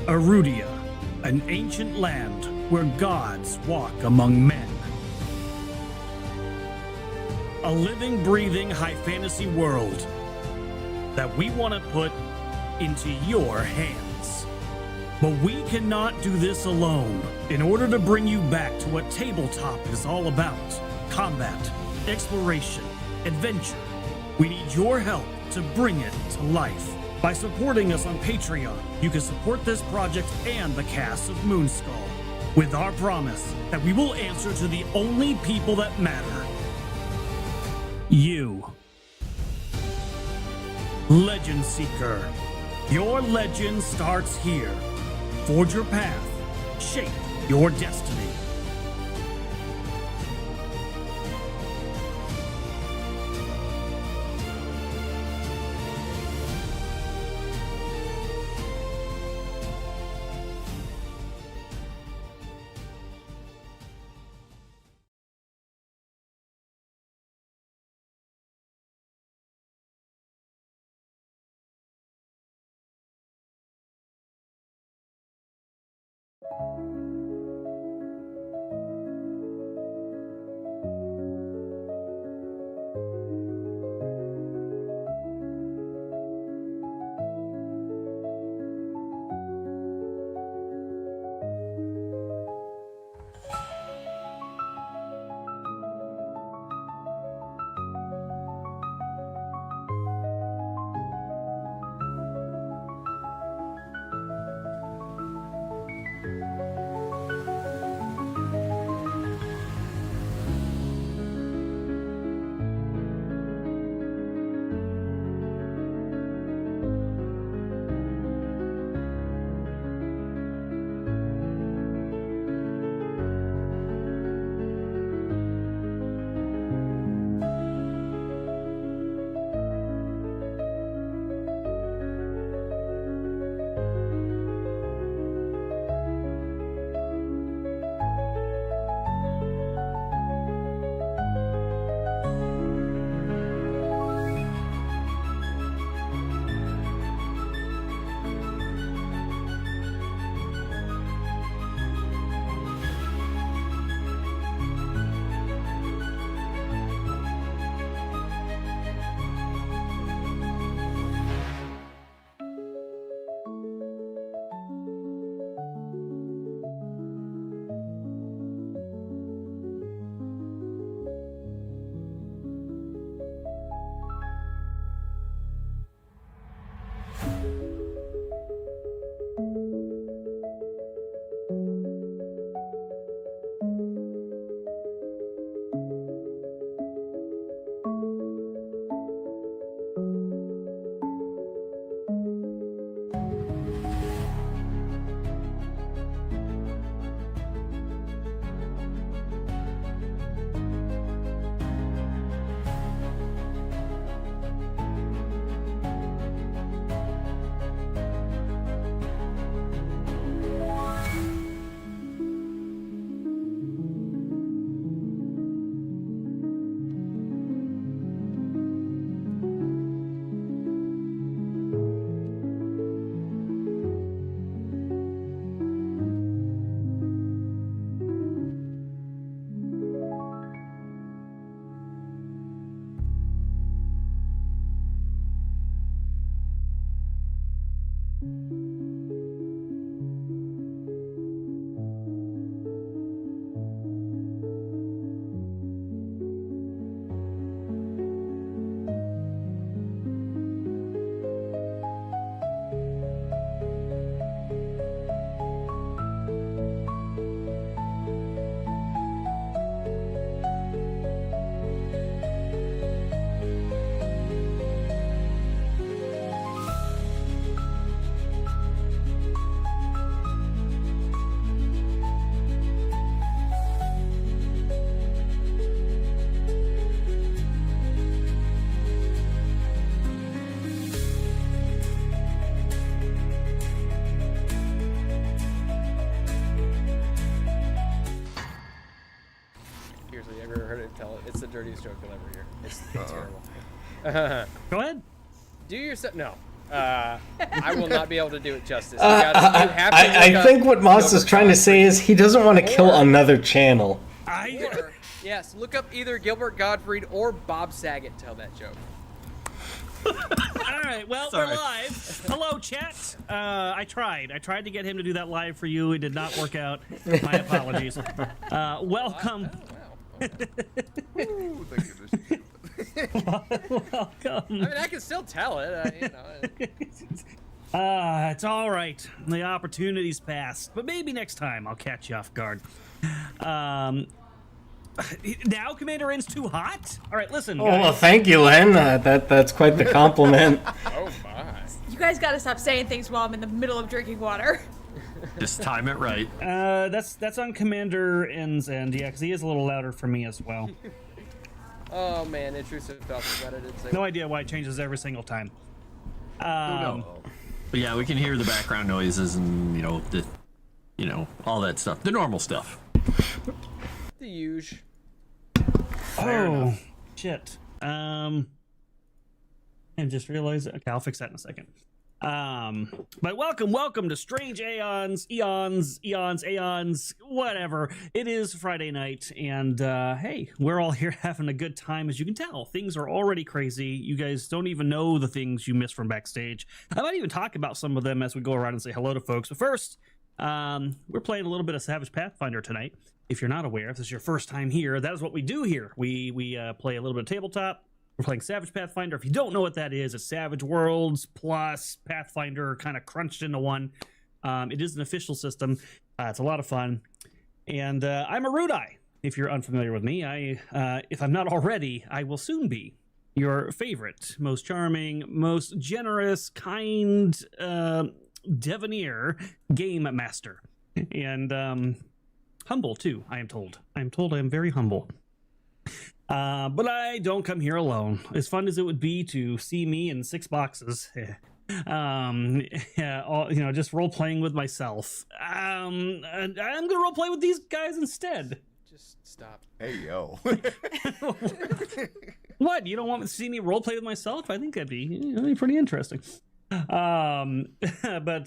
Erudi, an ancient land where gods walk among men. A living, breathing high fantasy world that we want to put into your hands. But we cannot do this alone. In order to bring you back to what tabletop is all about, combat, exploration, adventure, we need your help to bring it to life. By supporting us on Patreon, you can support this project and the cast of Moonskull, with our promise that we will answer to the only people that matter. You. Legend Seeker. Your legend starts here. Forge your path. Shape your destiny. It's the dirtiest joke you'll ever hear. It's terrible. Go ahead. Do yourself no. I will not be able to do it justice. I think what Moss is trying to say is he doesn't want to kill another channel. Or, yes, look up either Gilbert Gottfried or Bob Saget to tell that joke. All right, well, we're live. Hello, chat. I tried to get him to do that live for you. It did not work out. My apologies. Welcome. Oh, wow. Ooh, thank goodness. Welcome. I mean, I can still tell it. It's all right. The opportunity's passed, but maybe next time I'll catch you off guard. Now Commander N's too hot? All right, listen. Oh, well, thank you, Len. That's quite the compliment. Oh my! You guys gotta stop saying things while I'm in the middle of drinking water. Just time it right. That's on Commander N's end, yeah, because he is a little louder for me as well. Oh man, intrusive thoughts about it. No idea why it changes every single time. But yeah, we can hear the background noises and all that stuff, the normal stuff. The huge. Oh shit. I just realized. Okay, I'll fix that in a second. But welcome to Strange Aeons, whatever. It is Friday night, and hey, we're all here having a good time. As you can tell, things are already crazy. You guys don't even know the things you missed from backstage. I might even talk about some of them as we go around and say hello to folks. But first, we're playing a little bit of Savage Pathfinder tonight. If you're not aware, if this is your first time here, that is what we do here. We play a little bit of tabletop. We're playing Savage Pathfinder. If you don't know what that is, it's Savage Worlds plus Pathfinder kind of crunched into one. It is an official system. It's a lot of fun. And I'm Erudi. If you're unfamiliar with me, if I'm not already, I will soon be your favorite, most charming, most generous, kind, debonair game master. And humble, too, I am told. I am told I am very humble. But I don't come here alone. As fun as it would be to see me in 6 boxes, just role playing with myself. I'm gonna role play with these guys instead. Just stop. Hey yo. What? You don't want to see me role play with myself? I think that'd be pretty interesting. But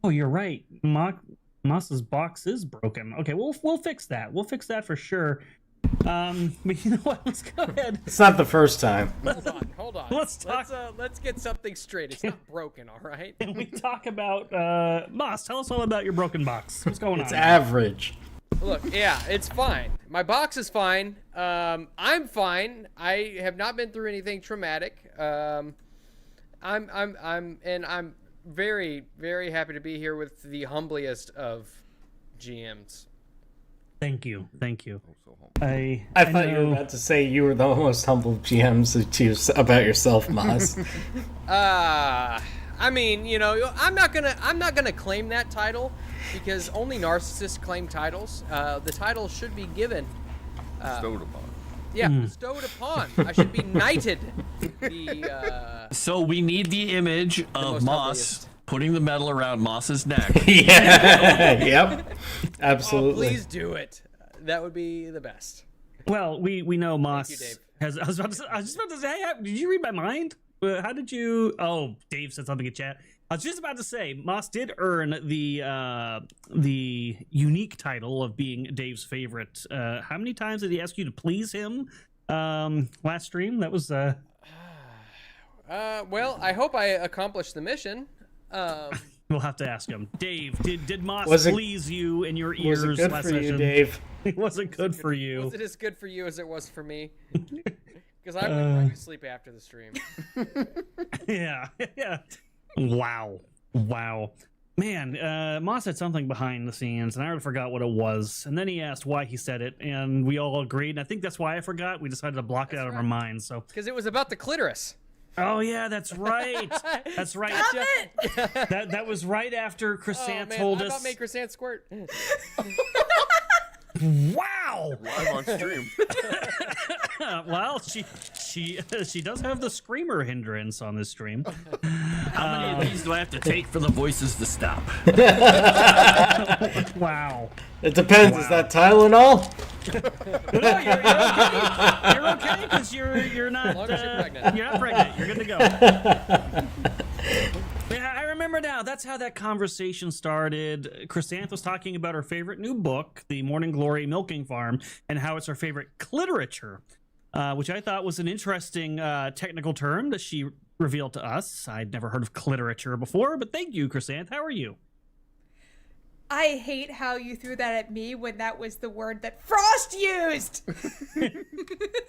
oh, you're right. Moss's box is broken. Okay, we'll fix that. We'll fix that for sure. But you know what? Let's go ahead. It's not the first time. Hold on. Let's get something straight. It's not broken, all right? And we talk about Moss. Tell us all about your broken box. What's going on? It's average. Look, yeah, it's fine. My box is fine. I'm fine. I have not been through anything traumatic. I'm very, very happy to be here with the humblest of GMs. Thank you. I thought you were about to say you were the most humble GMs about yourself, Moss. I mean, I'm not gonna claim that title because only narcissists claim titles. The title should be given. Bestowed upon. Yeah, bestowed upon. I should be knighted. So we need the image of Moss putting the medal around Moss's neck. Yeah. Yep. Absolutely. Oh, please do it. That would be the best. Well, we know Moss. Thank you, Dave. I was just about to say, did you read my mind? How did you? Oh, Dave said something in chat. I was just about to say, Moss did earn the unique title of being Dave's favorite. How many times did he ask you to please him last stream? That was. Well, I hope I accomplished the mission. We'll have to ask him. Dave, did Moss please you in your ears was it good last for session? you, Dave? It wasn't good for you. Was it as good for you as it was for me? Because I went right to sleep after the stream. Yeah. Wow. Man, Moss had something behind the scenes, and I already forgot what it was. And then he asked why he said it, and we all agreed. And I think that's why I forgot. We decided to block it out of our minds. So because it was about the clitoris. Oh yeah, that's right. That's right. Stop it! That was right after Chrysanth told us. How about make Chrysanth squirt? Wow. Live on stream. Well, she does have the screamer hindrance on this stream. How many of these do I have to take for the voices to stop? Wow. It depends. Is that Tylenol? No, you're okay. You're okay because you're not. As long as you're pregnant. You're not pregnant. You're good to go. Yeah, I remember now. That's how that conversation started. Chrysanth was talking about her favorite new book, The Morning Glory Milking Farm, and how it's her favorite cliterature, which I thought was an interesting technical term that she revealed to us. I'd never heard of cliterature before, but thank you, Chrysanth. How are you? I hate how you threw that at me when that was the word that Frost used.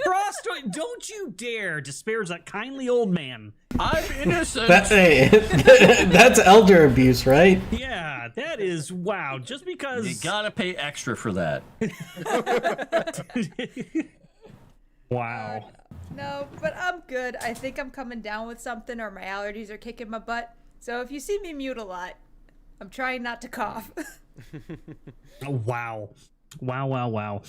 Frost, don't you dare disparage that kindly old man. I'm innocent. That's elder abuse, right? Yeah, that is wow. Just because You gotta pay extra for that. wow. No, but I'm good. I think I'm coming down with something or my allergies are kicking my butt. So if you see me mute a lot, I'm trying not to cough. Wow. Well,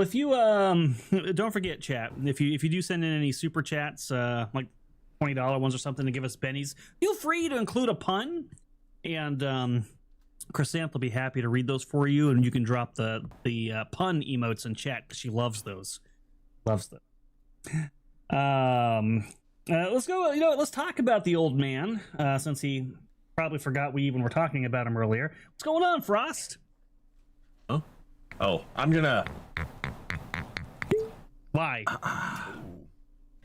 if you don't forget, chat, if you do send in any super chats, like $20 ones or something to give us bennies, feel free to include a pun, and Chrysanth will be happy to read those for you, and you can drop the pun emotes in chat because she loves those. Let's go. Let's talk about the old man, since he probably forgot we even were talking about him earlier. What's going on, Frost? Huh? Oh, I'm gonna. Why?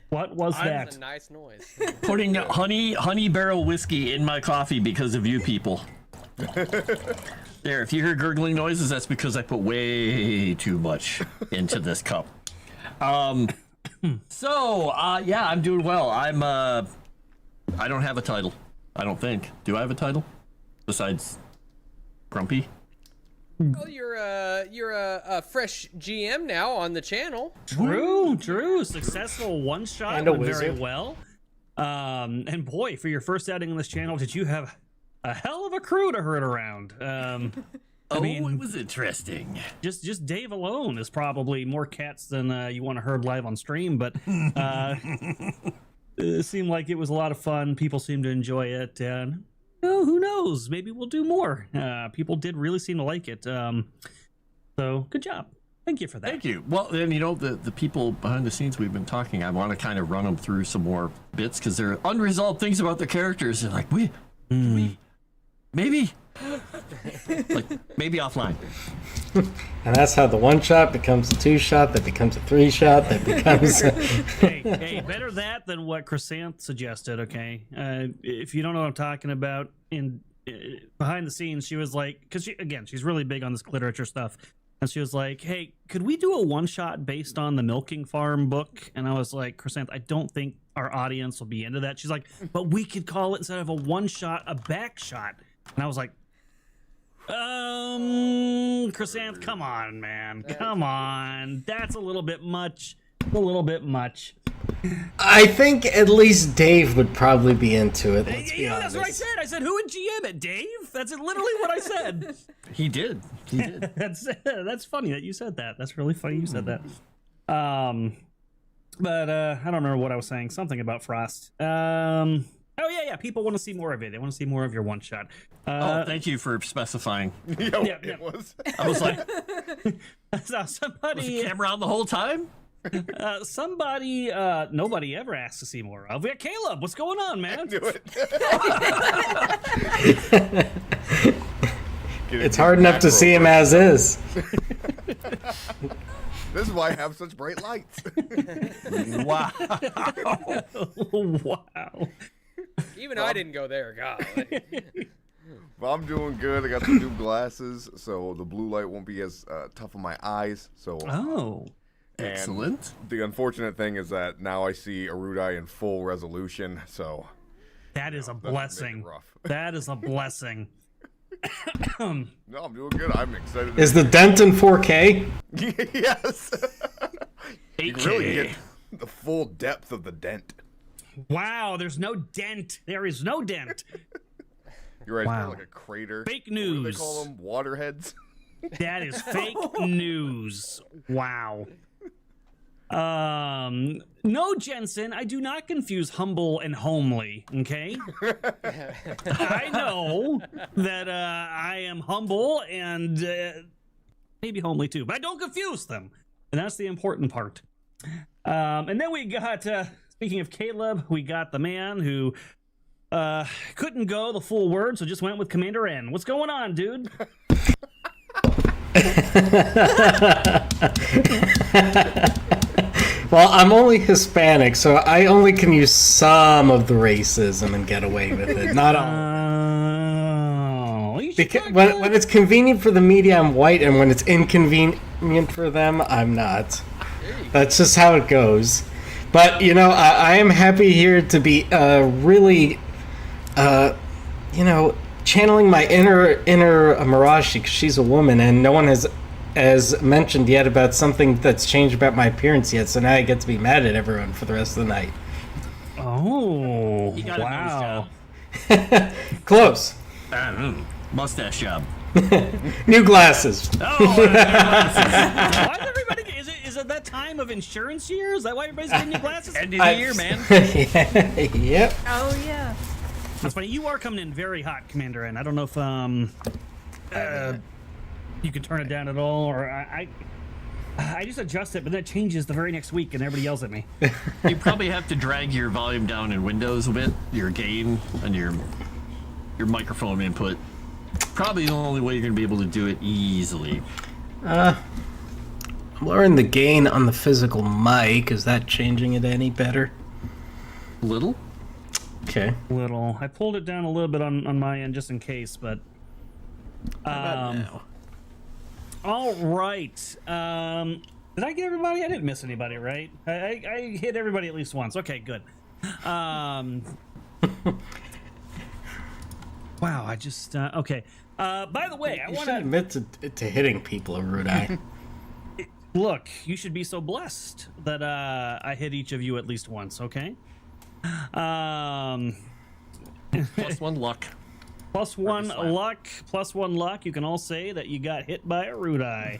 What was that? That's a nice noise. Putting honey barrel whiskey in my coffee because of you people. There, if you hear gurgling noises, that's because I put way too much into this cup. So, yeah, I'm doing well. I don't have a title. I don't think. Do I have a title? Besides Grumpy? Well, you're a fresh GM now on the channel. True. Successful one shot And a went very wizard. well. And boy, for your first outing on this channel, did you have a hell of a crew to herd around? I mean, it was interesting. just Dave alone is probably more cats than you want to herd live on stream, but it seemed like it was a lot of fun. People seemed to enjoy it, and who knows? Maybe we'll do more. People did really seem to like it. So good job. Thank you for that. Thank you. Well, and the people behind the scenes we've been talking, I want to kind of run them through some more bits because there are unresolved things about their characters. They're like, maybe, maybe offline. And that's how the one shot becomes a two shot, that becomes a three shot, that becomes. Hey, better that than what Chrysanth suggested. Okay, if you don't know what I'm talking about, behind the scenes, she was like, because she's really big on this literature stuff, and she was like, "Hey, could we do a one shot based on the Milking Farm book?" And I was like, "Chrysanth, I don't think our audience will be into that." She's like, "But we could call it, instead of a one shot, a back shot." And I was like, Chrysanth, come on, man. Come on. That's a little bit much. I think at least Dave would probably be into it. Let's be honest. That's what I said. I said, who would GM it, Dave? That's literally what I said. He did. That's funny that you said that. That's really funny you said that. But I don't remember what I was saying. Something about Frost. Oh, yeah, people want to see more of it. They want to see more of your one-shot. Thank you for specifying. Yeah. It was. I was like, So was somebody, the camera on the whole time? nobody ever asked to see more of. Yeah, Caleb, what's going on, man? Do it. It's hard enough to see him as is. This is why I have such bright lights. Wow. Wow. Even I didn't go there. God. Well, I'm doing good. I got some new glasses, so the blue light won't be as tough on my eyes. So. Oh. And Excellent. The unfortunate thing is that now I see Erudi in full resolution, so. That is a that's blessing. rough. That is a blessing. No, I'm doing good. I'm excited. Is the dent in 4K? Yes. You can really 8K. get the full depth of the dent. Wow, there's no dent. There is no dent. You're right. Wow. It's like a crater. Fake What do they news. call them? Waterheads. That is fake news. Wow. No, Jensen, I do not confuse humble and homely, okay? I know that I am humble and maybe homely too, but I don't confuse them. And that's the important part. And then we got, speaking of Caleb, we got the man who couldn't go the full word, so just went with Commander N. What's going on, dude? Well, I'm only Hispanic, so I only can use some of the racism and get away with it. Not all. Because when it's convenient for the media, I'm white, and when it's inconvenient for them, I'm not. That's just how it goes. But, you know, I am happy here to be really, you know, channeling my inner Mirashi, because she's a woman, and no one has mentioned yet about something that's changed about my appearance yet, so now I get to be mad at everyone for the rest of the night. Oh, You got wow. a nose job. Close. Mustache job. New glasses. Oh, why is everybody? Is it that time of insurance year? Is that why everybody's getting new glasses? End of the year, man. Yep. Oh yeah. That's funny. You are coming in very hot, Commander N. I don't know if you can turn it down at all, or I just adjust it, but then it changes the very next week, and everybody yells at me. You probably have to drag your volume down in Windows a bit, your gain, and your microphone input. Probably the only way you're going to be able to do it easily. I'm lowering the gain on the physical mic. Is that changing it any better? Little? Okay. Little. I pulled it down a little bit on my end just in case, but. How about now? All right. Did I get everybody? I didn't miss anybody, right? I hit everybody at least once. Okay, good. Wow, I just okay. By the way, I You want should admit to hitting people, Erudi. look. You should be so blessed that I hit each of you at least once. Okay. +1 luck. Plus one luck. You can all say that you got hit by Erudi.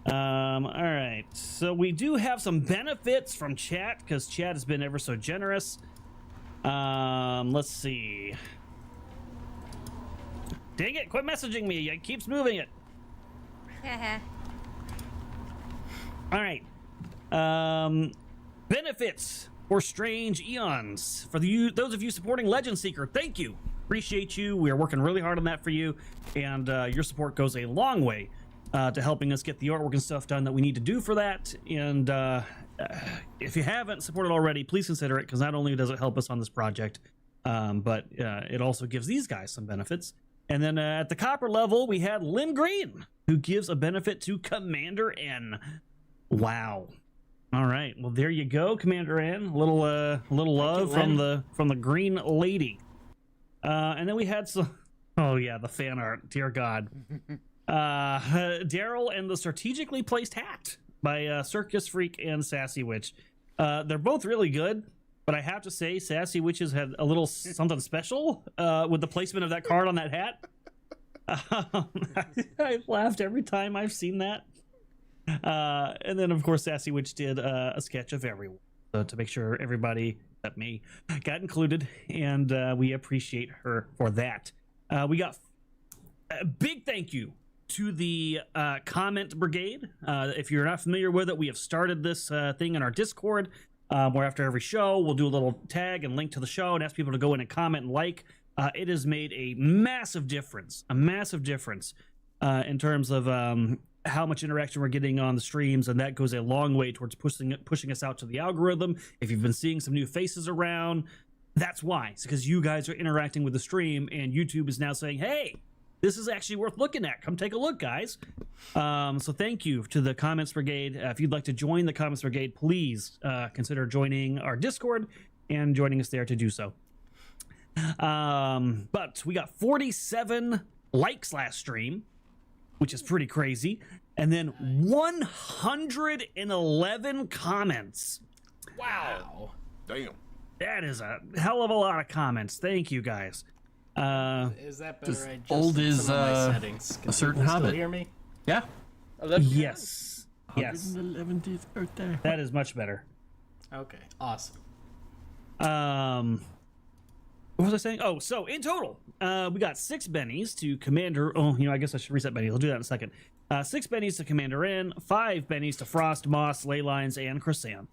All right. So we do have some benefits from chat because chat has been ever so generous. Let's see. Dang it! Quit messaging me. It keeps moving it. All right. Benefits for Strange Aeons. For those of you supporting Legend Seeker, thank you. Appreciate you. We are working really hard on that for you, and your support goes a long way to helping us get the artwork and stuff done that we need to do for that. And if you haven't supported already, please consider it, because not only does it help us on this project, but it also gives these guys some benefits. And then at the copper level, we had Lynn Green, who gives a benefit to Commander N. Wow. All right. Well, there you go, Commander N. A little love from the green lady. And then we had some. Oh yeah, the fan art. Dear God. Daryl and the strategically placed hat by Circus Freak and Sassy Witch. They're both really good, but I have to say, Sassy Witches had a little something special with the placement of that card on that hat. I've laughed every time I've seen that. And then, of course, Sassy Witch did a sketch of everyone to make sure everybody except me got included, and we appreciate her for that. We got a big thank you to the comment brigade. If you're not familiar with it, we have started this thing in our Discord, where after every show we'll do a little tag and link to the show and ask people to go in and comment and like. It has made a massive difference in terms of how much interaction we're getting on the streams, and that goes a long way towards pushing us out to the algorithm. If you've been seeing some new faces around, that's why. It's because you guys are interacting with the stream, and YouTube is now saying, hey, this is actually worth looking at. Come take a look, guys. So thank you to the Comments Brigade. If you'd like to join the Comments Brigade, please consider joining our Discord and joining us there to do so. But we got 47 likes last stream, which is pretty crazy, and then 111 comments. Wow. Damn. That is a hell of a lot of comments. Thank you, guys. Is that better? Old is settings. a certain Still hobbit. hear me? Yeah. 11 Yes. Yes. 111th birthday. That is much better. Okay, awesome. What was I saying? Oh, so in total, we got 6 bennies to Commander. Oh, I guess I should reset bennies. I'll do that in a second. 6 bennies to Commander N, 5 bennies to Frost, Moss, Leylines, and Chrysanth.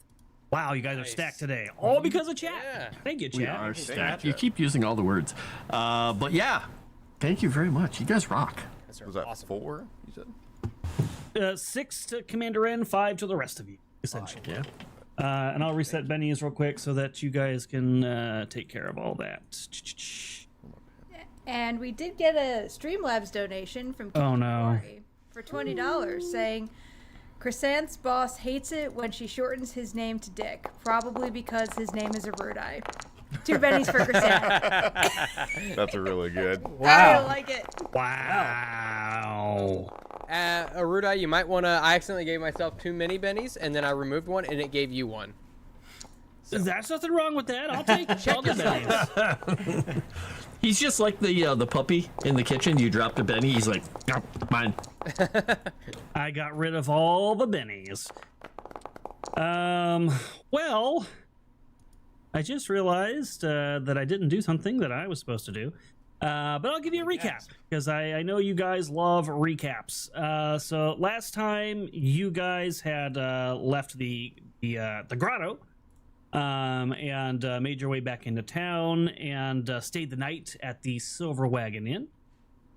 Wow, you guys are stacked today. All because of chat. Yeah. Thank you, chat. We are stacked. You keep using all the words. But yeah, thank you very much. You guys rock. Was that awesome. 4? You said? 6 to Commander N, 5 to the rest of you, essentially. Yeah. And I'll reset bennies real quick so that you guys can take care of all that. And we did get a Streamlabs donation from Oh, no. Corey for $20 saying, Chrysanth's boss hates it when she shortens his name to Dick, probably because his name is Erudi. 2 bennies for Chrysanth. That's a really good. I like it. Wow. Erudi, you might want to. I accidentally gave myself too many bennies, and then I removed one, and it gave you one. There's nothing wrong with that. I'll take all the bennies. He's just like the puppy in the kitchen. You dropped a Benny. He's like, "Nope, mine." I got rid of all the bennies. Well, I just realized that I didn't do something that I was supposed to do. But I'll give you a recap because I know you guys love recaps. So last time you guys had left the grotto and made your way back into town and stayed the night at the Silver Wagon Inn.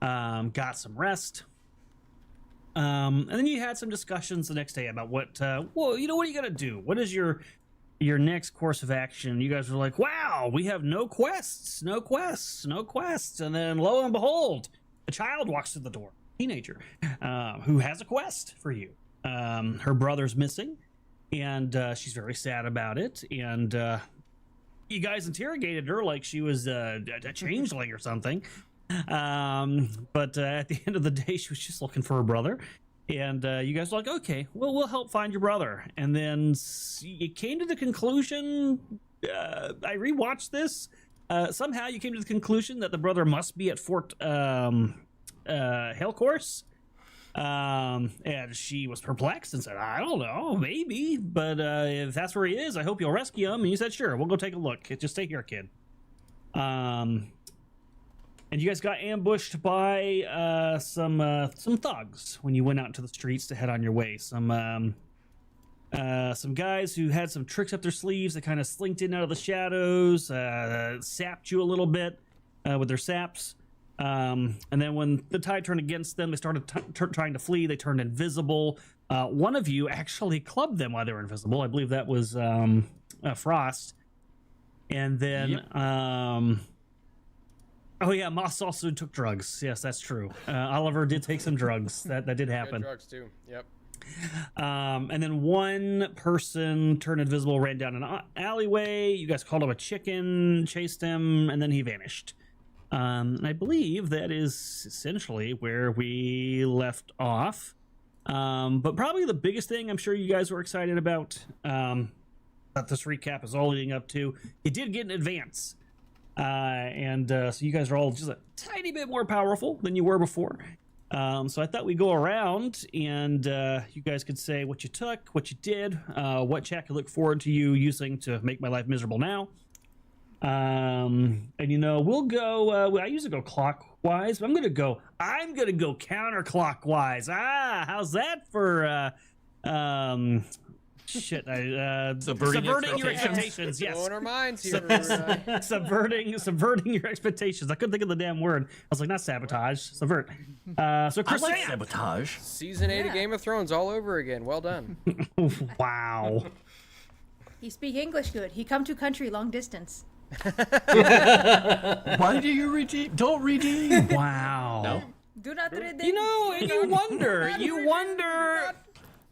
Got some rest. And then you had some discussions the next day about what what are you gonna do? What is your next course of action? You guys were like, wow, we have no quests. And then lo and behold, a child walks through the door, teenager, who has a quest for you. Her brother's missing, and she's very sad about it. And you guys interrogated her like she was a changeling or something. But at the end of the day, she was just looking for her brother. And you guys were like, okay, well, we'll help find your brother. And then you came to the conclusion, I rewatched this, somehow you came to the conclusion that the brother must be at Fort Hellcourse. And she was perplexed and said, I don't know, maybe. But if that's where he is, I hope you'll rescue him. And you said, sure, we'll go take a look. Just stay here, kid. And you guys got ambushed by some thugs when you went out into the streets to head on your way. Some guys who had some tricks up their sleeves that kind of slinked in out of the shadows, sapped you a little bit with their saps. And then when the tide turned against them, they started trying to flee. They turned invisible. One of you actually clubbed them while they were invisible. I believe that was Frost. And then... Yep. Oh yeah, Moss also took drugs. Yes, that's true. Oliver did take some drugs. That did happen. Good drugs too. Yep. And then one person turned invisible, ran down an alleyway. You guys called him a chicken, chased him, and then he vanished. And I believe that is essentially where we left off. But probably the biggest thing I'm sure you guys were excited about that this recap is all leading up to, you did get an advance. So you guys are all just a tiny bit more powerful than you were before. So I thought we'd go around and you guys could say what you took, what you did, what chat could look forward to you using to make my life miserable now. And we'll go, I usually go clockwise, but I'm gonna go counterclockwise. How's that for subverting your expectations. Yes, blowing our minds here. subverting your expectations. I couldn't think of the damn word. I was like, not sabotage, subvert. So Chrysanth. I like sabotage. Season 8 of Game of Thrones all over again. Well done. Wow. He speak English good. He come to country long distance. Why do you redeem? Don't redeem. Wow. No. Do not redeem.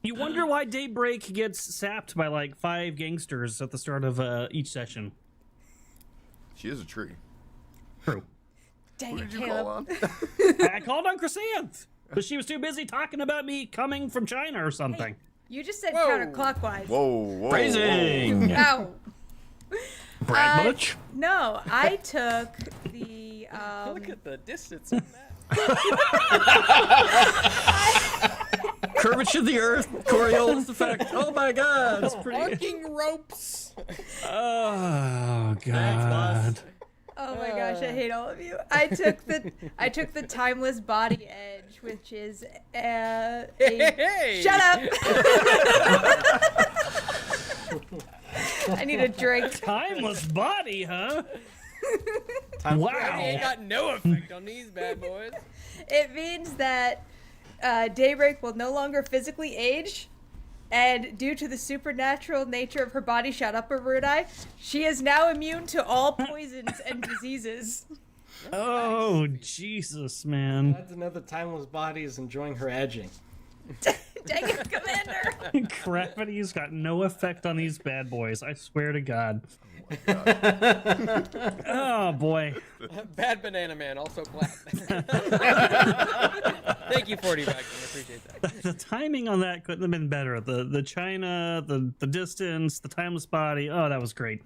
You wonder why Dae'Breik gets sapped by like 5 gangsters at the start of each session. She is a tree. True. Dang Who it, did you Caleb. call on? I called on Chrysanth, but she was too busy talking about me coming from China or something. You just said Whoa. counterclockwise. Whoa. Phrasing. Ow. Brag much? No, I took the Look at the distance on that. curvature of the earth, Coriolis effect. Oh my god, it's pretty. Arcing ropes. Oh Thanks, god. boss. Oh my gosh, I hate all of you. I took the timeless body edge, which is Hey. Shut up. I need a drink. Timeless body, huh? Ain't Wow. got no effect on these bad boys. It means that Daybreak will no longer physically age, and due to the supernatural nature of her body shot up Erudi, she is now immune to all poisons and diseases. Oh, Jesus, man. That's another timeless body is enjoying her edging. Dang it, Commander! Gravity's got no effect on these bad boys. I swear to God. Oh, boy. Bad banana man also clap. Thank you, 40 back. I appreciate that. The timing on that couldn't have been better. The China, the distance, the timeless body. Oh, that was great.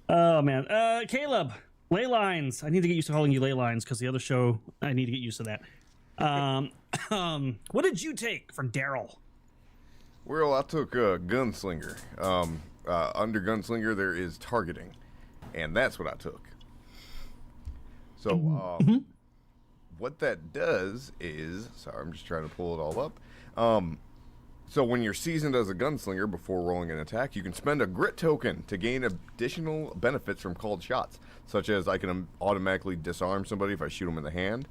Oh, man. Caleb, ley lines. I need to get used to calling you ley lines because the other show, I need to get used to that. What did you take for Daryl? Well, I took Gunslinger. Under Gunslinger, there is targeting, and that's what I took. So, what that does is, sorry, I'm just trying to pull it all up. So when you're seasoned as a gunslinger before rolling an attack, you can spend a grit token to gain additional benefits from called shots, such as I can automatically disarm somebody if I shoot them in the hand.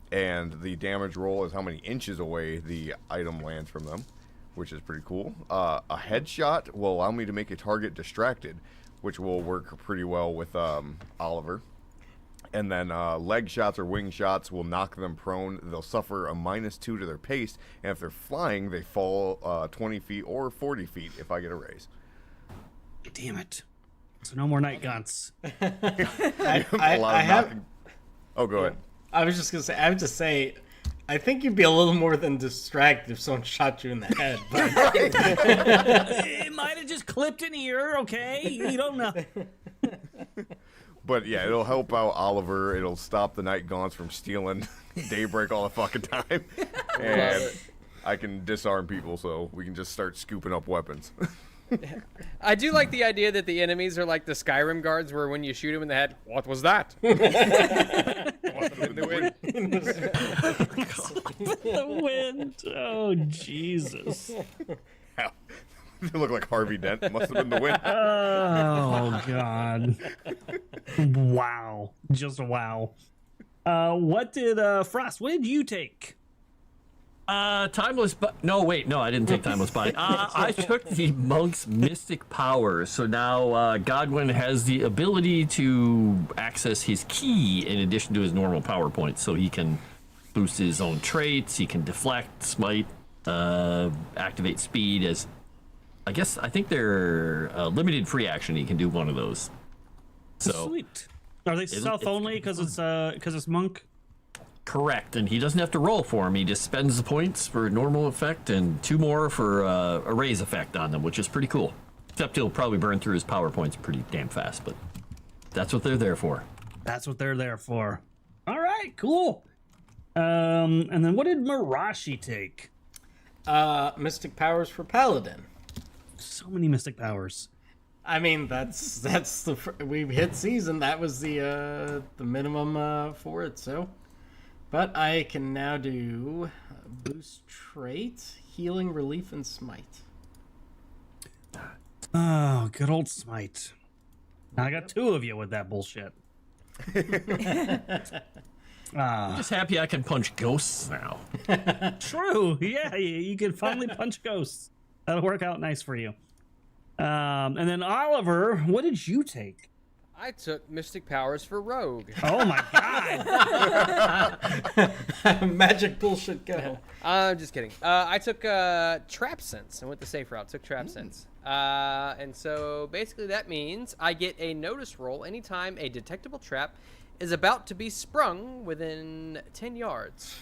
And the damage roll is how many inches away the item lands from them, which is pretty cool. A headshot will allow me to make a target distracted, which will work pretty well with Oliver. And then leg shots or wing shots will knock them prone. They'll suffer a -2 to their pace, and if they're flying, they fall 20 feet or 40 feet if I get a raise. Damn it. So no more night guns. I have. Oh, go ahead. I was just gonna say. I would just say. I think you'd be a little more than distracted if someone shot you in the head. But... It might have just clipped an ear, okay? You don't know. But yeah, it'll help out Oliver. It'll stop the Night Gaunts from stealing Daybreak all the fucking time. And I can disarm people so we can just start scooping up weapons. I do like the idea that the enemies are like the Skyrim guards, where when you shoot them in the head, what was that? The wind. Oh, Jesus. They look like Harvey Dent. Must have been the wind. Oh, God. Wow. Just wow. What did, Frost, what did you take? Timeless no, wait, no, I didn't take Timeless Body. I took the Monk's Mystic Powers, so now Godwin has the ability to access his key in addition to his normal power points, so he can boost his own traits, he can deflect, smite, activate speed as... I think they're limited free action, he can do one of those. So Sweet. Are they stealth only because it's Monk? Correct, and he doesn't have to roll for them. He just spends the points for a normal effect and 2 more for a raise effect on them, which is pretty cool. Except he'll probably burn through his power points pretty damn fast, but that's what they're there for. That's what they're there for. All right, cool. And then what did Mirashi take? Mystic powers for Paladin. So many mystic powers. I mean, that's we've hit season. That was the minimum for it. So, but I can now do boost trait, healing, relief, and smite. Oh, good old smite. Now I got 2 of you with that bullshit. I'm just happy I can punch ghosts now. True. Yeah, you can finally punch ghosts. That'll work out nice for you. And then Oliver, what did you take? I took Mystic Powers for Rogue. Oh my god! Magic bullshit go. I'm just kidding. I took Trap Sense. I went the safe route. Took Trap Sense. And so basically that means I get a notice roll anytime a detectable trap is about to be sprung within 10 yards.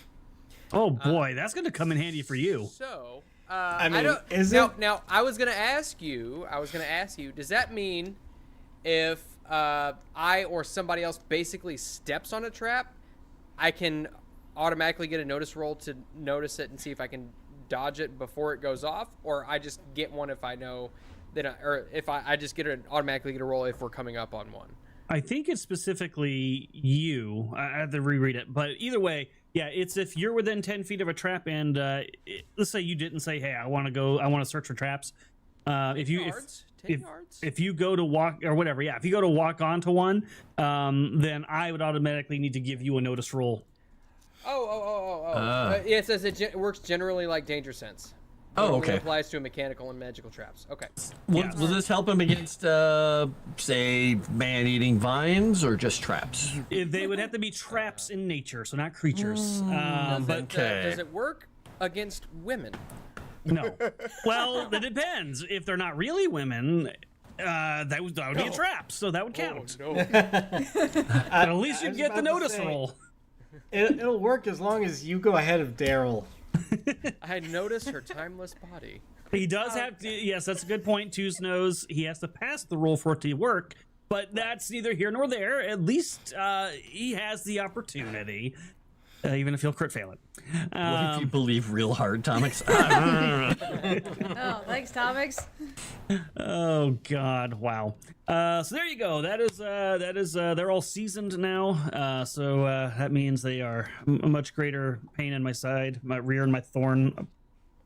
Oh boy, that's gonna come in handy for you. So, I mean, I don't, is now, it? Now, I was gonna ask you. Does that mean if I or somebody else basically steps on a trap, I can automatically get a notice roll to notice it and see if I can dodge it before it goes off, or I just get one if I know that, or if I just automatically get a roll if we're coming up on one. I think it's specifically you. I have to reread it, but either way, yeah, it's if you're within 10 feet of a trap, and let's say you didn't say, "Hey, I want to search for traps." If you yards? if you go to walk or whatever, yeah, if you go to walk onto one, then I would automatically need to give you a notice roll. Yeah, it says it works generally like danger sense. Oh, It okay. applies to mechanical and magical traps. Okay. Will this help him against, say, man-eating vines or just traps? They would have to be traps in nature, so not creatures. But Okay. Does it work against women? no. Well, it depends. If they're not really women, that would be a trap, so that would count. No. But at least I you was get the about to notice say- roll. It'll work as long as you go ahead of Daryl. I noticed her timeless body. He does have to. Yes, that's a good point. Two's knows he has to pass the roll for it to work, but that's neither here nor there. At least he has the opportunity, even if he'll crit fail it. What if you believe real hard, Tomix? Oh, thanks, Tomix. Oh God! Wow. So there you go. That is. They're all seasoned now. So that means they are a much greater pain in my side, my rear, and my thorn,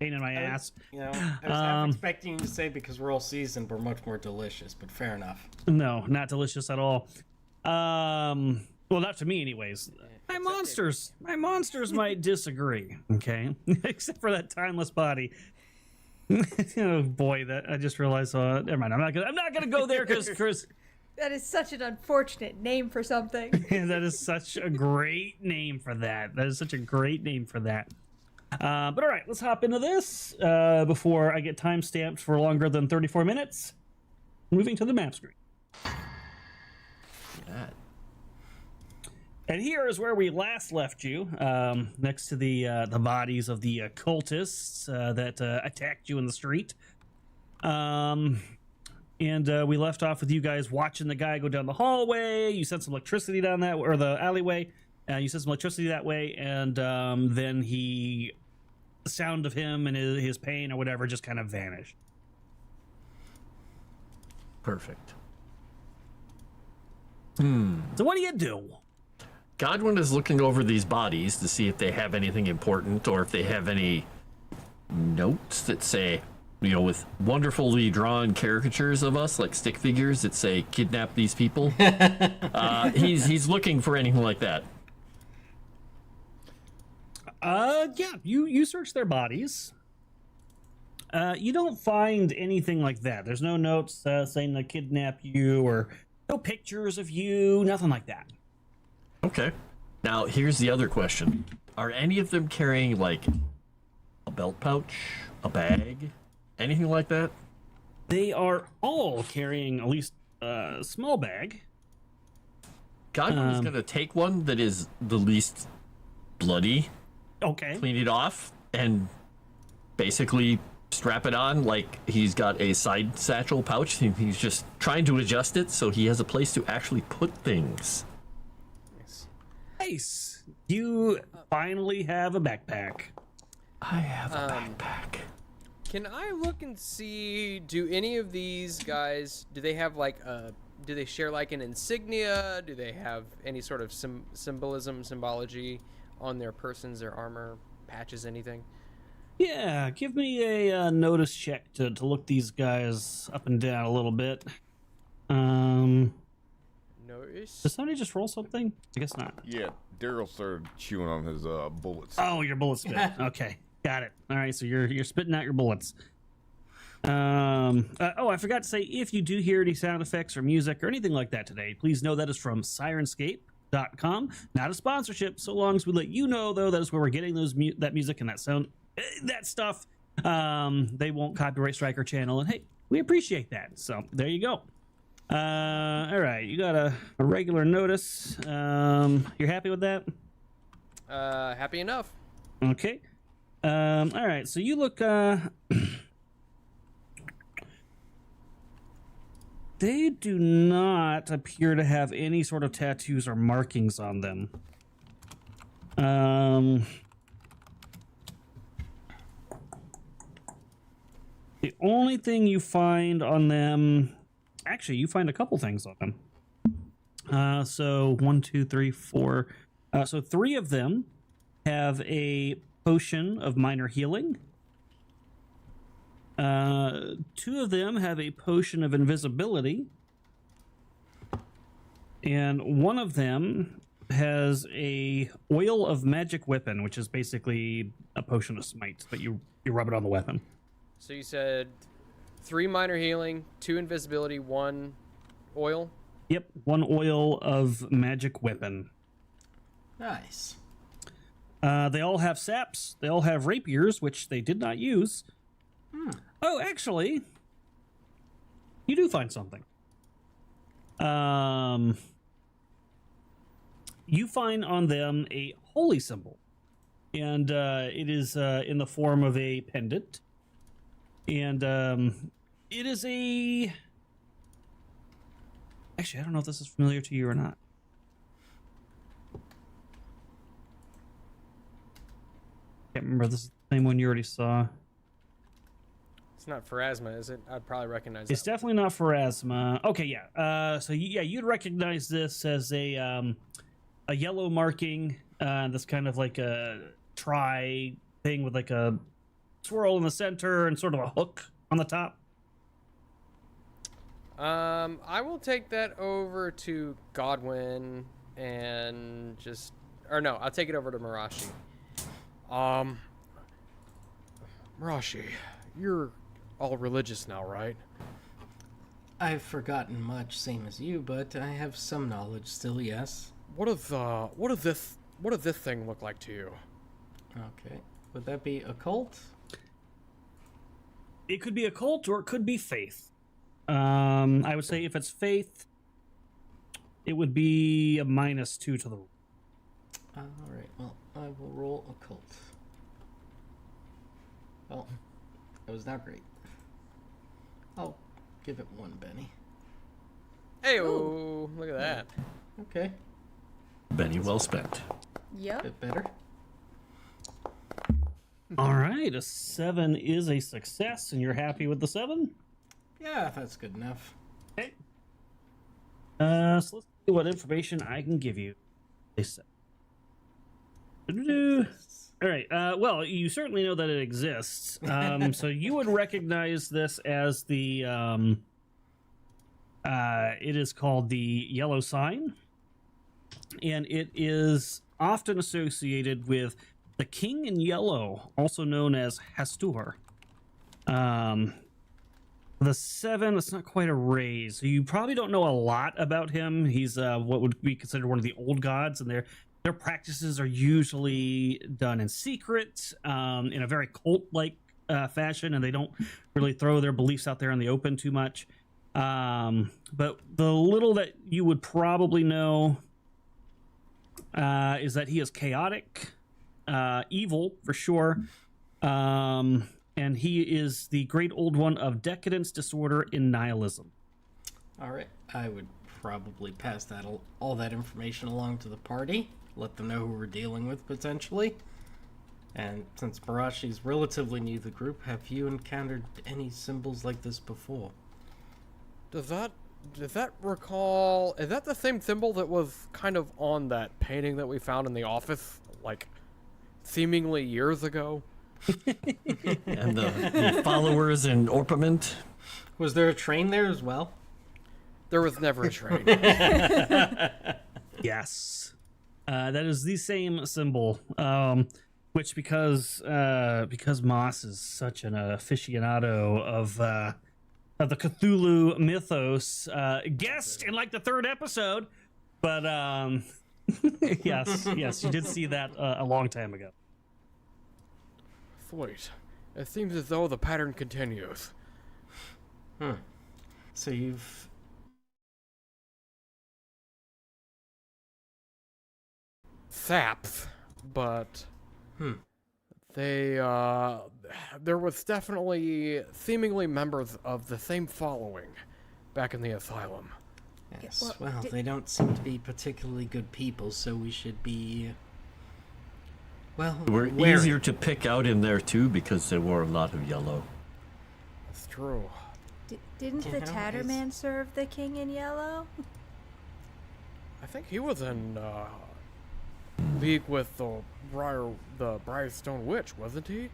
pain in my ass. You know, I was half expecting you to say because we're all seasoned, we're much more delicious, but fair enough. No, not delicious at all. Well, not to me, anyways. My monsters might disagree. Okay, except for that timeless body. Oh boy, that I just realized. Never mind. I'm not gonna go there because Chris. That is such an unfortunate name for something. That is such a great name for that. That is such a great name for that. But all right, let's hop into this before I get time stamped for longer than 34 minutes. Moving to the map screen. And here is where we last left you, next to the bodies of the cultists that attacked you in the street. And we left off with you guys watching the guy go down the hallway. You sent some electricity down that, or the alleyway. You sent some electricity that way, and then the sound of him and his pain or whatever just kind of vanished. Perfect. So what do you do? Godwin is looking over these bodies to see if they have anything important or if they have any notes that say, you know, with wonderfully drawn caricatures of us, like stick figures that say, kidnap these people. He's looking for anything like that. Yeah, you search their bodies. You don't find anything like that. There's no notes saying to kidnap you or no pictures of you, nothing like that. Okay. Now, here's the other question. Are any of them carrying, like, a belt pouch, a bag, anything like that? They are all carrying at least a small bag. Godwin is going to take one that is the least bloody, Okay. clean it off, and basically strap it on like he's got a side satchel pouch. He's just trying to adjust it so he has a place to actually put things. Nice. You finally have a backpack. I have a backpack. Can I look and see, do any of these guys, do they have like do they share like an insignia? Do they have any sort of symbology on their persons, their armor, patches, anything? Yeah, give me a notice check to look these guys up and down a little bit. Notice? Did somebody just roll something? I guess not. Yeah, Daryl started chewing on his bullets. Oh, your bullet spit. Okay, got it. All right, so you're spitting out your bullets. I forgot to say, if you do hear any sound effects or music or anything like that today, please know that is from Sirenscape.com. Not a sponsorship, so long as we let you know, though, that is where we're getting those that music and that sound, that stuff. They won't copyright strike our channel, and hey, we appreciate that. So there you go. All right, you got a regular notice. You're happy with that? Happy enough. Okay. All right, so you look, they do not appear to have any sort of tattoos or markings on them. The only thing you find on them... Actually, you find a couple things on them. So 1, 2, 3, 4. So 3 of them have a potion of minor healing. 2 of them have a potion of invisibility. And 1 of them has a oil of magic weapon, which is basically a potion of smite, but you rub it on the weapon. So you said 3 minor healing, 2 invisibility, 1 oil? Yep, 1 oil of magic weapon. Nice. They all have saps. They all have rapiers, which they did not use. Oh, actually, you do find something. You find on them a holy symbol, and it is in the form of a pendant, and it is a... Actually, I don't know if this is familiar to you or not. Can't remember if this is the same one you already saw. It's not Pharasma, is it? I'd probably recognize It's that. definitely not Pharasma. Okay, yeah. So yeah, you'd recognize this as a yellow marking. That's kind of like a tri thing with like a swirl in the center and sort of a hook on the top. I will take that over to Godwin and just... Or no, I'll take it over to Mirashi. Mirashi, you're all religious now, right? I've forgotten much, same as you, but I have some knowledge still, yes. What does this thing look like to you? Okay. Would that be a cult? It could be a cult or it could be faith. I would say if it's faith, it would be a -2 to the roll. Alright, well, I will roll a cult. Well, it was not great. I'll give it 1 Benny. Hey, look at that. Okay, Benny, well spent. Yep. bit better. All right, a 7 is a success, and you're happy with the 7? Yeah, that's good enough. Okay. So let's see what information I can give you. They said. All right. Well, you certainly know that it exists. So you would recognize this as the. It is called the yellow sign, and it is often associated with the King in Yellow, also known as Hastur. The 7, it's not quite a raise. So you probably don't know a lot about him. He's what would be considered one of the old gods, and their practices are usually done in secret, in a very cult-like fashion, and they don't really throw their beliefs out there in the open too much. But the little that you would probably know is that he is chaotic, evil for sure, and he is the great old one of decadence, disorder, and nihilism. All right, I would probably pass that all that information along to the party, let them know who we're dealing with potentially. And since Mirashi's relatively new to the group, have you encountered any symbols like this before? Does that recall... Is that the same symbol that was kind of on that painting that we found in the office, like, seemingly years ago? And the followers in orpiment. Was there a train there as well? There was never a train. Yes, that is the same symbol. Which because Moss is such an aficionado of the Cthulhu mythos, guest in like the 3rd episode, but yes, you did see that a long time ago. Sweet. It seems as though the pattern continues. So you've... Saps, but they there was definitely seemingly members of the same following back in the asylum. Yes, well, they don't seem to be particularly good people, so we should be... Well, We're wary. easier to pick out in there too because they wore a lot of yellow. It's true. Didn't the Tatterman serve the king in yellow? I think he was in league with the Briarstone Witch, wasn't he?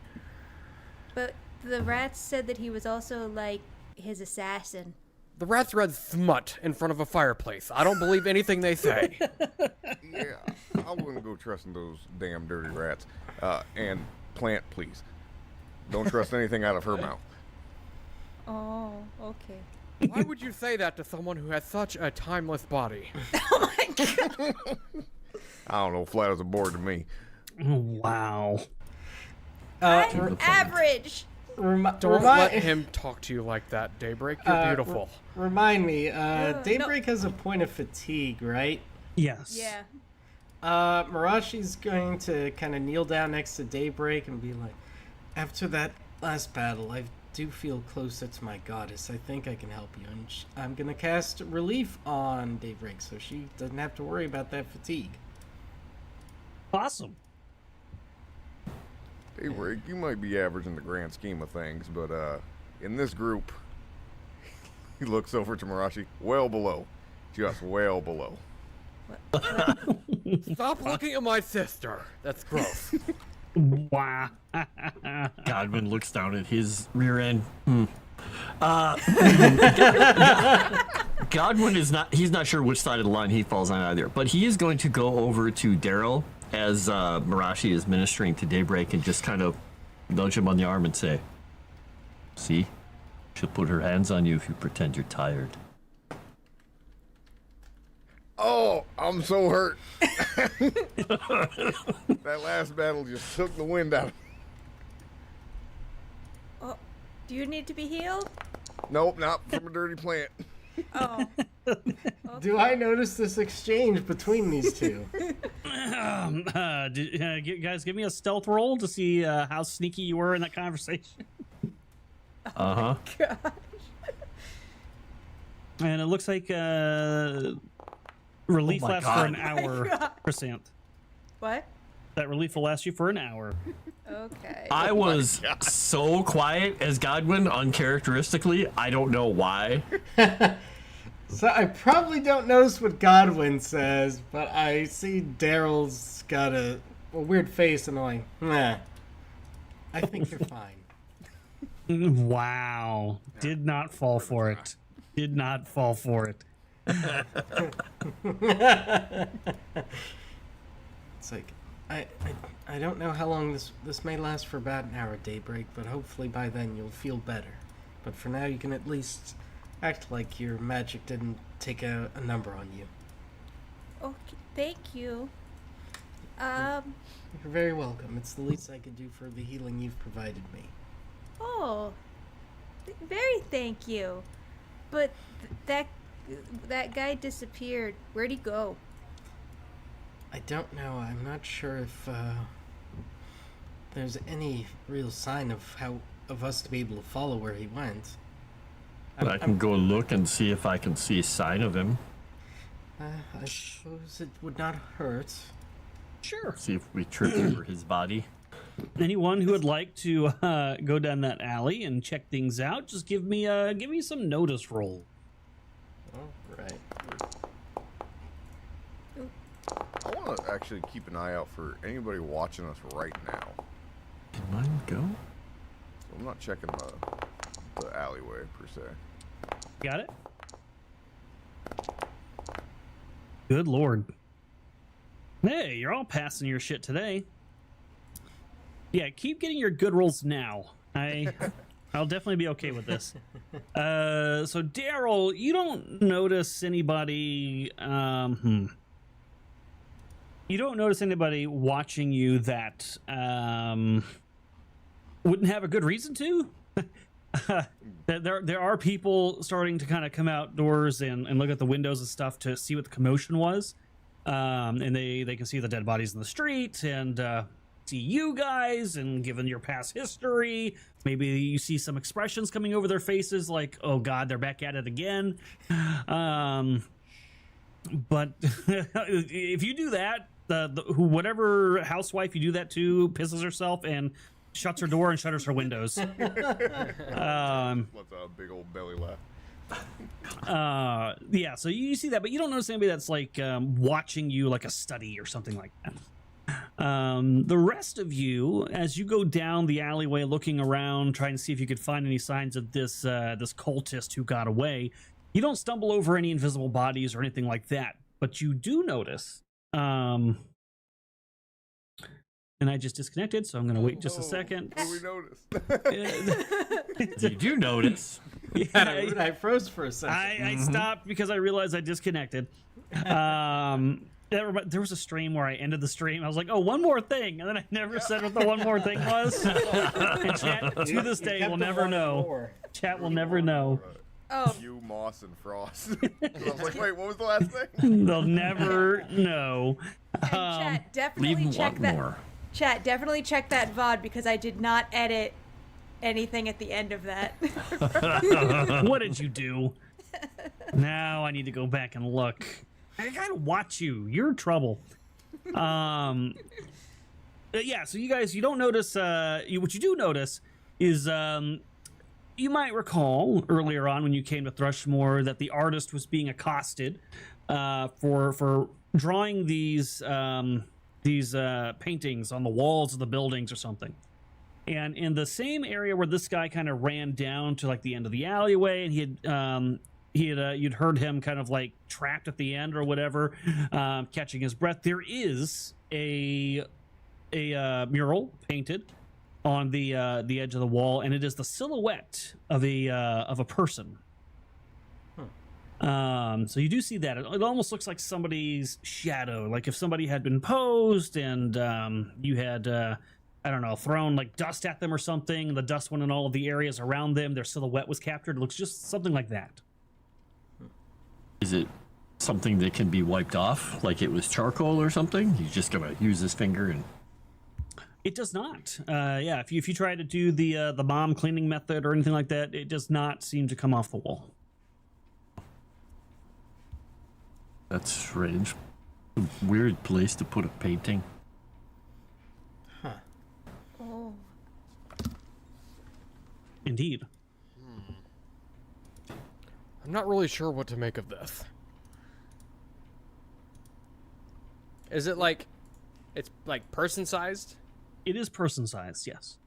But the rats said that he was also like his assassin. The rats read smut in front of a fireplace. I don't believe anything they say. Yeah, I wouldn't go trusting those damn dirty rats. And Plant, please. Don't trust anything out of her mouth. Oh, okay. Why would you say that to someone who has such a timeless body? Oh my god. I don't know, flat as a board to me. Wow. I'm average. Don't let him talk to you like that, Daybreak. You're beautiful. Remind me, Daybreak has a point of fatigue, right? Yes. Yeah. Mirashi's going to kind of kneel down next to Daybreak and be like, after that last battle, I do feel closer to my goddess. I think I can help you. And I'm going to cast relief on Daybreak so she doesn't have to worry about that fatigue. Awesome. Hey, Rick, you might be average in the grand scheme of things, but in this group, he looks over to Mirashi, well below. Just well below. Stop looking at my sister. That's gross. Wow. Godwin looks down at his rear end. Godwin is he's not sure which side of the line he falls on either, but he is going to go over to Daryl as Mirashi is ministering to Daybreak and just kind of nudge him on the arm and say, see, she'll put her hands on you if you pretend you're tired. Oh, I'm so hurt. That last battle just took the wind out. Oh, do you need to be healed? Nope, not from a dirty plant. Oh. Do I notice this exchange between these two? Guys, give me a stealth roll to see how sneaky you were in that conversation. Uh-huh. Gosh. And it looks like relief Oh my lasts God. for an hour, Chrysanth. What? That relief will last you for an hour. Okay. I was so quiet as Godwin, uncharacteristically. I don't know why. So I probably don't notice what Godwin says, but I see Daryl's got a weird face and I'm like, nah, I think you're fine. Wow. Did not fall for it. Did not fall for it. It's like, I don't know how long this may last for about an hour, Daybreak, but hopefully by then you'll feel better. But for now you can at least act like your magic didn't take a number on you. Okay, thank you. You're very welcome. It's the least I could do for the healing you've provided me. Oh, very thank you. But that guy disappeared. Where'd he go? I don't know. I'm not sure if there's any real sign of us to be able to follow where he went. But I can go look and see if I can see a sign of him. I suppose it would not hurt. Sure. See if we trip over his body. Anyone who would like to go down that alley and check things out, just give me some notice roll. All right. I want to actually keep an eye out for anybody watching us right now. Did mine go? So I'm not checking the alleyway, per se. Got it? Good lord. Hey, you're all passing your shit today. Yeah, keep getting your good rolls now. I'll definitely be okay with this. So Daryl, you don't notice anybody you don't notice anybody watching you that wouldn't have a good reason to. There are people starting to kind of come outdoors and look at the windows and stuff to see what the commotion was. And they can see the dead bodies in the street and see you guys, and given your past history, maybe you see some expressions coming over their faces like, oh god, they're back at it again. But if you do that, whatever housewife you do that to pisses herself and shuts her door and shutters her windows. What's a big old belly laugh? Yeah, so you see that, but you don't notice anybody that's like watching you like a study or something like that. The rest of you, as you go down the alleyway looking around, trying to see if you could find any signs of this this cultist who got away, you don't stumble over any invisible bodies or anything like that, but you do notice, and I just disconnected, so I'm going to wait just a second. What we noticed? You do notice. Yeah, I froze for a second. I stopped because I realized I disconnected. There was a stream where I ended the stream. I was like, oh, one more thing. And then I never said what the one more thing was. And chat, to this day, will never know. Chat will never know. Oh, You, Moss, and Frost. I was like, wait, what was the last thing? They'll never know. and chat, definitely Leave check one that. more. Chat, definitely check that VOD because I did not edit anything at the end of that. What did you do? Now I need to go back and look. I gotta watch you. You're trouble. Yeah, so you guys, you don't notice, what you do notice is, you might recall earlier on when you came to Thrushmore that the artist was being accosted for drawing these paintings on the walls of the buildings or something. And in the same area where this guy kind of ran down to like the end of the alleyway, and you'd heard him kind of like trapped at the end or whatever, catching his breath. There is a mural painted on the edge of the wall, and it is the silhouette of a person. So you do see that. It almost looks like somebody's shadow, like if somebody had been posed and you had I don't know, thrown like dust at them or something, and the dust went in all of the areas around them, their silhouette was captured. It looks just something like that. Is it something that can be wiped off, like it was charcoal or something? He's just gonna use his finger and. It does not. Yeah, if you try to do the bomb cleaning method or anything like that, it does not seem to come off the wall. That's strange. Weird place to put a painting. Oh, Indeed. I'm not really sure what to make of this. Is it like, it's like person-sized? It is person-sized, yes.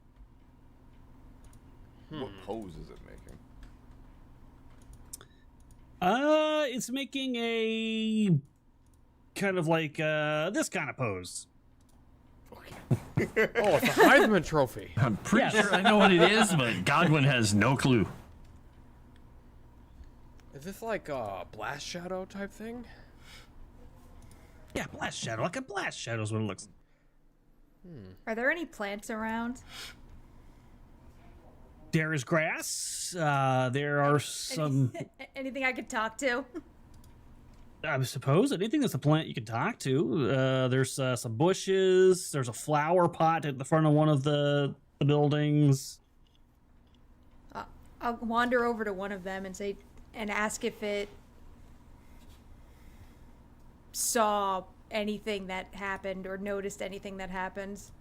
What pose is it making? It's making a kind of like this kind of pose. Oh, it's a Heisman Trophy. I'm pretty Yes. sure I know what it is, but Godwin has no clue. Is this like a blast shadow type thing? Yeah, blast shadow, like a blast shadow is what it looks. are there any plants around? There is grass. There are some. Anything I could talk to? I suppose anything that's a plant you can talk to. There's some bushes. There's a flower pot at the front of one of the buildings. I'll wander over to one of them and ask if it saw anything that happened or noticed anything that happens.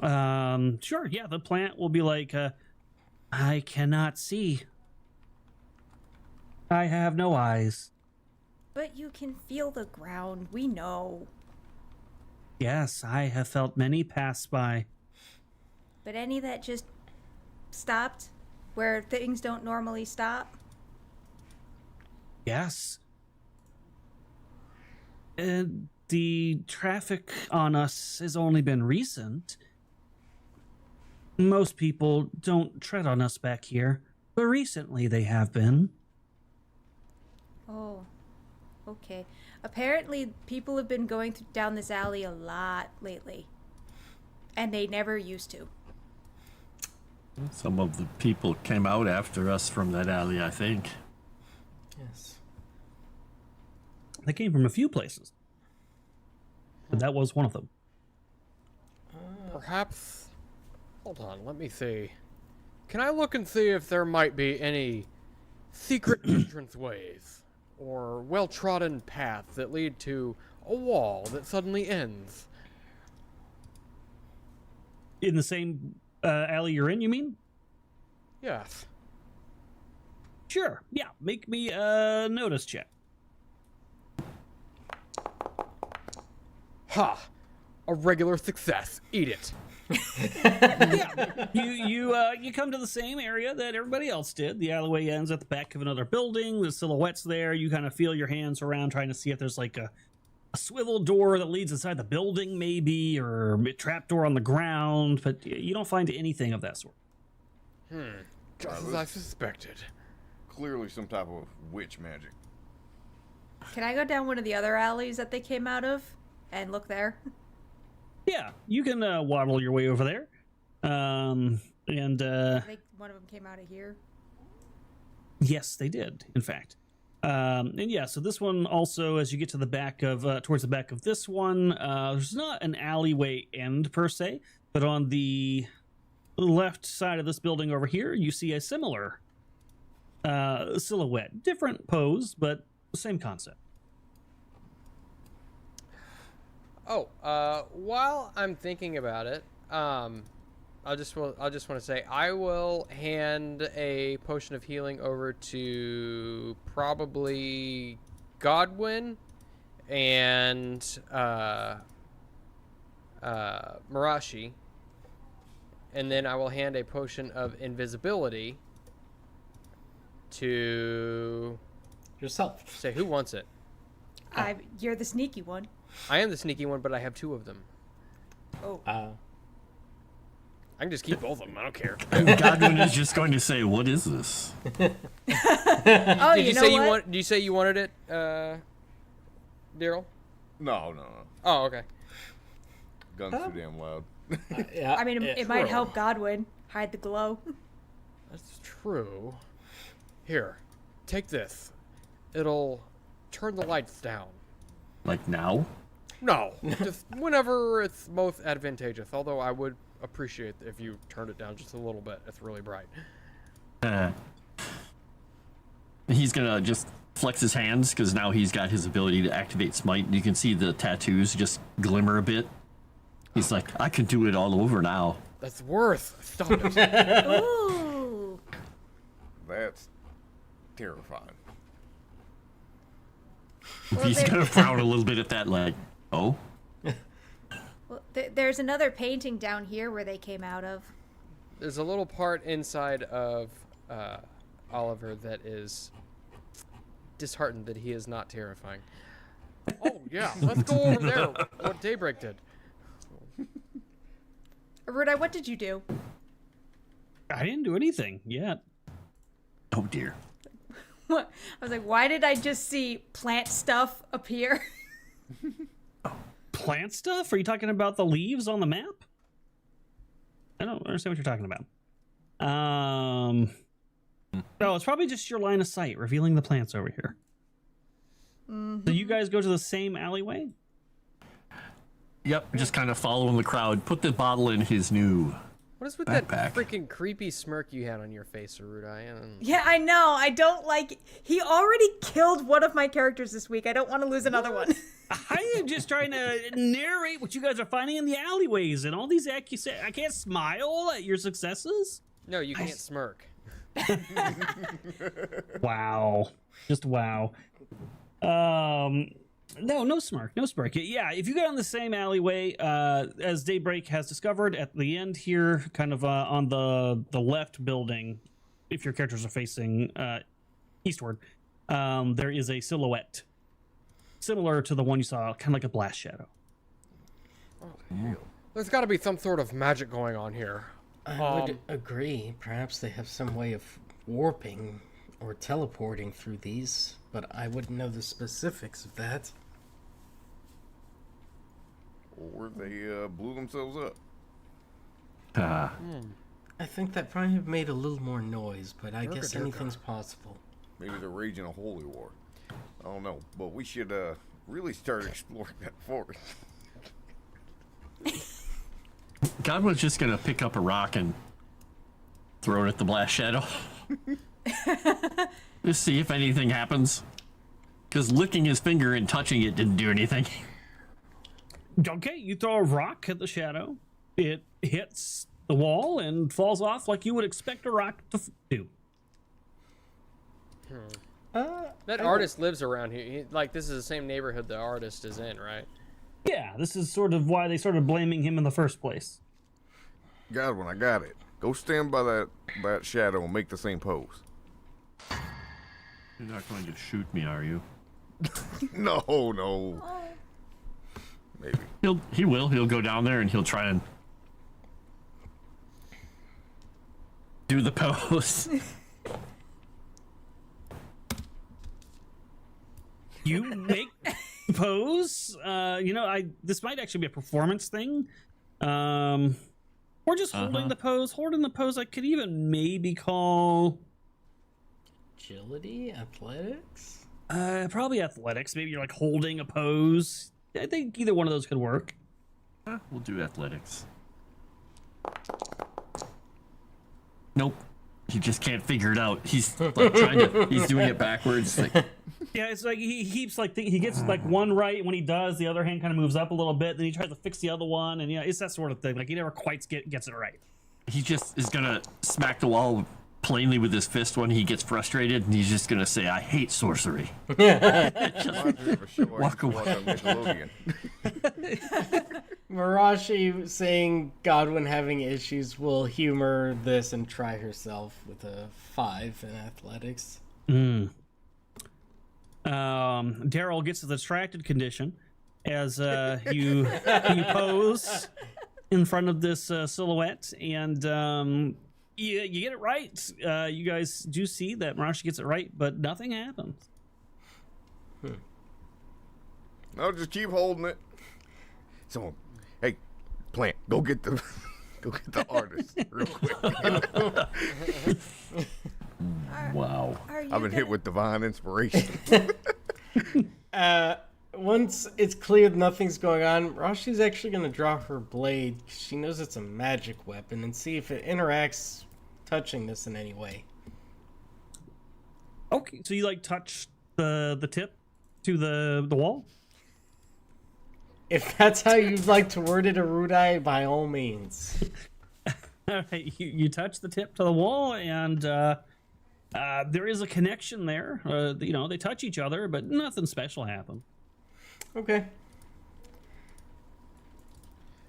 Sure. Yeah, the plant will be like, I cannot see. I have no eyes. But you can feel the ground. We know. Yes, I have felt many pass by. But any that just stopped where things don't normally stop? Yes. And the traffic on us has only been recent. Most people don't tread on us back here, but recently they have been. Oh, okay. Apparently, people have been going down this alley a lot lately. And they never used to. Some of the people came out after us from that alley, I think. Yes. They came from a few places. But that was one of them. Perhaps. Hold on, let me see. Can I look and see if there might be any secret entranceways or well-trodden paths that lead to a wall that suddenly ends? in the same alley you're in, you mean? Yes. Sure. Yeah. Make me a notice check. Ha! A regular success. Eat it. Yeah. You come to the same area that everybody else did. The alleyway ends at the back of another building. The silhouette's there. You kind of feel your hands around trying to see if there's like a swivel door that leads inside the building, maybe, or a trapdoor on the ground, but you don't find anything of that sort. Just as I suspected. Clearly some type of witch magic. Can I go down one of the other alleys that they came out of and look there? Yeah, you can waddle your way over there. I think one of them came out of here. Yes, they did, in fact. And yeah, so this one also, as you get to the back of, towards the back of this one, there's not an alleyway end per se, but on the left side of this building over here, you see a similar silhouette. Different pose, but same concept. Oh, while I'm thinking about it, I just want to say I will hand a potion of healing over to probably Godwin and Mirashi, and then I will hand a potion of invisibility to Yourself. say who wants it. You're the sneaky one. I am the sneaky one, but I have 2 of them. Oh. I can just keep both of them. I don't care. Godwin is just going to say, "What is this?" Oh, Did you know say what? Did you say you wanted it, Daryl? No. Oh, okay. Gun's too damn loud. Yeah. I mean, it might help Godwin hide the glow. That's true. Here, take this. It'll turn the lights down. Like now? No, just whenever it's most advantageous. Although I would appreciate if you turned it down just a little bit. It's really bright. He's gonna just flex his hands because now he's got his ability to activate smite. You can see the tattoos just glimmer a bit. He's like, I can do it all over now. That's worth. Stop it. Ooh. That's terrifying. He's gonna frown a little bit at that, like, oh? Well, there's another painting down here where they came out of. There's a little part inside of Oliver that is disheartened that he is not terrifying. Oh yeah, let's go over there. What Daybreak did. Erudi, what did you do? I didn't do anything yet. Oh dear. What? I was like, why did I just see plant stuff appear? Plant stuff? Are you talking about the leaves on the map? I don't understand what you're talking about. Oh, it's probably just your line of sight revealing the plants over here. Mm-hmm. So you guys go to the same alleyway? Yep, just kind of following the crowd. Put the bottle in his new What is with backpack. that freaking creepy smirk you had on your face, Erudi? Yeah, I know. I don't like. He already killed one of my characters this week. I don't want to lose another one. I am just trying to narrate what you guys are finding in the alleyways and all these accusations. I can't smile at your successes? No, you can't smirk. Wow. Just wow. No smirk. Yeah, if you go down the same alleyway, as Daybreak has discovered at the end here, kind of on the left building, if your characters are facing eastward, there is a silhouette similar to the one you saw, kind of like a blast shadow. There's got to be some sort of magic going on here. I would agree. Perhaps they have some way of warping or teleporting through these, but I wouldn't know the specifics of that. Or they blew themselves up. I think that probably made a little more noise, but I guess anything's possible. Maybe they're raging a holy war. I don't know, but we should really start exploring that forest. Godwin's just gonna pick up a rock and throw it at the blast shadow. Just see if anything happens. Because licking his finger and touching it didn't do anything. Okay, you throw a rock at the shadow. it hits the wall and falls off like you would expect a rock to do. That artist lives around here. Like, this is the same neighborhood the artist is in, right? Yeah, this is sort of why they started blaming him in the first place. Godwin, I got it. Go stand by that shadow and make the same pose. You're not going to shoot me, are you? No. Maybe. He will. He'll go down there and he'll try and do the pose. You make the pose. This might actually be a performance thing. Or just holding the pose. Holding the pose, I could even maybe call Agility, athletics. probably athletics. Maybe you're like holding a pose. I think either one of those could work. We'll do athletics. Nope. He just can't figure it out. He's like he's doing it backwards. Like, Yeah, it's like he keeps like he gets like one right. When he does, the other hand kind of moves up a little bit. Then he tries to fix the other one, and it's that sort of thing. Like he never quite gets it right. he just is gonna smack the wall plainly with his fist when he gets frustrated, and he's just gonna say, "I hate sorcery." Walk away. Mirashi saying Godwin having issues will humor this and try herself with a 5 in athletics. Daryl gets the distracted condition as you pose in front of this silhouette, and you get it right. You guys do see that Mirashi gets it right, but nothing happens. No, just keep holding it. So, hey, Plant, go get the artist real quick. Wow. I've been hit with divine inspiration. Once it's clear nothing's going on, Rashi's actually going to draw her blade, 'cause she knows it's a magic weapon, and see if it interacts touching this in any way. Okay, so you like touch the tip to the wall? If that's how you'd like to word it, Erudi, by all means. All right, you touch the tip to the wall, and there is a connection there. They touch each other, but nothing special happened. Okay.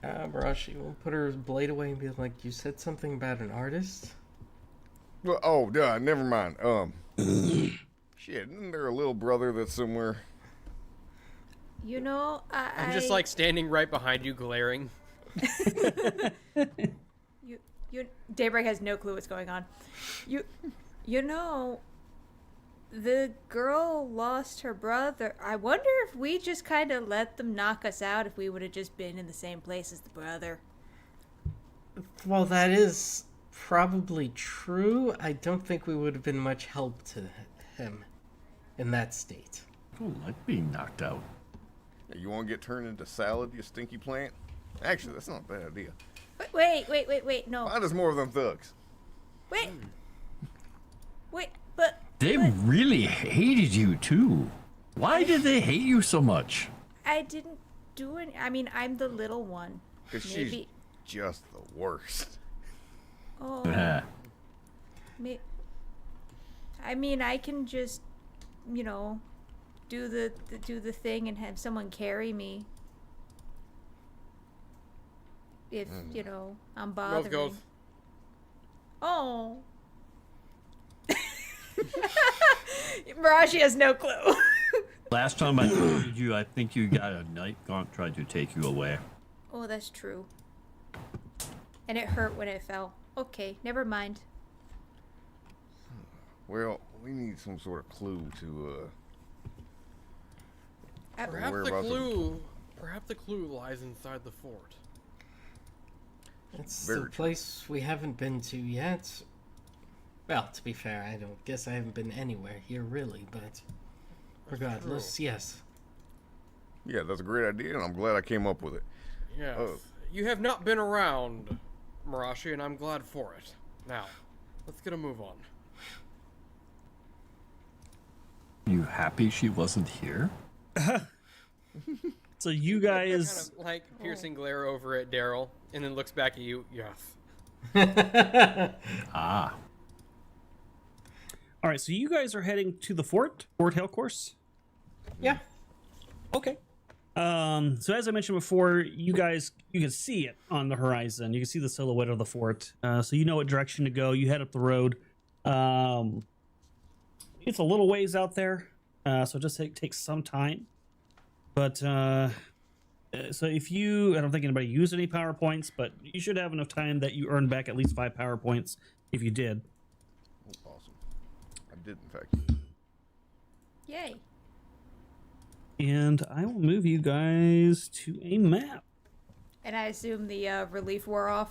Mirashi will put her blade away and be like, "You said something about an artist?" Well, oh, duh, never mind. Shit, isn't there a little brother that's somewhere? You know, I'm just like standing right behind you, glaring. Daybreak has no clue what's going on. You know, the girl lost her brother. I wonder if we just kind of let them knock us out if we would have just been in the same place as the brother. Well, that is probably true. I don't think we would have been much help to him in that state. Oh, like being knocked out. You want to get turned into salad, you stinky plant? Actually, that's not a bad idea. Wait, no. Find us more of them thugs. Wait, but They really hated you too. Why did they hate you so much? I didn't do any. I mean, I'm the little one. Because she's just the worst. Oh, Ah. I mean, I can just, do the thing and have someone carry me. If I'm bothering. Go. Oh. Mirashi has no clue. Last time I told you, I think you got a night gaunt tried to take you away. Oh, that's true. And it hurt when it fell. Okay, never mind. Well, we need some sort of clue to, Perhaps the clue lies inside the fort. It's Very the true. place we haven't been to yet. Well, to be fair, I don't guess I haven't been anywhere here really, but regardless, yes. yeah, that's a great idea, and I'm glad I came up with it. Yes. Oh. You have not been around, Mirashi, and I'm glad for it. Now, let's get a move on. You happy she wasn't here? So you guys, Kind of like piercing glare over at Daryl, and then looks back at you. Yes. Ah. all right. So you guys are heading to the Fort Hill course. Yeah. Okay. So as I mentioned before, you can see it on the horizon. You can see the silhouette of the fort. So you know what direction to go. You head up the road. It's a little ways out there, so it just takes some time. But so if you, I don't think anybody used any power points, but you should have enough time that you earn back at least 5 power points if you did. Oh, awesome. I did, in fact. Yay. And I will move you guys to a map. And I assume the relief wore off.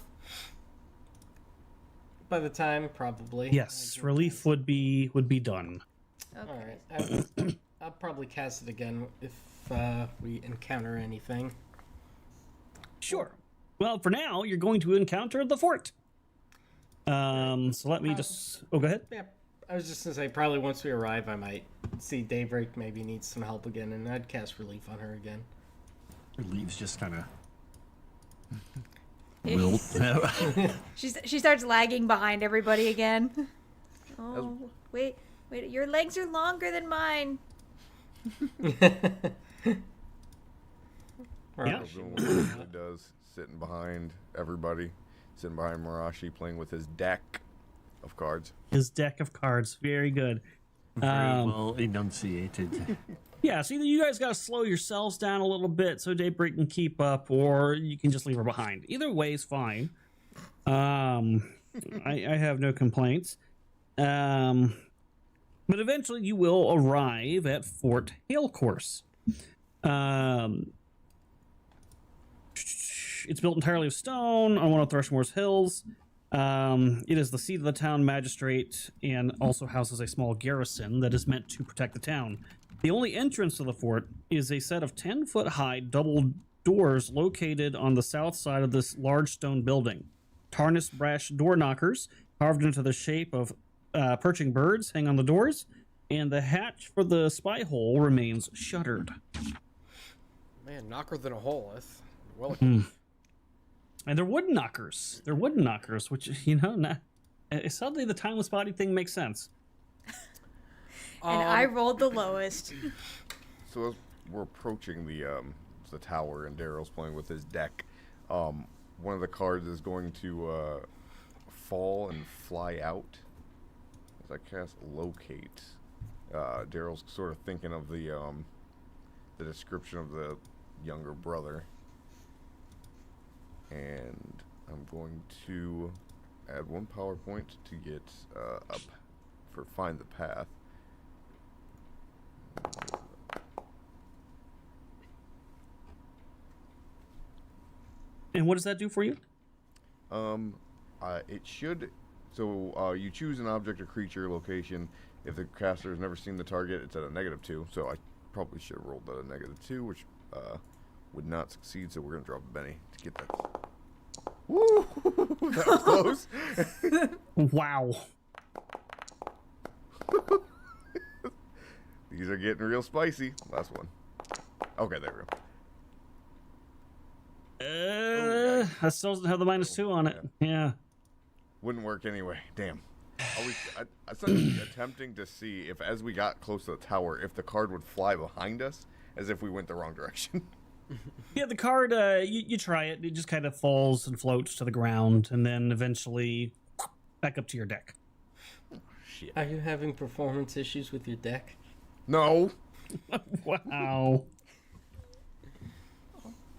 By the time, probably. Yes, relief would be done. Okay. All right. I'll probably cast it again if we encounter anything. Sure. Well, for now, you're going to encounter the fort. So let me just. Oh, go ahead. Yeah. I was just gonna say, probably once we arrive, I might see Daybreak maybe needs some help again, and I'd cast relief on her again. Leaves just kind of. She starts lagging behind everybody again. Oh, wait, your legs are longer than mine. Yeah. Doing what he usually does, sitting behind everybody, sitting behind Mirashi, playing with his deck of cards. His deck of cards. Very good. Very well enunciated. Yeah, so either you guys got to slow yourselves down a little bit so Daybreak can keep up, or you can just leave her behind. Either way is fine. I have no complaints. But eventually you will arrive at Fort Hill Course. It's built entirely of stone on one of Thrushmore's hills. It is the seat of the town magistrate and also houses a small garrison that is meant to protect the town. The only entrance to the fort is a set of 10-foot-high double doors located on the south side of this large stone building. Tarnished brass door knockers carved into the shape of perching birds hang on the doors, and the hatch for the spy hole remains shuttered. Man, knocker than a hole. That's well. And they're wooden knockers. Which, suddenly the timeless body thing makes sense. And I rolled the lowest. So as we're approaching the tower, and Daryl's playing with his deck. One of the cards is going to fall and fly out. As I cast locate, Daryl's sort of thinking of the description of the younger brother, and I'm going to add 1 power point to get up for find the path. And what does that do for you? It should. So you choose an object or creature location. If the caster has never seen the target, it's at a -2. So I probably should have rolled at a -2, which would not succeed. So we're gonna drop a Benny to get that. Woo! That was close. Wow. These are getting real spicy. Last one. Okay, there we go. That still doesn't have the -2 on it. Yeah. Wouldn't work anyway. Damn. I started attempting to see if, as we got close to the tower, if the card would fly behind us, as if we went the wrong direction. Yeah, the card, you try it. It just kind of falls and floats to the ground, and then eventually back up to your deck. Shit. Are you having performance issues with your deck? No. Wow.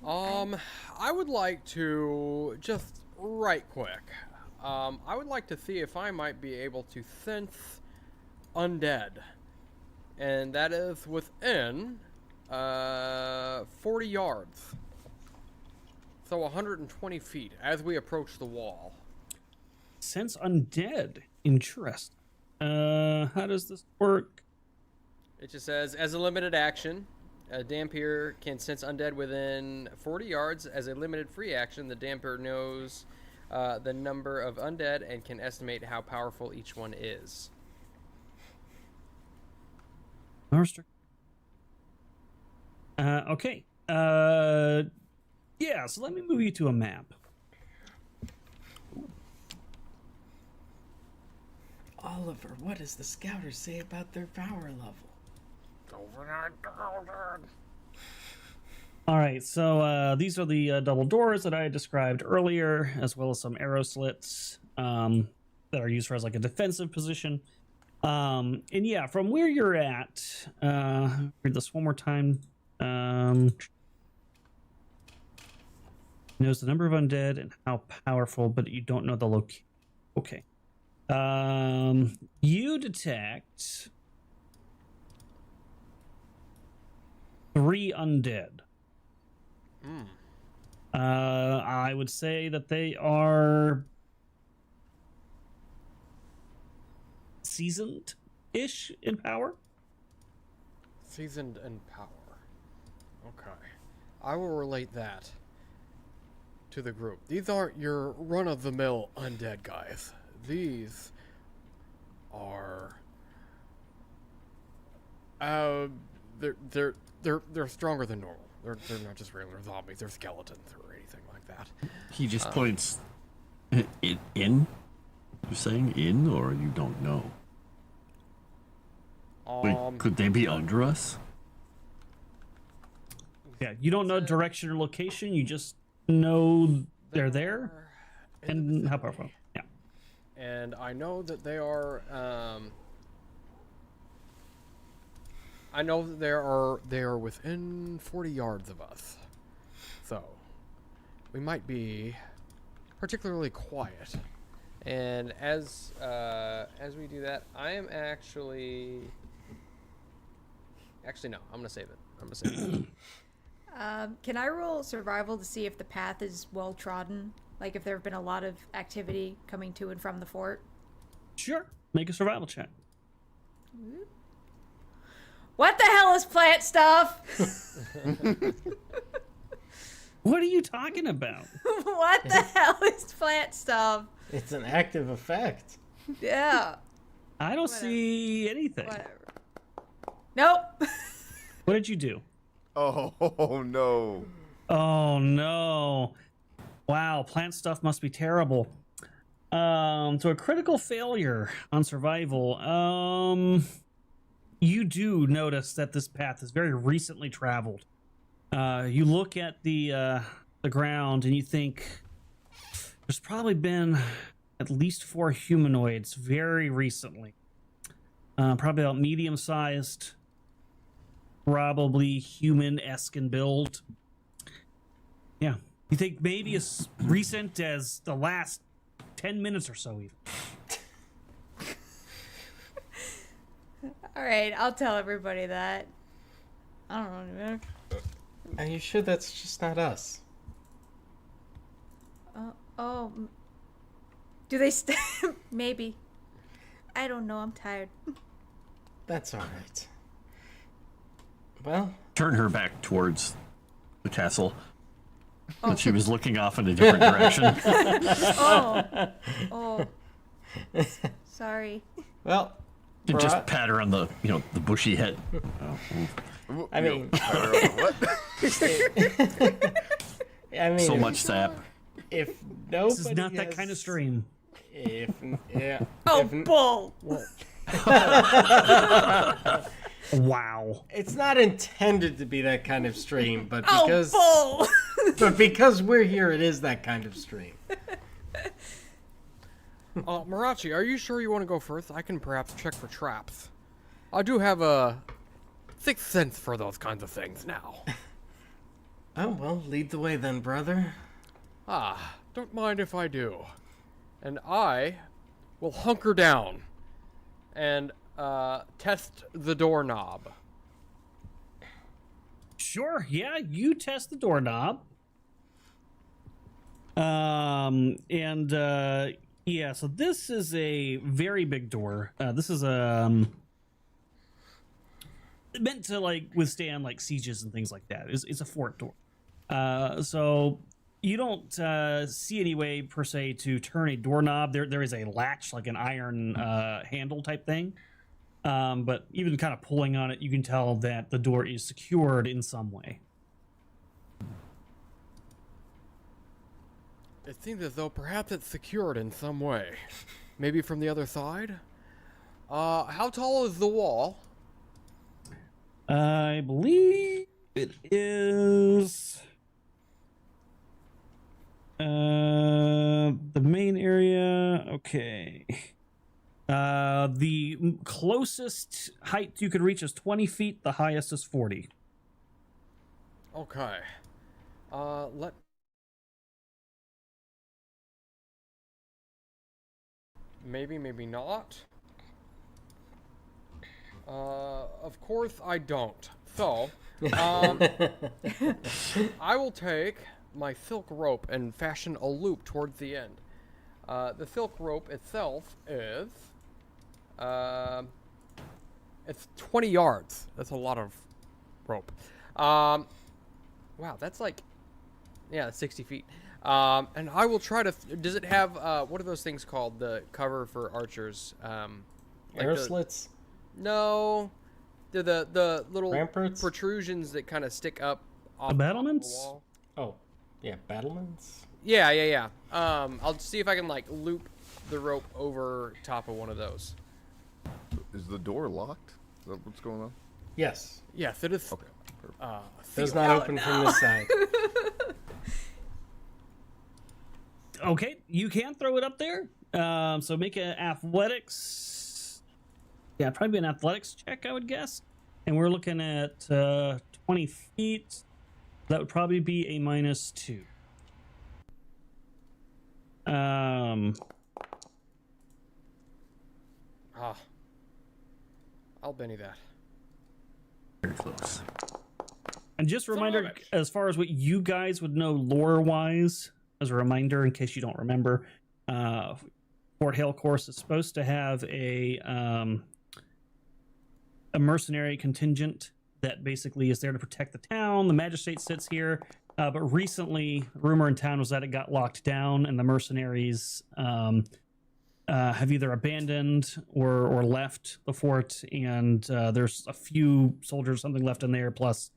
I would like to just right quick. I would like to see if I might be able to sense undead, and that is within 40 yards, so 120 feet as we approach the wall. Sense undead. Interesting. How does this work? It just says, as a limited action, a Dampier can sense undead within 40 yards. As a limited free action, the Dampier knows the number of undead and can estimate how powerful each one is. Okay. Yeah, so let me move you to a map. Oliver, what does the scouters say about their power level? All right, so these are the double doors that I described earlier, as well as some arrow slits that are used for as like a defensive position. And yeah, from where you're at, read this one more time. Knows the number of undead and how powerful, but you don't know the location. Okay. You detect 3 undead. I would say that they are seasoned-ish in power. Seasoned in power. Okay. I will relate that to the group. These aren't your run-of-the-mill undead guys. These are they're stronger than normal. They're not just regular zombies. They're skeletons or anything like that. He just points in. You're saying in, or you don't know? Wait, could they be under us? Yeah, you don't know direction or location. You just know they're there and how powerful. Yeah. And I know that they are. I know that they are within 40 yards of us, so we might be particularly quiet. And as we do that, I am actually no. I'm gonna save it. Can I roll survival to see if the path is well trodden? Like if there have been a lot of activity coming to and from the fort? Sure. Make a survival check. What the hell is plant stuff? What are you talking about? What the hell is plant stuff? It's an active effect. Yeah. I don't see anything. Whatever. Nope. What did you do? Oh no. Oh no. Wow, plant stuff must be terrible. So a critical failure on survival. You do notice that this path is very recently traveled. You look at the ground and you think there's probably been at least 4 humanoids very recently. Probably about medium-sized, probably human-esque in build. Yeah. You think maybe as recent as the last 10 minutes or so even. All right, I'll tell everybody that. I don't know. Are you sure that's just not us? Do they maybe. I don't know, I'm tired. That's all right. Well, Turn her back towards the castle. But she was looking off in a different direction. Oh. Sorry. well, And just pat her on the the bushy head. I mean, What? I mean, So much sap. If nobody This is not that kind of stream. Bull. Wow. It's not intended to be that kind of stream, but Oh, because bull. but because we're here, it is that kind of stream. Mirashi, are you sure you want to go first? I can perhaps check for traps. I do have a sixth sense for those kinds of things now. Oh well, lead the way then, brother. Don't mind if I do. And I will hunker down and test the doorknob. Sure, yeah, you test the doorknob. Yeah, so this is a very big door. This is meant to like withstand like sieges and things like that. It's a fort door. So you don't see any way per se to turn a doorknob. There is a latch, like an iron handle type thing. But even kind of pulling on it, you can tell that the door is secured in some way. It seems as though perhaps it's secured in some way. Maybe from the other side? How tall is the wall? I believe it is the main area. Okay. The closest height you could reach is 20 feet. The highest is 40. Okay. Maybe, maybe not. Of course I don't. So, I will take my silk rope and fashion a loop towards the end. The silk rope itself is, it's 20 yards. That's a lot of rope. Wow, that's like, yeah, 60 feet. And I will try to, does it have, what are those things called? The cover for archers? Arrow slits? No. They're the little Ramparts? protrusions that kind of stick up off The the battlements? wall. Oh, yeah, battlements? Yeah. I'll see if I can, like, loop the rope over top of one of those. Is the door locked? Is that what's going on? Yes. Yes, it is. Okay. Does not open from this side. Okay, you can throw it up there. So make an athletics. Yeah, probably an athletics check, I would guess. And we're looking at 20 feet. That would probably be a -2. I'll Benny that. Very close. And just a reminder, Sonic. as far as what you guys would know lore-wise, as a reminder, in case you don't remember, Fort Hale Course is supposed to have a mercenary contingent that basically is there to protect the town. The magistrate sits here, but recently, rumor in town was that it got locked down, and the mercenaries have either abandoned or left the fort, and there's a few soldiers, something left in there, plus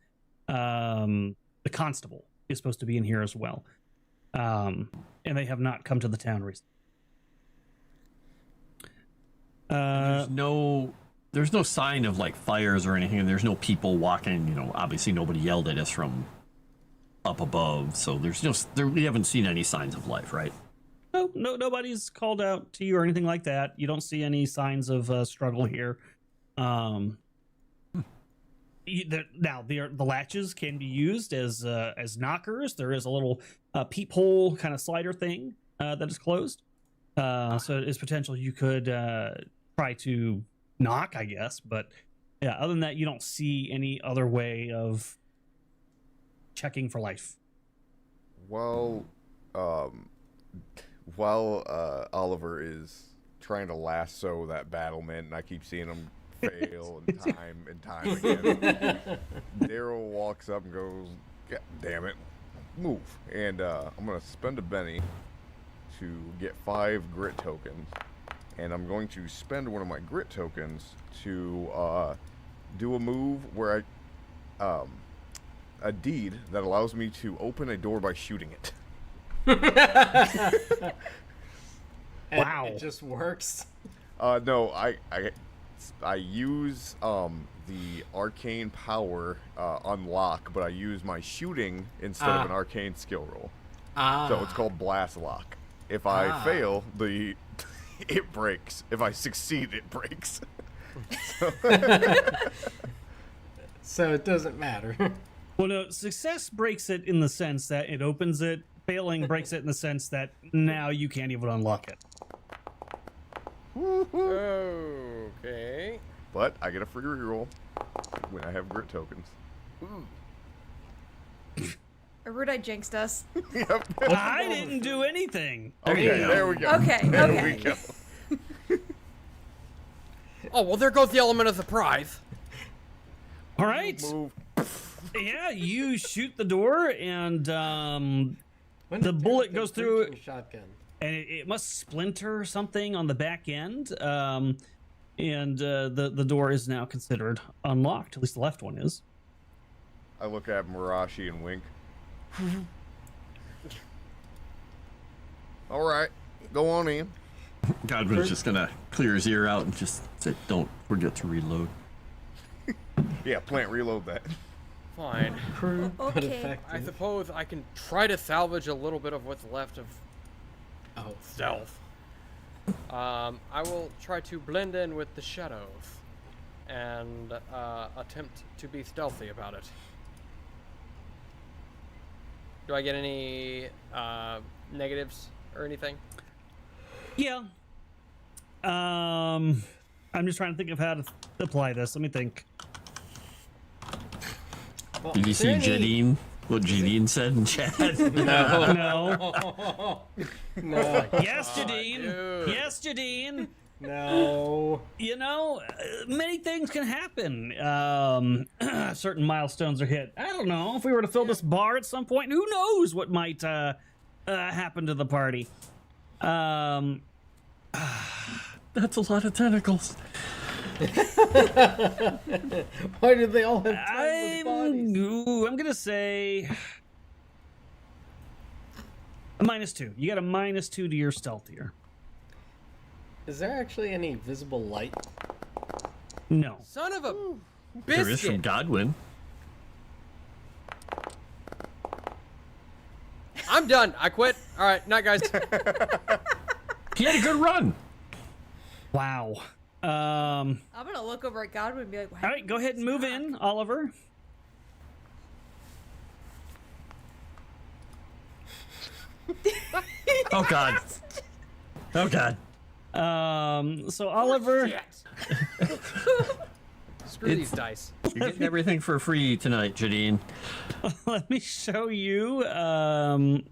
the constable is supposed to be in here as well. And they have not come to the town recently. There's no sign of like fires or anything, and there's no people walking. You know, obviously nobody yelled at us from up above, so we haven't seen any signs of life, right? No, nobody's called out to you or anything like that. You don't see any signs of struggle here. Now, the latches can be used as knockers. There is a little peephole kind of slider thing that is closed. So it is potential you could try to knock, I guess. But yeah, other than that, you don't see any other way of checking for life. Well, while Oliver is trying to lasso that battlement, and I keep seeing him fail and time again, Daryl walks up and goes, "God damn it, move!" And I'm gonna spend a Benny to get 5 grit tokens, and I'm going to spend one of my grit tokens to do a move where a deed that allows me to open a door by shooting it. Wow. It just works. No, I use the arcane power unlock, but I use my shooting instead of an arcane skill roll. So it's called blast lock. If I fail, it breaks. If I succeed, it breaks. So it doesn't matter. Well, no, success breaks it in the sense that it opens it. Failing breaks it in the sense that now you can't even unlock it. Okay. But I get a free reroll when I have grit tokens. Erudi jinxed us. Yep. I didn't do anything. Okay, there we go. Okay, There okay. we go. Oh, well, there goes the element of surprise. All right. Move. Yeah, you shoot the door, and When the did bullet Daryl goes get through breaching shotgun. and it must splinter something on the back end. And the door is now considered unlocked. At least the left one is. I look at Mirashi and wink. All right, go on in. Godwin's just gonna clear his ear out and just say, "Don't forget to reload." Yeah, plant reload that. Fine. Crude but Okay. effective. I suppose I can try to salvage a little bit of what's left of Oh, stealth. I will try to blend in with the shadows and attempt to be stealthy about it. Do I get any negatives or anything? Yeah. I'm just trying to think of how to apply this. Let me think. well, Did you is see there any- Jadine? What Jadine said in chat? No. No. No. Yes, Jadine. dude. Yes, Jadine. No. You know, many things can happen. Certain milestones are hit. I don't know. If we were to fill this bar at some point, who knows what might happen to the party. That's a lot of tentacles. Why do they all have timeless bodies? I'm gonna say a -2. You got a -2 to your stealth here. Is there actually any visible light? No. Son of a There is from biscuit! Godwin. I'm done. I quit. All right, night, guys. He had a good run. Wow. I'm gonna look over at Godwin and be like, All right, go ahead and move in, Oliver. Oh God. Oh God. So Oliver, Screw these dice. You're getting everything for free tonight, Jadine. let me show you. Oh,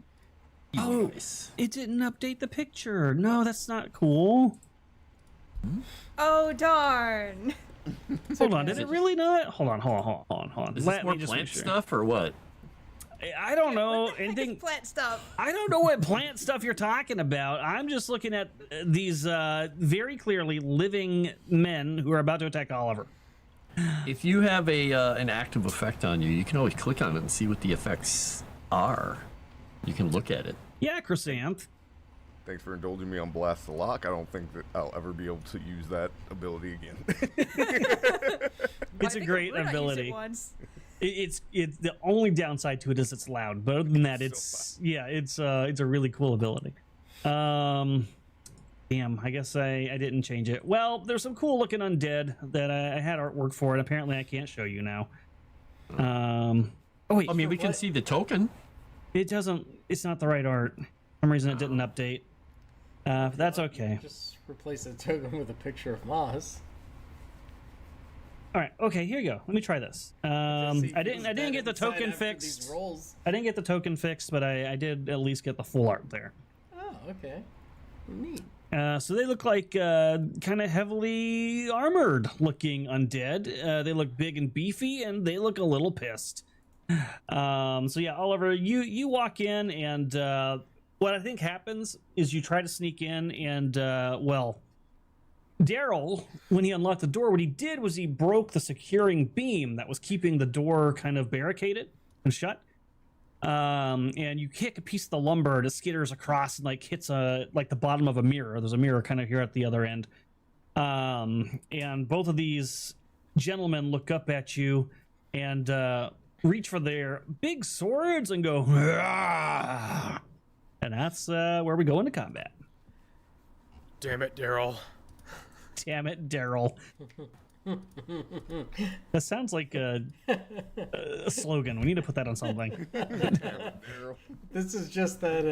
it didn't update the picture. No, that's not cool. oh darn. Hold on, did it really not? Hold on. Is this Let more me just plant make sure. stuff or what? I don't know What the heck is anything. plant stuff. I don't know what plant stuff you're talking about. I'm just looking at these very clearly living men who are about to attack Oliver. If you have an active effect on you, you can always click on it and see what the effects are. You can look at it. Yeah, Chrysanth. Thanks for indulging me on Blast the Lock. I don't think that I'll ever be able to use that ability again. It's a great ability. It's the only downside to it is it's loud, but other than that, it's a really cool ability. Damn, I guess I didn't change it. Well, there's some cool looking undead that I had artwork for, and apparently I can't show you now. Oh wait, I mean, we can see the token. it doesn't. It's not the right art. For some reason it didn't update. But that's okay. Just replace the token with a picture of Moss. All right. Okay. Here you go. Let me try this. I didn't get the token fixed. I didn't get the token fixed, but I did at least get the full art there. Oh, okay. Neat. So they look like kind of heavily armored looking undead. They look big and beefy, and they look a little pissed. So yeah, Oliver, you walk in, and what I think happens is you try to sneak in, and well, Daryl, when he unlocked the door, what he did was he broke the securing beam that was keeping the door kind of barricaded and shut. And you kick a piece of the lumber, and it skitters across and like hits like the bottom of a mirror. There's a mirror kind of here at the other end. And both of these gentlemen look up at you and reach for their big swords and go, "Argh!" And that's where we go into combat. Damn it, Daryl. Damn it, Daryl. That sounds like a slogan. We need to put that on something. This is just that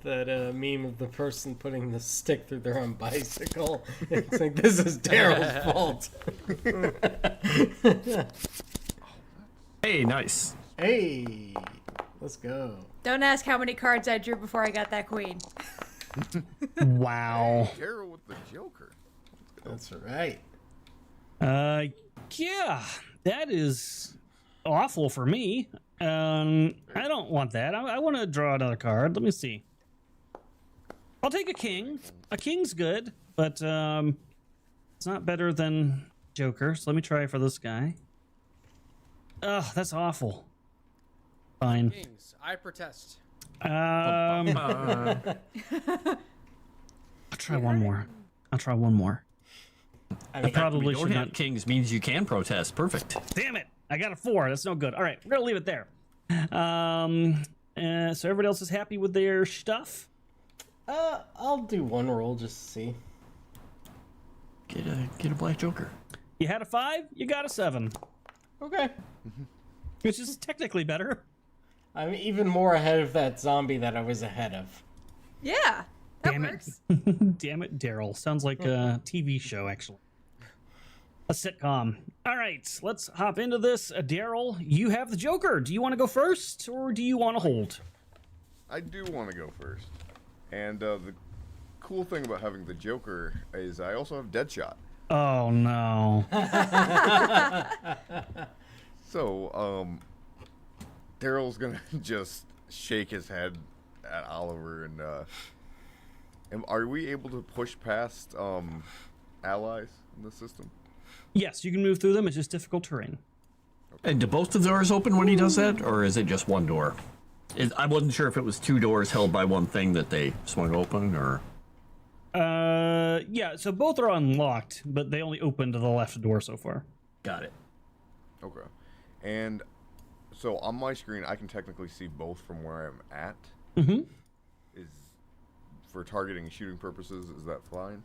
that meme of the person putting the stick through their own bicycle. It's like, this is Daryl's fault. Hey, nice. Hey, let's go. Don't ask how many cards I drew before I got that queen. Wow. Daryl with the Joker. That's right. Yeah, that is awful for me. I don't want that. I want to draw another card. Let me see. I'll take a king. A king's good, but it's not better than Joker. So let me try for this guy. Ugh, that's awful. Fine. Kings, I protest. I'll try one more. I probably we don't should have not. kings means you can protest. Perfect. Damn it! I got a 4. That's no good. All right, we're gonna leave it there. So everybody else is happy with their stuff. I'll do one roll just to see. Get a black joker. You had a 5. You got a 7, Okay. which is technically better. I'm even more ahead of that zombie that I was ahead of. Yeah, that Damn works. it. Damn it, Daryl. Sounds like a TV show, actually. A sitcom. All right, let's hop into this. Daryl, you have the Joker. Do you want to go first, or do you want to hold? I do want to go first. And the cool thing about having the Joker is I also have Deadshot. Oh, no. So, Daryl's gonna just shake his head at Oliver and are we able to push past allies in the system? Yes, you can move through them. It's just difficult terrain. And do both the doors open when he does that, or is it just one door? I wasn't sure if it was 2 doors held by one thing that they swung open, or... Yeah, so both are unlocked, but they only open to the left door so far. Got it. Okay. And so on my screen, I can technically see both from where I'm at. Mm-hmm. Is for targeting and shooting purposes, is that fine?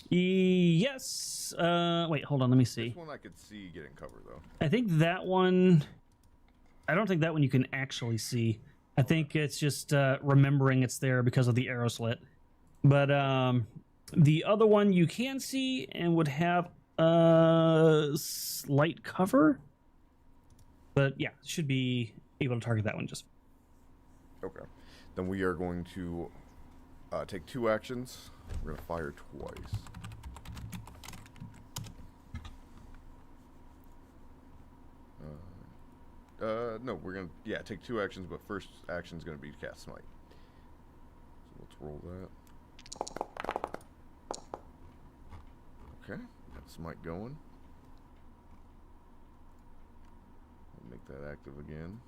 Yes. Wait, hold on. Let me see. This one I could see getting cover, though. I think that one... I don't think that one you can actually see. I think it's just remembering it's there because of the arrow slit. But the other one you can see and would have slight cover. But yeah, should be able to target that one just. Okay. Then we are going to take 2 actions. We're going to fire twice. No, we're going to, take 2 actions, but first action is going to be to cast Smite. So let's roll that. Okay, got Smite going. We'll make that active again.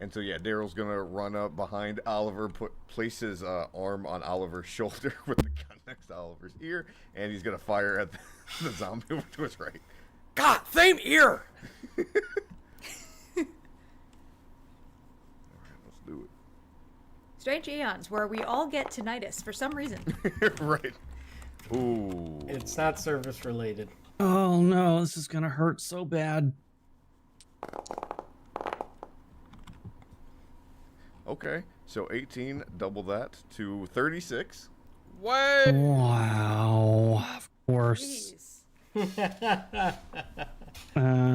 And so, yeah, Daryl's going to run up behind Oliver, place his arm on Oliver's shoulder with the gun next to Oliver's ear, and he's going to fire at the zombie over to his right. God, same ear. All right, let's do Strange Aeons, where we all get tinnitus for some reason. it. Right. Ooh. It's not service related. Oh no, this is gonna hurt so bad. Okay, so 18, double that to 36. What? Wow, of course. Jeez.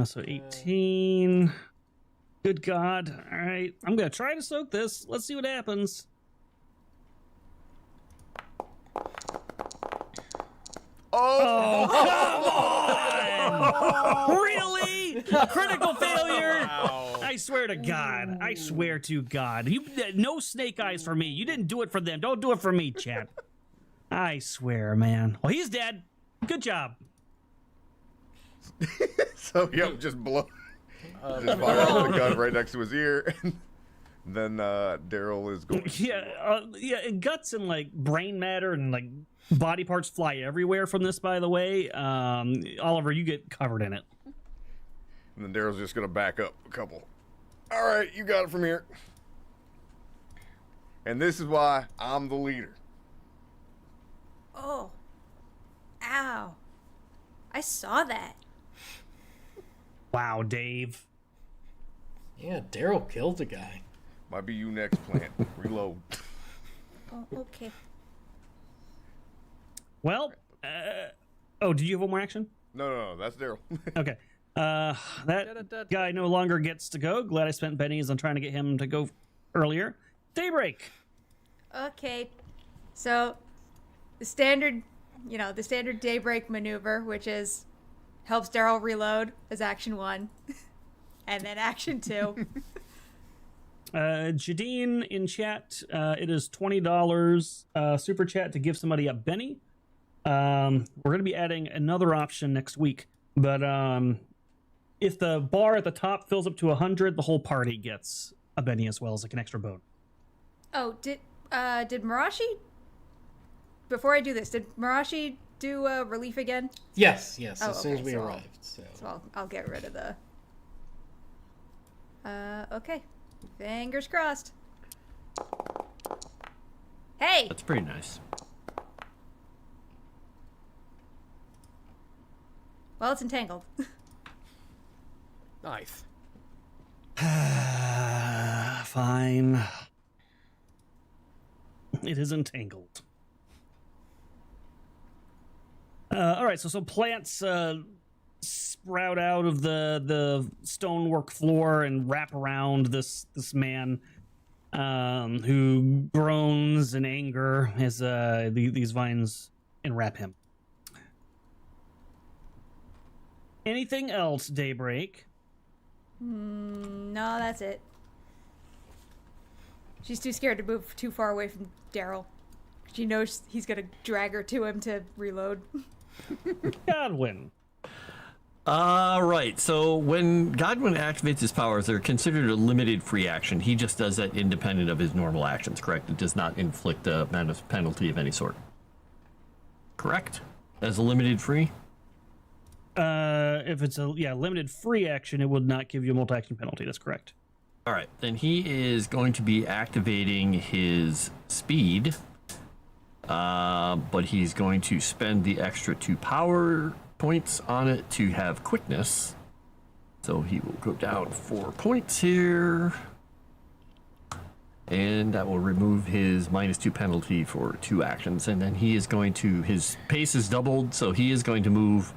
So 18. Good God. All right, I'm gonna try to soak this. Let's see what happens. Oh! Come on! Really? A critical failure? Wow. I swear to God. I swear to God. You no snake eyes for me. You didn't do it for them. Don't do it for me, Chad. I swear, man. Well, he's dead. Good job. So, yep, just blow. Just fire off the gun right next to his ear. And then Daryl is going. Yeah, and guts and like brain matter and like body parts fly everywhere from this. By the way, Oliver, you get covered in it. And then Daryl's just going to back up a couple. All right, you got it from here. And this is why I'm the leader. Oh. Ow. I saw that. Wow, Dave. Yeah, Daryl killed a guy. Might be you next, Plant. Reload. Oh, okay. Well, did you have one more action? No, that's Daryl. Okay. That guy no longer gets to go. Glad I spent pennies on trying to get him to go earlier. Daybreak. Okay. So, the standard Daybreak maneuver, which is helps Daryl reload, is action 1. And then action 2. Jadine in chat, it is $20 super chat to give somebody a Benny. We're going to be adding another option next week, but if the bar at the top fills up to 100, the whole party gets a Benny as well as like an extra bone. Oh, did Mirashi? Before I do this, did Mirashi do relief again? Yes. Oh, As soon as okay, we so arrived. So. I'll get rid of the. Okay. Fingers crossed. Hey. That's pretty nice. Well, it's entangled. Nice. Fine. It is entangled. All right, so plants sprout out of the stonework floor and wrap around this man, who groans in anger as these vines enwrap him. Anything else, Daybreak? No, that's it. She's too scared to move too far away from Daryl. She knows he's gonna drag her to him to reload. Godwin. Right. So when Godwin activates his powers, they're considered a limited free action. He just does that independent of his normal actions, correct? It does not inflict a penalty of any sort. Correct? As a limited free? If it's a limited free action, it would not give you a multi-action penalty. That's correct. All right. Then he is going to be activating his speed. But he's going to spend the extra 2 power points on it to have quickness. So he will go down 4 points here. And that will remove his -2 penalty for 2 actions. And then he is going to, his pace is doubled, so he is going to move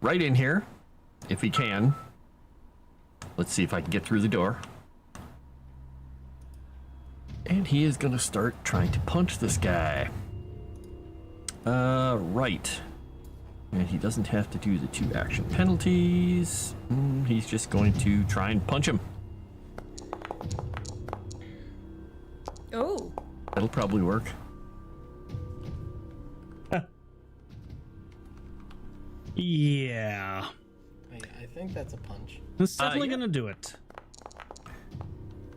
right in here, if he can. Let's see if I can get through the door. And he is going to start trying to punch this guy. Right. And he doesn't have to do the 2 action penalties. He's just going to try and punch him. Oh. That'll probably work. Yeah. I think that's a punch. It's definitely yeah. gonna do it.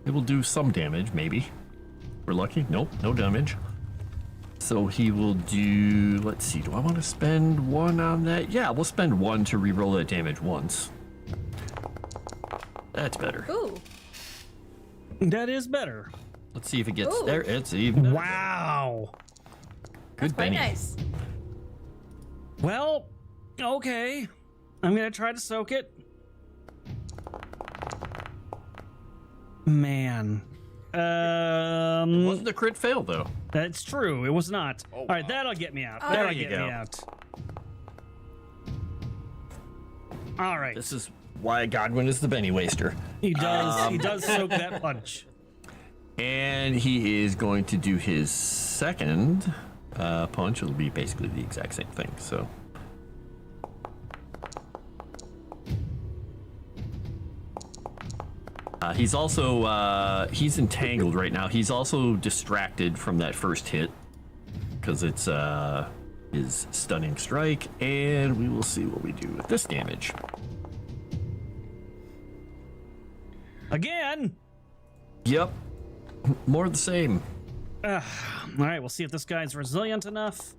It will do some damage, maybe. We're lucky. Nope, no damage. So he will do, let's see, do I want to spend 1 on that? Yeah, we'll spend 1 to reroll that damage once. That's better. Ooh. That is better. Let's see if it gets Ooh. there. It's even better. Wow. Good Quite Benny. nice. Well, okay. I'm gonna try to soak it. Man. Wasn't a crit fail, though. That's true. It was not. Oh, All right, wow. that'll get me out. Oh. That'll There you get me go. out. All right. This is why Godwin is the Benny waster. He does. He does soak that punch. And he is going to do his second punch. It'll be basically the exact same thing. So. He's also he's entangled right now. He's also distracted from that first hit because it's his stunning strike, and we will see what we do with this damage. Again. Yep, more of the same. All right, we'll see if this guy's resilient enough.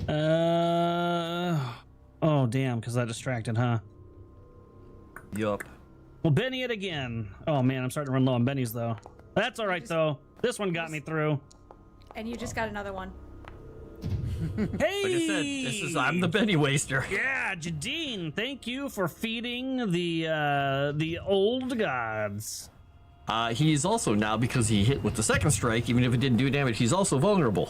Oh damn, because I distracted, huh? Yup. Well, Benny it again. Oh man, I'm starting to run low on Bennies though. That's all right though. This one got me through. And you just got another one. Hey! Like I said, I'm the Benny waster. Yeah, Jadine, thank you for feeding the old gods. He's also now, because he hit with the second strike, even if it didn't do damage, he's also vulnerable.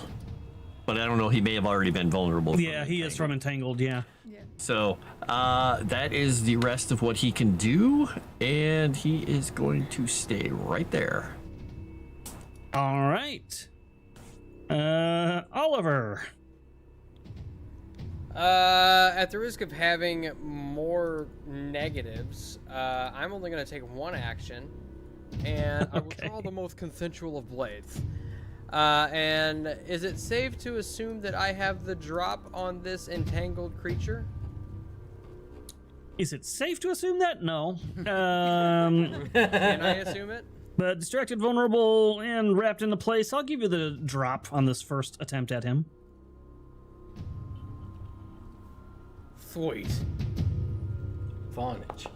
But I don't know, he may have already been vulnerable. Yeah, he is from Entangled, yeah. Yeah. So, that is the rest of what he can do, and he is going to stay right there. All right. Oliver. At the risk of having more negatives, I'm only going to take 1 action, and I will draw the most consensual of blades. And is it safe to assume that I have the drop on this entangled creature? Is it safe to assume that? No. Can I assume it? But distracted, vulnerable, and wrapped into place. I'll give you the drop on this first attempt at him. Sweet. Vonage.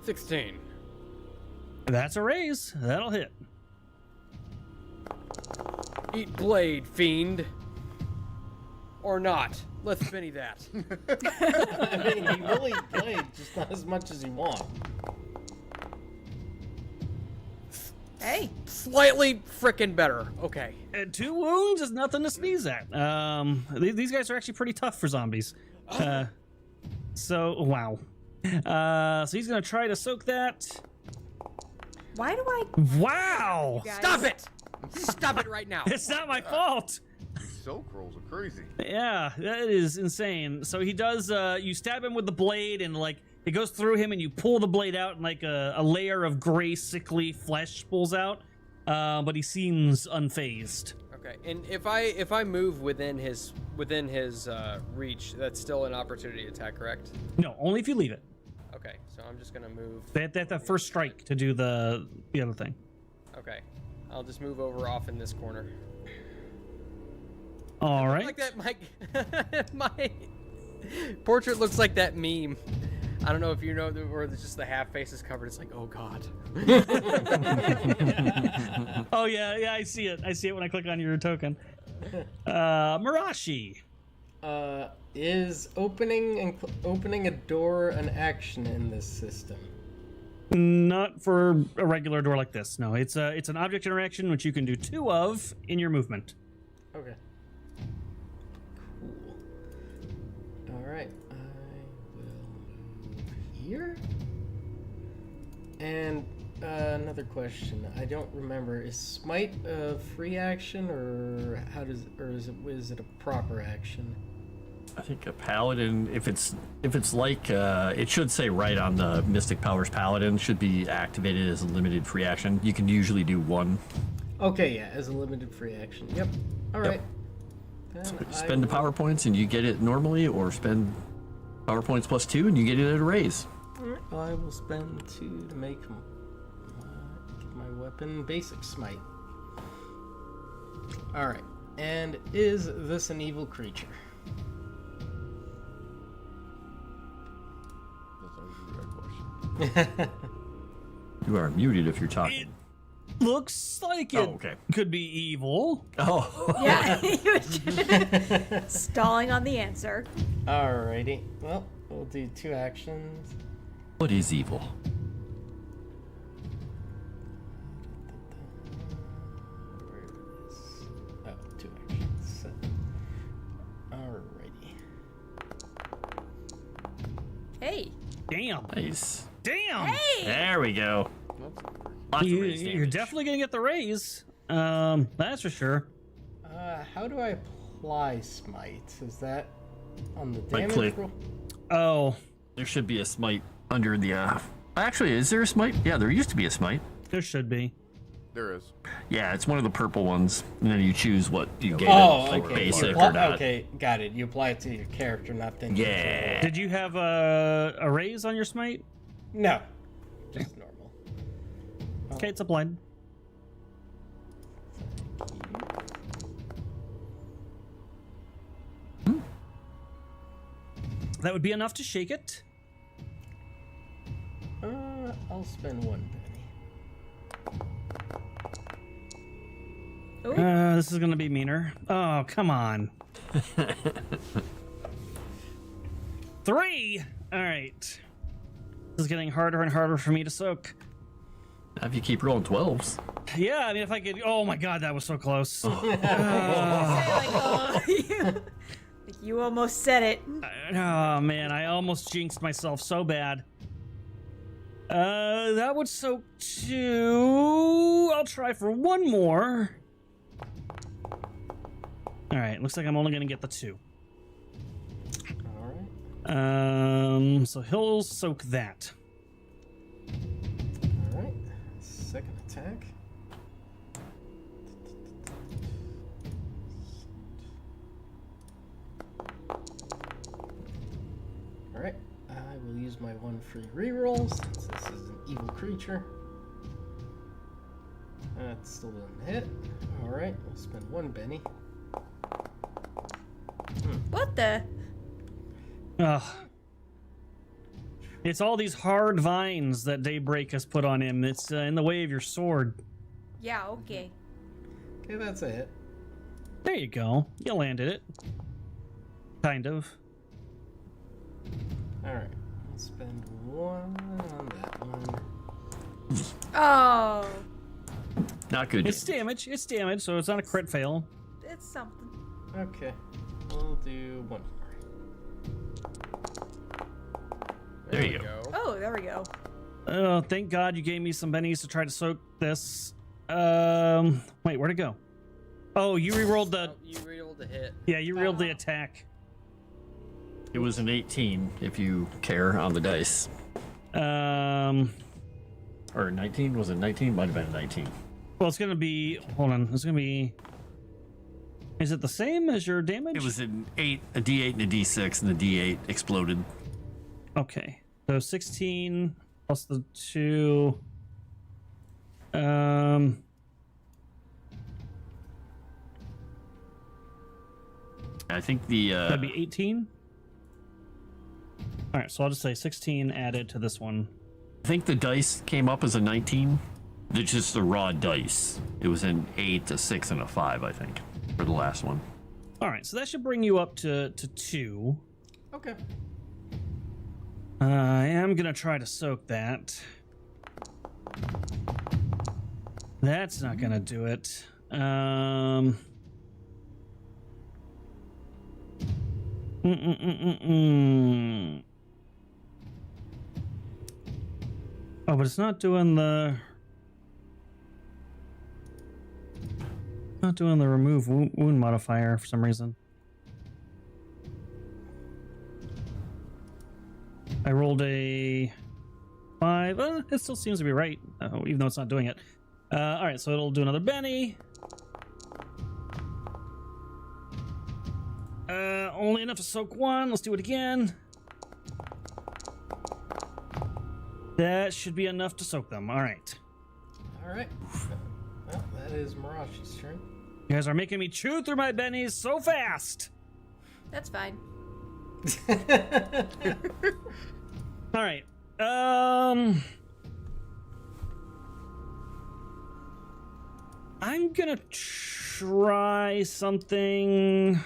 16. That's a raise. That'll hit. Eat blade, fiend. Or not. Let's Benny that. I mean, he will eat blade, just not as much as you want. Hey, Slightly frickin' better. Okay. 2 wounds is nothing to sneeze at. These guys are actually pretty tough for zombies. So, wow. So he's going to try to soak that. why do I? Wow! Guys? Stop it! Stop it right now. It's not my fault! These soak rolls are crazy. Yeah, that is insane. So he does, you stab him with the blade and, like, it goes through him and you pull the blade out and, like, a layer of gray, sickly flesh pulls out. But he seems unfazed. Okay, and if I move within his reach, that's still an opportunity attack, correct? No, only if you leave it. Okay, so I'm just gonna move. That's the first strike to do the other thing. Okay, I'll just move over off in this corner. All right. Like that, my portrait looks like that meme. I don't know if you know where it's just the half face is covered. It's like, oh god. Oh yeah, I see it. I see it when I click on your token. Mirashi. Is opening a door an action in this system? Not for a regular door like this. No, it's an object interaction which you can do 2 of in your movement. Okay. Cool. All right. I will move here. And another question. I don't remember. Is smite a free action, or is it a proper action? I think a paladin, if it's like it should say right on the Mystic Powers paladin, should be activated as a limited free action. You can usually do 1. Okay, yeah, as a limited free action. Yep. All right. Then Spend the power points and you get it normally, or spend power points plus 2 and you get it at a raise. I will spend 2 to make give my weapon basic smite. All right. And is this an evil creature? That's always a good question. You are muted if you're talking. Looks like it okay. could be evil. Oh. Yeah, he was stalling on the answer. Alrighty. Well, we'll do 2 actions. What is evil? Where is... Oh, 2 actions. Alrighty. Hey, Damn. Nice. Damn. hey! There we go. Lots of raise You're damage. definitely gonna get the raise. That's for sure. How do I apply smite? Is that on the Right damage click. roll? Oh, There should be a smite under the. Actually, is there a smite? Yeah, there used to be a smite. there should be. There is. Yeah, it's one of the purple ones, and then you choose what you get, Oh, like okay. basic You apply- or not. Okay, got it. You apply it to your character, not the Yeah. Did you have a raise on your smite? No, just normal. Okay, it's applied. That would be enough to shake it. I'll spend 1 penny. This is gonna be meaner. Oh, come on. 3. All right. This is getting harder and harder for me to soak. Now if you keep rolling 12s. Yeah, I mean, if I could. Oh my God, that was so close. You almost said it. Oh man, I almost jinxed myself so bad. That would soak 2. I'll try for 1 more. All right, looks like I'm only gonna get the 2. Alright. So he'll soak that. Alright. Second attack. Alright, I will use my one free reroll since this is an evil creature. That still doesn't hit. Alright, we'll spend one Benny. What the? Ugh. It's all these hard vines that Dae'Breik has put on him. It's in the way of your sword. Yeah, okay. Okay, that's a hit. There you go. You landed it. Kind of. Alright, I'll spend one on that one. Oh, Not good. It's damage. It's damage, so it's not a crit fail. it's something. Okay, we'll do one more. There you go. Oh, there we go. Oh, thank God you gave me some bennies to try to soak this. Wait, where'd it go? Oh, you rerolled the. Oh, you rerolled the hit. Yeah, you rerolled the attack. It was an 18, if you care, on the dice. Or Or 19? Was it 19? Might have been 19. well, it's gonna be. Hold on. It's gonna be. Is it the same as your damage? It was an 8, a D8 and a D6, and the D8 exploded. Okay. So 16 plus the 2. I think the That'd be 18. All right, so I'll just say 16 added to this one. I think the dice came up as a 19. It's just the raw dice. It was an 8, a 6, and a 5, I think, for the last one. All right, so that should bring you up to 2. Okay. I am gonna try to soak that. That's not gonna do it. Oh, but it's not doing the. Not doing the remove wound modifier for some reason. I rolled a 5. It still seems to be right, even though it's not doing it. All right, so it'll do another Benny. Only enough to soak one. Let's do it again. That should be enough to soak them. All right. Alright. Well, that is Mirashi's turn. You guys are making me chew through my bennies so fast. That's fine. All right. I'm gonna try something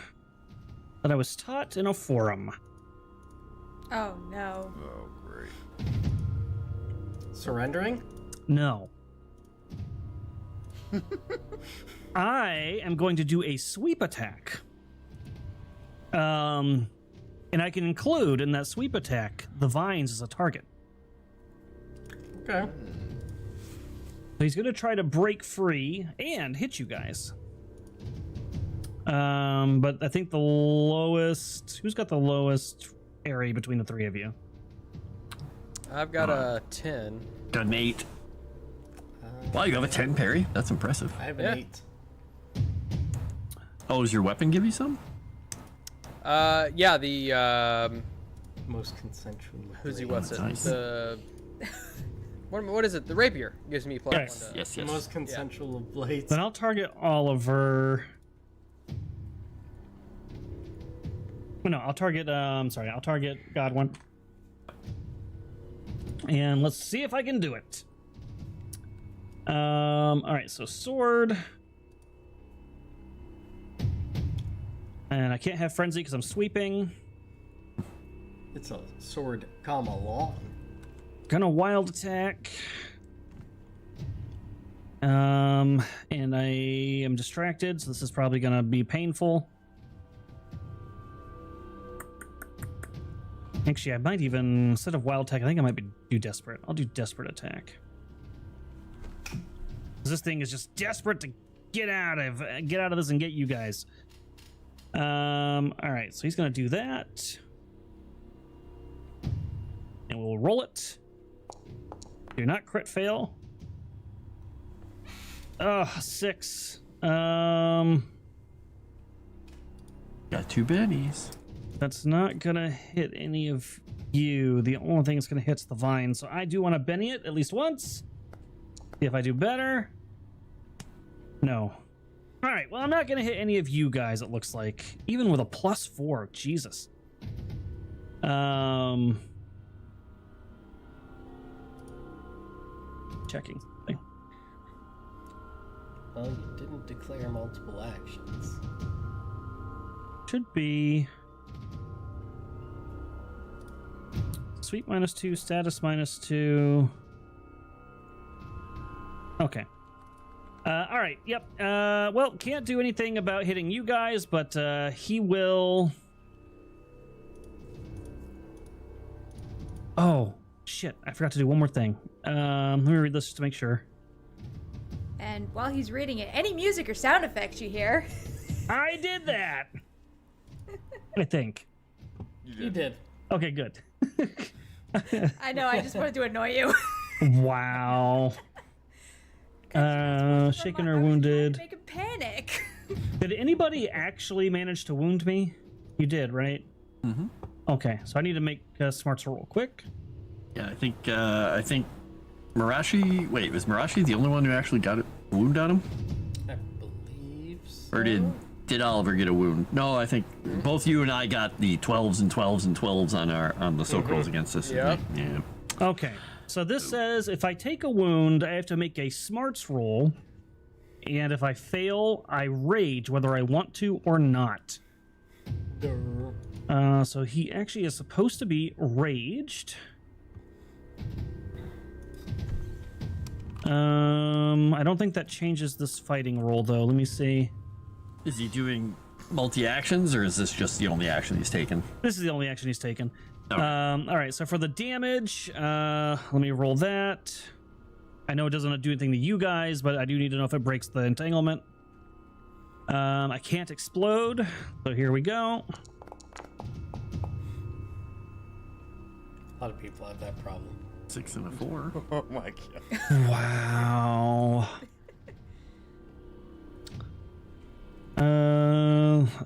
that I was taught in a forum. Oh no. Oh, great. Surrendering? No. I am going to do a sweep attack. And I can include in that sweep attack the vines as a target. Okay. So he's going to try to break free and hit you guys. But I think the lowest... Who's got the lowest area between the three of you? I've got a 10. Got an 8. Wow, you have a 10 parry? That's impressive. I have an Yeah. 8. Oh, does your weapon give you some? Yeah, the Most consensual. who's he? blade. What's it? Nice. The what is it? The rapier gives me plus Yes. 1 to. Yes, The yes. most consensual of blades. Then I'll target Oliver. Oh, no, I'll target. Sorry, I'll target Godwin. And let's see if I can do it. All right, so sword. And I can't have frenzy because I'm sweeping. It's a sword, comma, long. Gonna wild attack. And I am distracted, so this is probably gonna be painful. Actually, I might even, instead of wild attack, I think I might do desperate. I'll do desperate attack. 'Cause this thing is just desperate to get out of this and get you guys. All right, so he's gonna do that, and we'll roll it. Do not crit fail. 6. Got 2 bennies. That's not gonna hit any of you. The only thing that's gonna hit is the vine. So I do want to Benny it at least once. See if I do better. No. All right. Well, I'm not gonna hit any of you guys. It looks like, even with a +4. Jesus. Checking. Well, you didn't declare multiple actions. Should be sweep -2, status -2. Okay. All right. Yep. Well, can't do anything about hitting you guys, but he will. Oh shit! I forgot to do one more thing. Let me read this just to make sure. And while he's reading it, any music or sound effects you hear? I did that. I think. You did. Okay, good. I know, I just wanted to annoy you. Wow. Shaken or wounded. Make him panic. Did anybody actually manage to wound me? You did, right? Mm-hmm. Okay, so I need to make smarts roll quick. Yeah, I think Mirashi. Wait, was Mirashi the only one who actually got a wound on him? I believe so. Or did Oliver get a wound? No, I think both you and I got the 12s and 12s and 12s on the soak rolls against us. Yep. Yeah. Okay, so this says if I take a wound, I have to make a smarts roll, and if I fail, I rage whether I want to or not. So he actually is supposed to be raged. I don't think that changes this fighting roll, though. Let me see. Is he doing multi-actions, or is this just the only action he's taken? This is the only action he's taken. Okay. All right, so for the damage, let me roll that. I know it doesn't do anything to you guys, but I do need to know if it breaks the entanglement. I can't explode, so here we go. A lot of people have that problem. 6 and a 4. Oh my god. Wow.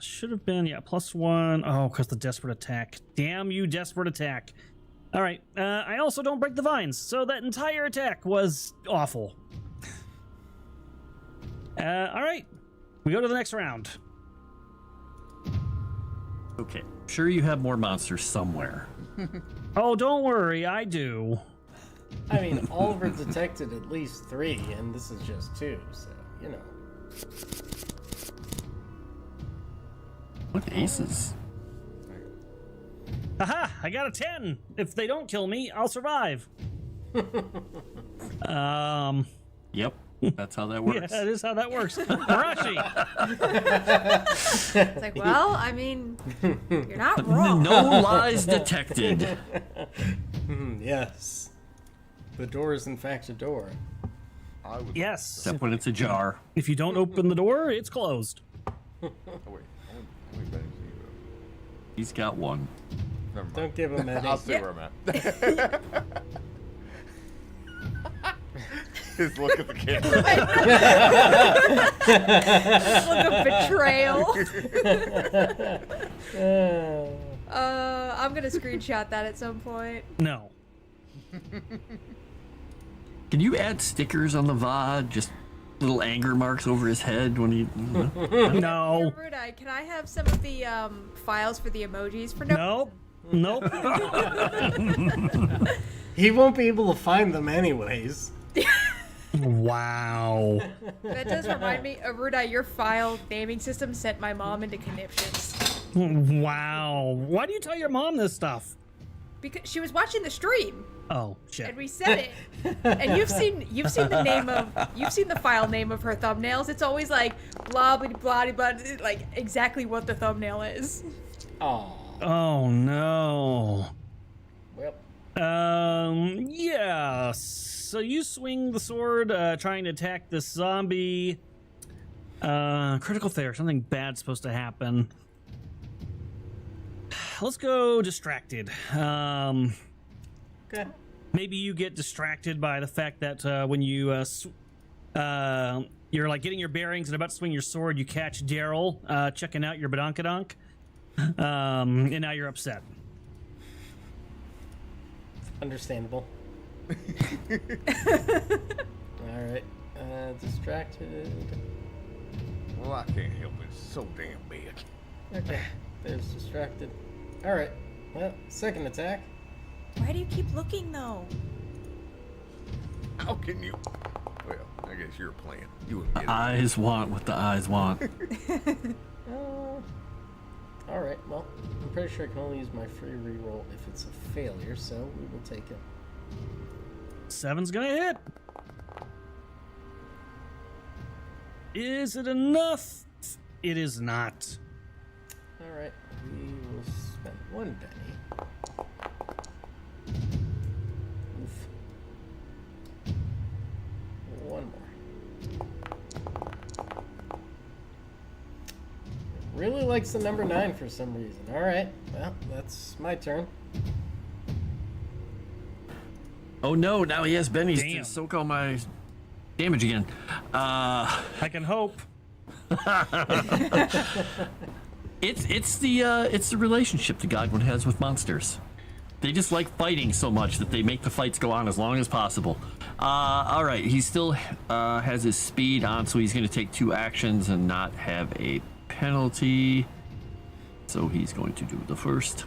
Should have been, yeah, +1. Oh, because the desperate attack. Damn you, desperate attack. All right. I also don't break the vines, so that entire attack was awful. All right. We go to the next round. Okay. Sure, you have more monsters somewhere. Oh, don't worry, I do. I mean, Oliver detected at least 3, and this is just 2, so, you know. What aces? Aha! I got a 10. If they don't kill me, I'll survive. Yep. That's how that works. Yeah, that is how that works. Mirashi! It's like, well, I mean, you're not wrong. No lies detected. Yes. The door is in fact a door. I was. Yes. Except when it's ajar. If you don't open the door, it's closed. Oh, wait. How many bags do you He's got one. have? Never mind. Don't give him I'll any. see where I'm at. His look at the camera. Look of betrayal. I'm gonna screenshot that at some point. No. Can you add stickers on the VOD? Just little anger marks over his head when he... No. Erudi, can I have some of the files for the emojis for no? Nope. He won't be able to find them anyways. Wow. That does remind me, Erudi, your file naming system sent my mom into conniptions. Wow. Why do you tell your mom this stuff? Because she was watching the stream. Oh, shit. And we said it. And you've seen the file name of her thumbnails. It's always like blah blah blah blah, like exactly what the thumbnail is. Aw. Oh, no. Well, Yeah. So you swing the sword, trying to attack this zombie. Critical failure. Something bad's supposed to happen. Let's go distracted. okay. Maybe you get distracted by the fact that when you you're like getting your bearings and about to swing your sword, you catch Daryl checking out your badonkadonk. And now you're upset. Understandable. Alright. Distracted. Well, I can't help it. It's so damn big. Okay. There's distracted. Alright. Well, second attack. Why do you keep looking though? How can you? Well, I guess you're playing. You would get it. Eyes want what the eyes want. Alright, well, I'm pretty sure I can only use my free reroll if it's a failure, so we will take it. 7's gonna hit. Is it enough? It is not. Alright, we will spend 1 penny. Oof. 1 more. Really likes the number 9 for some reason. Alright, well, that's my turn. Oh no, now he has Benny's Damn. to soak all my damage again. I can hope. It's the relationship that Godwin has with monsters. They just like fighting so much that they make the fights go on as long as possible. All right, he still has his speed on, so he's going to take 2 actions and not have a penalty. So he's going to do the first.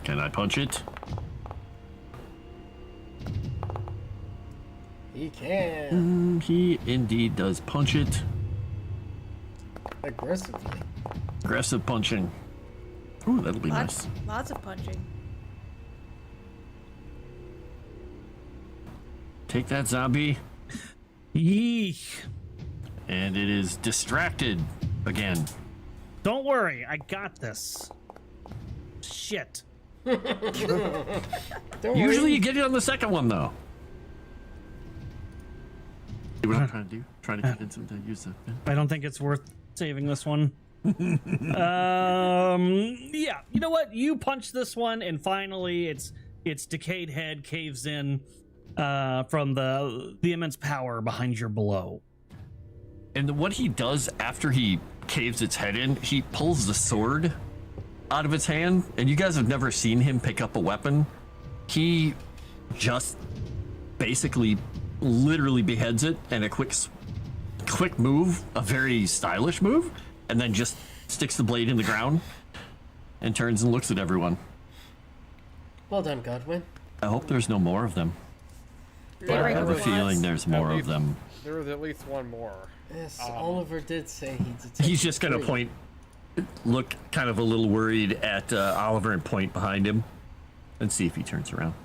Can I punch it? He can. He indeed does punch it. Aggressively. Aggressive punching. Ooh, that'll be nice. Lots of punching. Take that, zombie. Yeesh. And it is distracted again. Don't worry, I got this. Shit. Don't Usually worry. you get it on the second one, though. See what I'm trying to do? Trying to convince him to use the... I don't think it's worth saving this one. Yeah, you know what? You punch this one, and finally, its decayed head caves in from the immense power behind your blow. And what he does after he caves its head in, he pulls the sword out of its hand, and you guys have never seen him pick up a weapon. He just basically literally beheads it, and a quick move, a very stylish move, and then just sticks the blade in the ground and turns and looks at everyone. Well done, Godwin. I hope there's no more of them. But I Daybreak have a was. feeling there's more of them. There was at least one more. Yes, Oliver did say he detected He's just gonna 3. look kind of a little worried at Oliver and point behind him and see if he turns around.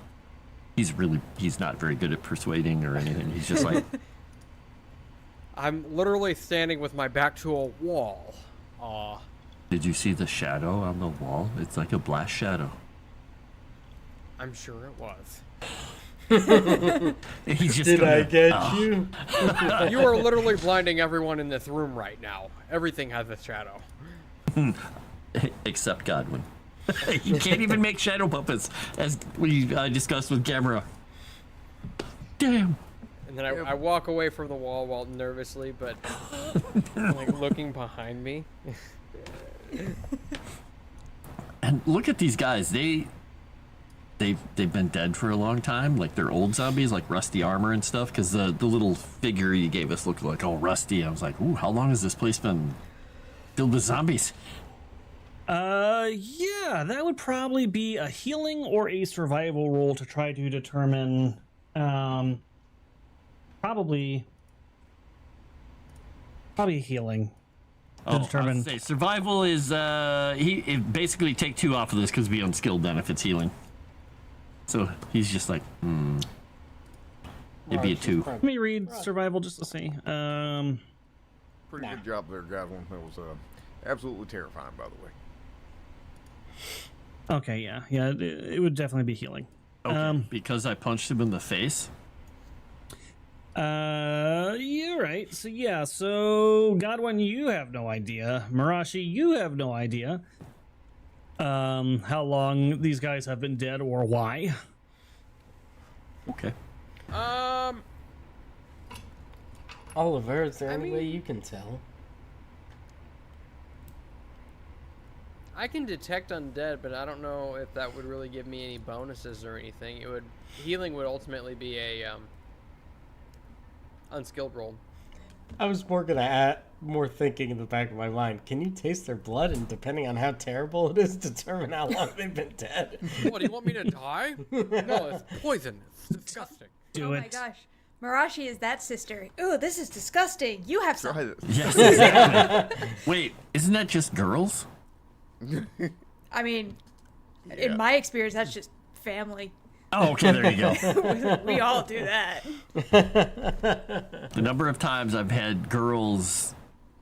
He's not very good at persuading or anything. He's just like, I'm literally standing with my back to a wall. did you see the shadow on the wall? It's like a blast shadow. I'm sure it was. He's just Did gonna, I get "Oh." you? You are literally blinding everyone in this room right now. Everything has a shadow. Except Godwin. He can't even make shadow puppets, as we discussed with Gamera. Damn. And then I walk away from the wall while nervously, but like looking behind me. And look at these guys. They've been dead for a long time. Like they're old zombies, like rusty armor and stuff. Because the little figure you gave us looked like all rusty. I was like, ooh, how long has this place been filled with zombies? Yeah, that would probably be a healing or a survival roll to try to determine, probably healing. To determine. I'd say survival is it basically take 2 off of this because be unskilled then if it's healing. So he's just like, it'd be a 2. Let me read survival just to see. Pretty good job there, Godwin. That was absolutely terrifying, by the way. Okay, yeah, it would definitely be healing. Okay, because I punched him in the face. You're right. So Godwin, you have no idea. Mirashi, you have no idea. How long these guys have been dead or why? Okay. Oliver, is there any way you can tell? I can detect undead, but I don't know if that would really give me any bonuses or anything. Healing would ultimately be a unskilled roll. I was more thinking in the back of my mind. Can you taste their blood, and depending on how terrible it is, determine how long they've been dead? What, do you want me to die? No, it's poison. It's disgusting. Do it. Oh my gosh. Mirashi is that sister. Ooh, this is disgusting. You have some. Try this. Yes, exactly. Wait, isn't that just girls? I mean, in my experience, that's just family. Oh, okay, there you go. We all do that. The number of times I've had girls,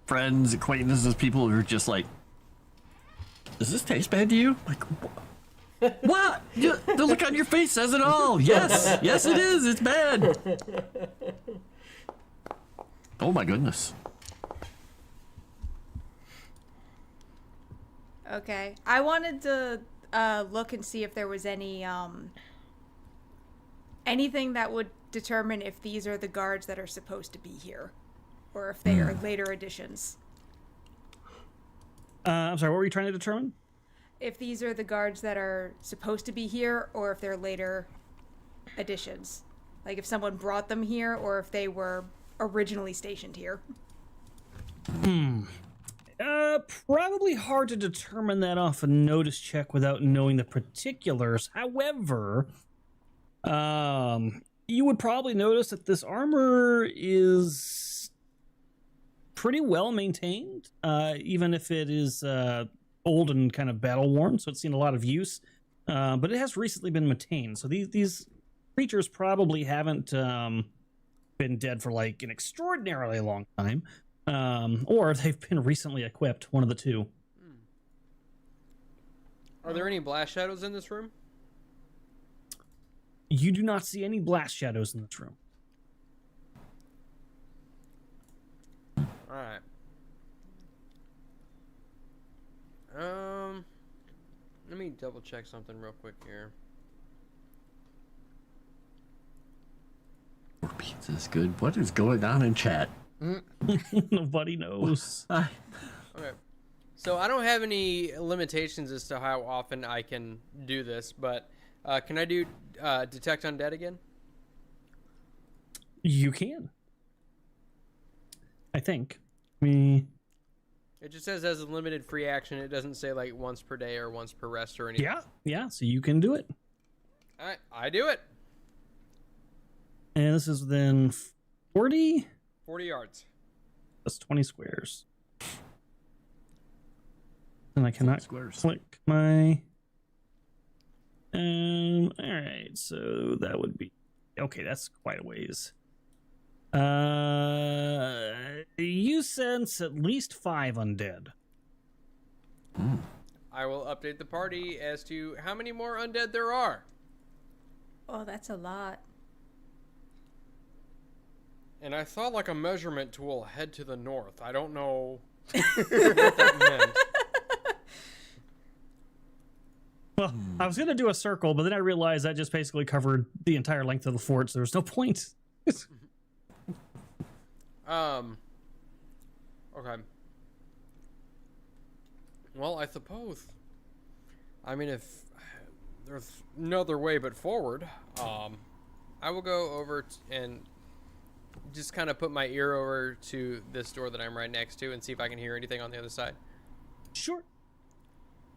friends, acquaintances, people who are just like, does this taste bad to you? Like, what? The look on your face says it all. Yes, yes it is. It's bad. Oh my goodness. Okay. I wanted to look and see if there was any anything that would determine if these are the guards that are supposed to be here, or if they are later additions. I'm sorry, what were you trying to determine? If these are the guards that are supposed to be here, or if they're later additions. Like if someone brought them here, or if they were originally stationed here. Probably hard to determine that off a notice check without knowing the particulars. However, you would probably notice that this armor is pretty well maintained, even if it is old and kind of battle worn, so it's seen a lot of use. But it has recently been maintained, so these creatures probably haven't been dead for like an extraordinarily long time. Or they've been recently equipped, one of the two. Are there any blast shadows in this room? You do not see any blast shadows in this room. Alright. Let me double check something real quick here. Pizza is good. What is going on in chat? Nobody knows. Okay. So I don't have any limitations as to how often I can do this, but can I do detect undead again? You can. I think. It just says as a limited free action. It doesn't say like once per day or once per rest or anything. Yeah, so you can do it. Alright, I do it. And this is within 40? 40 yards. That's 20 squares. And I cannot click my... Alright, so that would be... Okay, that's quite a ways. You sense at least 5 undead. I will update the party as to how many more undead there are. Oh, that's a lot. And I saw like a measurement tool head to the north. I don't know what that meant. Well, I was going to do a circle, but then I realized that just basically covered the entire length of the fort, so there was no point. Okay. Well, I suppose. I mean, if there's no other way but forward, I will go over and just kind of put my ear over to this door that I'm right next to and see if I can hear anything on the other side. Sure.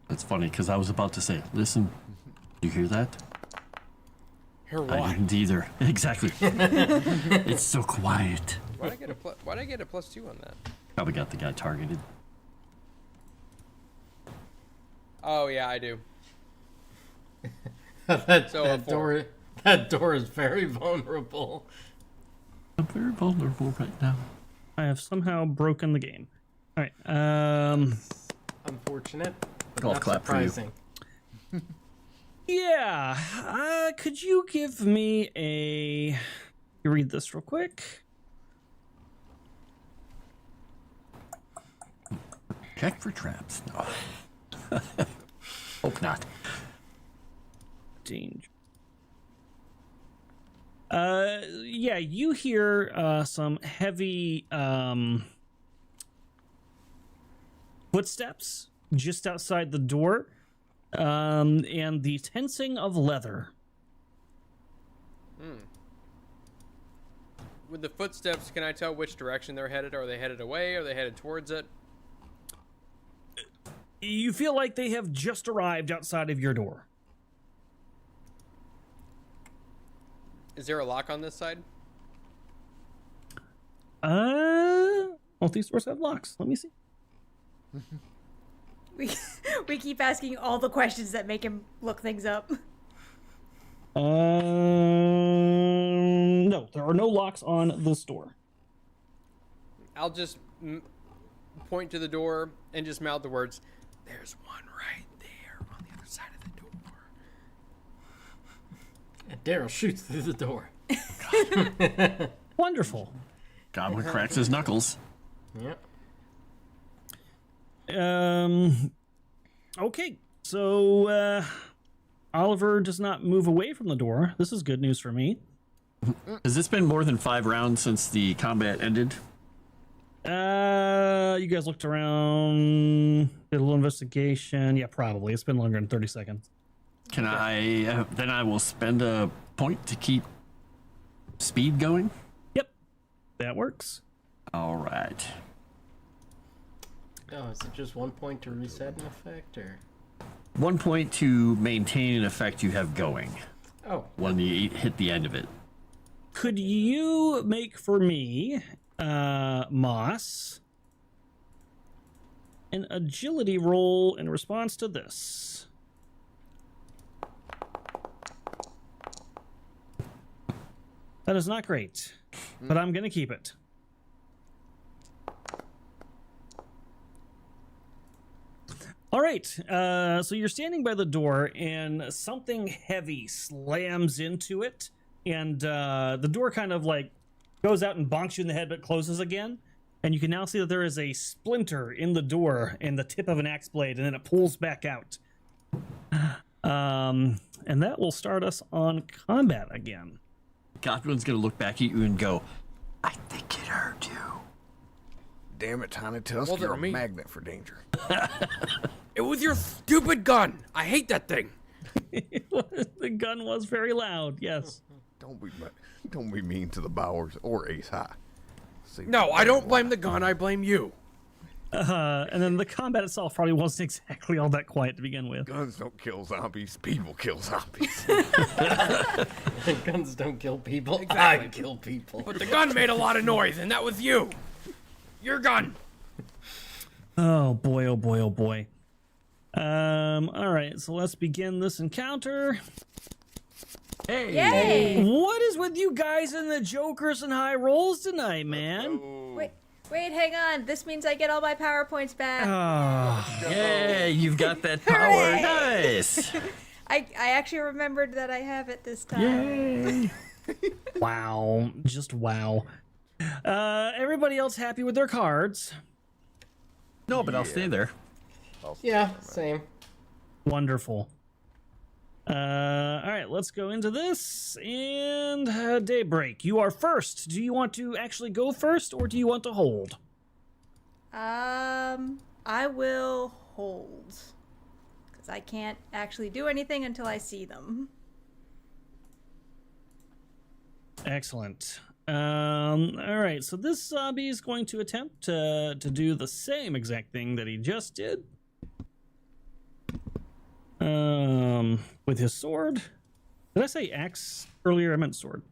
That's funny, because I was about to say, listen, you hear that? Hear what? I didn't either. Exactly. It's so quiet. Why'd I get a +2 on that? Probably got the guy targeted. Oh yeah, I do. that door is very vulnerable. I'm very vulnerable right now. I have somehow broken the game. All right. Unfortunate, but Golf not clap for you. surprising. Yeah. Could you give me a... You read this real quick. Check for traps. No. Hope not. Danger. Yeah, you hear some heavy footsteps just outside the door, and the tensing of leather. With the footsteps, can I tell which direction they're headed? Are they headed away? Are they headed towards it? You feel like they have just arrived outside of your door. Is there a lock on this side? Both these doors have locks. Let me see. We keep asking all the questions that make him look things up. No, there are no locks on this door. I'll just point to the door and just mouth the words, "There's one right there on the other side of the door." And Daryl shoots through the door. Wonderful. Godwin cracks his knuckles. Yep. Okay, so Oliver does not move away from the door. This is good news for me. Has this been more than 5 rounds since the combat ended? You guys looked around, did a little investigation. Yeah, probably. It's been longer than 30 seconds. Can I then I will spend a point to keep speed going? Yep, that works. All right. Oh, is it just 1 point to reset an effect, or? 1 point to maintain an effect you have going Oh, when you hit the end of it. Could you make for me, Moss, an agility roll in response to this? That is not great, but I'm going to keep it. All right, so you're standing by the door, and something heavy slams into it, and the door kind of like goes out and bonks you in the head, but closes again. And you can now see that there is a splinter in the door and the tip of an axe blade, and then it pulls back out. And that will start us on combat again. Godwin's gonna look back at you and go, "I think it hurt you." Damn it, Tiny Tusk, Well, you're a they're me. magnet for danger. It was your stupid gun. I hate that thing. The gun was very loud, yes. Don't be mean to the Bowers or Ace High. See, No, I don't blame the gun. I blame you. And then the combat itself probably wasn't exactly all that quiet to begin with. Guns don't kill zombies. People kill zombies. guns don't kill people. Exactly. I kill people. But the gun made a lot of noise, and that was you. Your gun. Oh boy, oh boy, oh boy. All right, so let's begin this encounter. Hey. Yay! What is with you guys and the jokers and high rolls tonight, man? Wait, hang on. This means I get all my PowerPoints back. Yeah, you've got that power. Hooray. Nice. I actually remembered that I have it this time. Yay. Wow, just wow. Everybody else happy with their cards? No, but I'll stay there. Yeah, same. Wonderful. All right, let's go into this. And Daybreak, you are first. Do you want to actually go first, or do you want to hold? I will hold. Because I can't actually do anything until I see them. Excellent. All right, so this zombie is going to attempt to do the same exact thing that he just did. With his sword. Did I say axe earlier? I meant sword.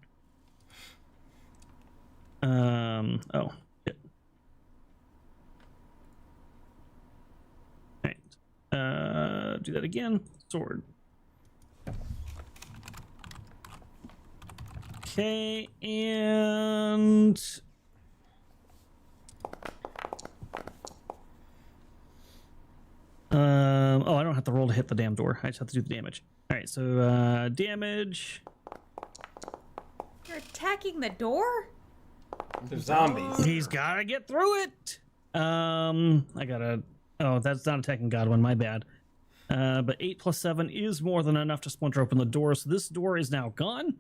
Oh, shit. Right. Do that again. Sword. Okay, and oh, I don't have to roll to hit the damn door. I just have to do the damage. All right, so damage. You're attacking the door? They're zombies. He's gotta get through it. I gotta. Oh, that's not attacking Godwin. My bad. But 8 plus 7 is more than enough to splinter open the door. So this door is now gone.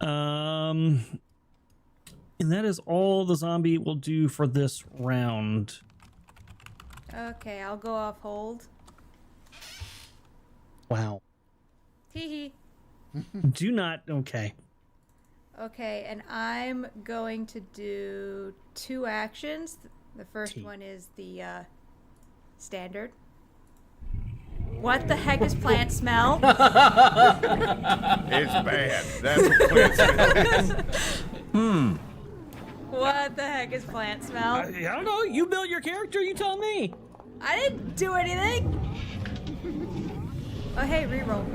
And that is all the zombie will do for this round. Okay, I'll go off hold. Wow. Hee hee. Do not. Okay. Okay, and I'm going to do 2 actions. The first T. one is the standard. What the heck is plant smell? It's bad. That's what plants smell. What the heck is plant smell? I don't know. You built your character. You tell me. I didn't do anything. Oh, hey, reroll.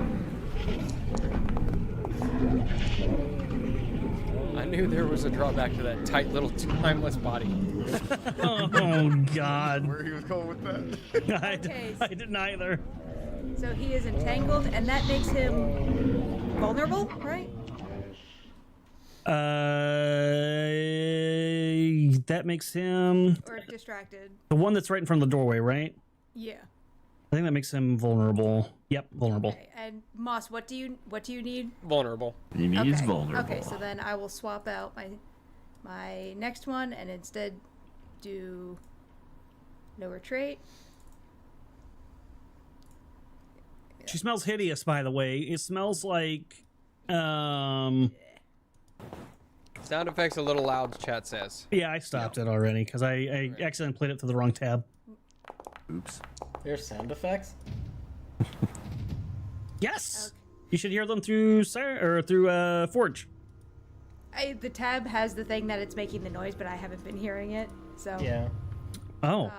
I knew there was a drawback to that tight little timeless body. Oh God. Where he was going with that? Okay. I didn't either. So he is entangled, and that makes him vulnerable, right? That makes him Or distracted. the one that's right in front of the doorway, right? Yeah. I think that makes him vulnerable. Yep, vulnerable. Okay. And Moss, what do you need? Vulnerable. He needs Okay. vulnerable. Okay, so then I will swap out my next one and instead do no retreat. She smells hideous, by the way. It smells like Sound effects a little loud, chat says. yeah, I stopped it already because I accidentally played it through the wrong tab. Oops. There's sound effects? Yes. Okay. You should hear them through Forge. The tab has the thing that it's making the noise, but I haven't been hearing it. So Yeah. Oh.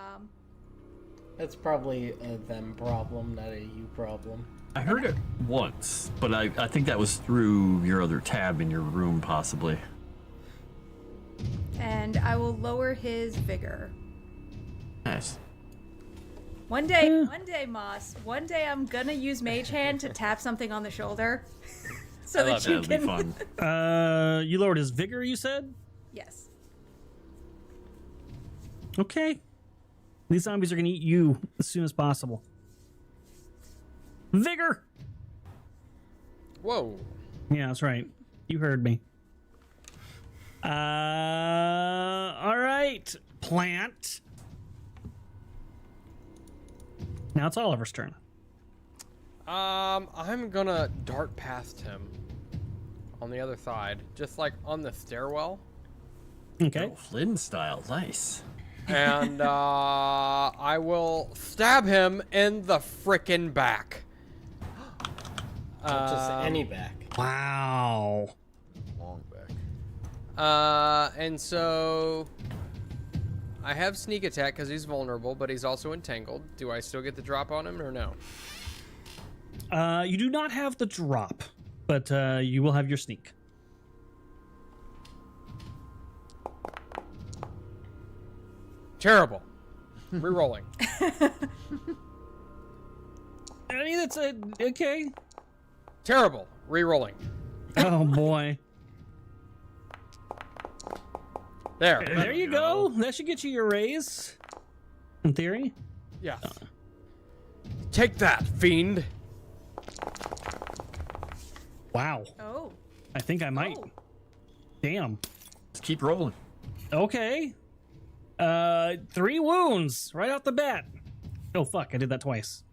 That's probably a them problem, not a you problem. I heard it once, but I think that was through your other tab in your room, possibly. and I will lower his vigor. Nice. One day, Moss. One day, I'm gonna use Mage Hand to tap something on the shoulder, so that you That'd be can. fun. You lowered his vigor, you said? Yes. Okay. These zombies are gonna eat you as soon as possible. Vigor! Whoa. Yeah, that's right. You heard me. All right. Plant. Now it's Oliver's turn. I'm gonna dart past him on the other side, just like on the stairwell. Okay. Oh, Flynn style. Nice. And I will stab him in the frickin' back. Not just any back. Wow. Long back. And so I have sneak attack because he's vulnerable, but he's also entangled. Do I still get the drop on him or no? You do not have the drop, but you will have your sneak. Terrible. Rerolling. I mean, that's okay. Terrible. Rerolling. Oh boy. There. There you go. That should get you your raise. In theory. Yeah. Take that, fiend. Wow. Oh. I think I might. Oh. Damn. Let's keep rolling. Okay. 3 wounds right off the bat. Oh fuck, I did that twice.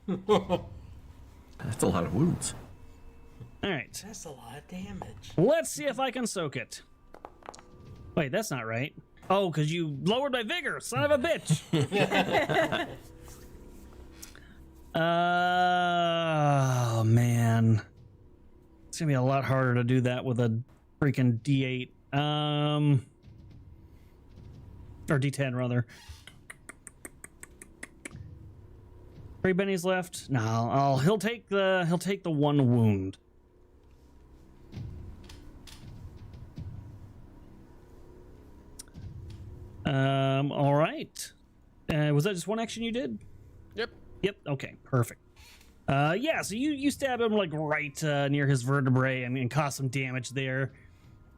That's a lot of wounds. Alright. That's a lot of damage. Let's see if I can soak it. Wait, that's not right. Oh, because you lowered my vigor, son of a bitch. Oh man. It's gonna be a lot harder to do that with a freaking D8. Or D10 rather. 3 bennies left. No, he'll take the 1 wound. All right. Was that just 1 action you did? Yep. Yep. Okay. Perfect. Yeah. So you stab him like right near his vertebrae and cause some damage there.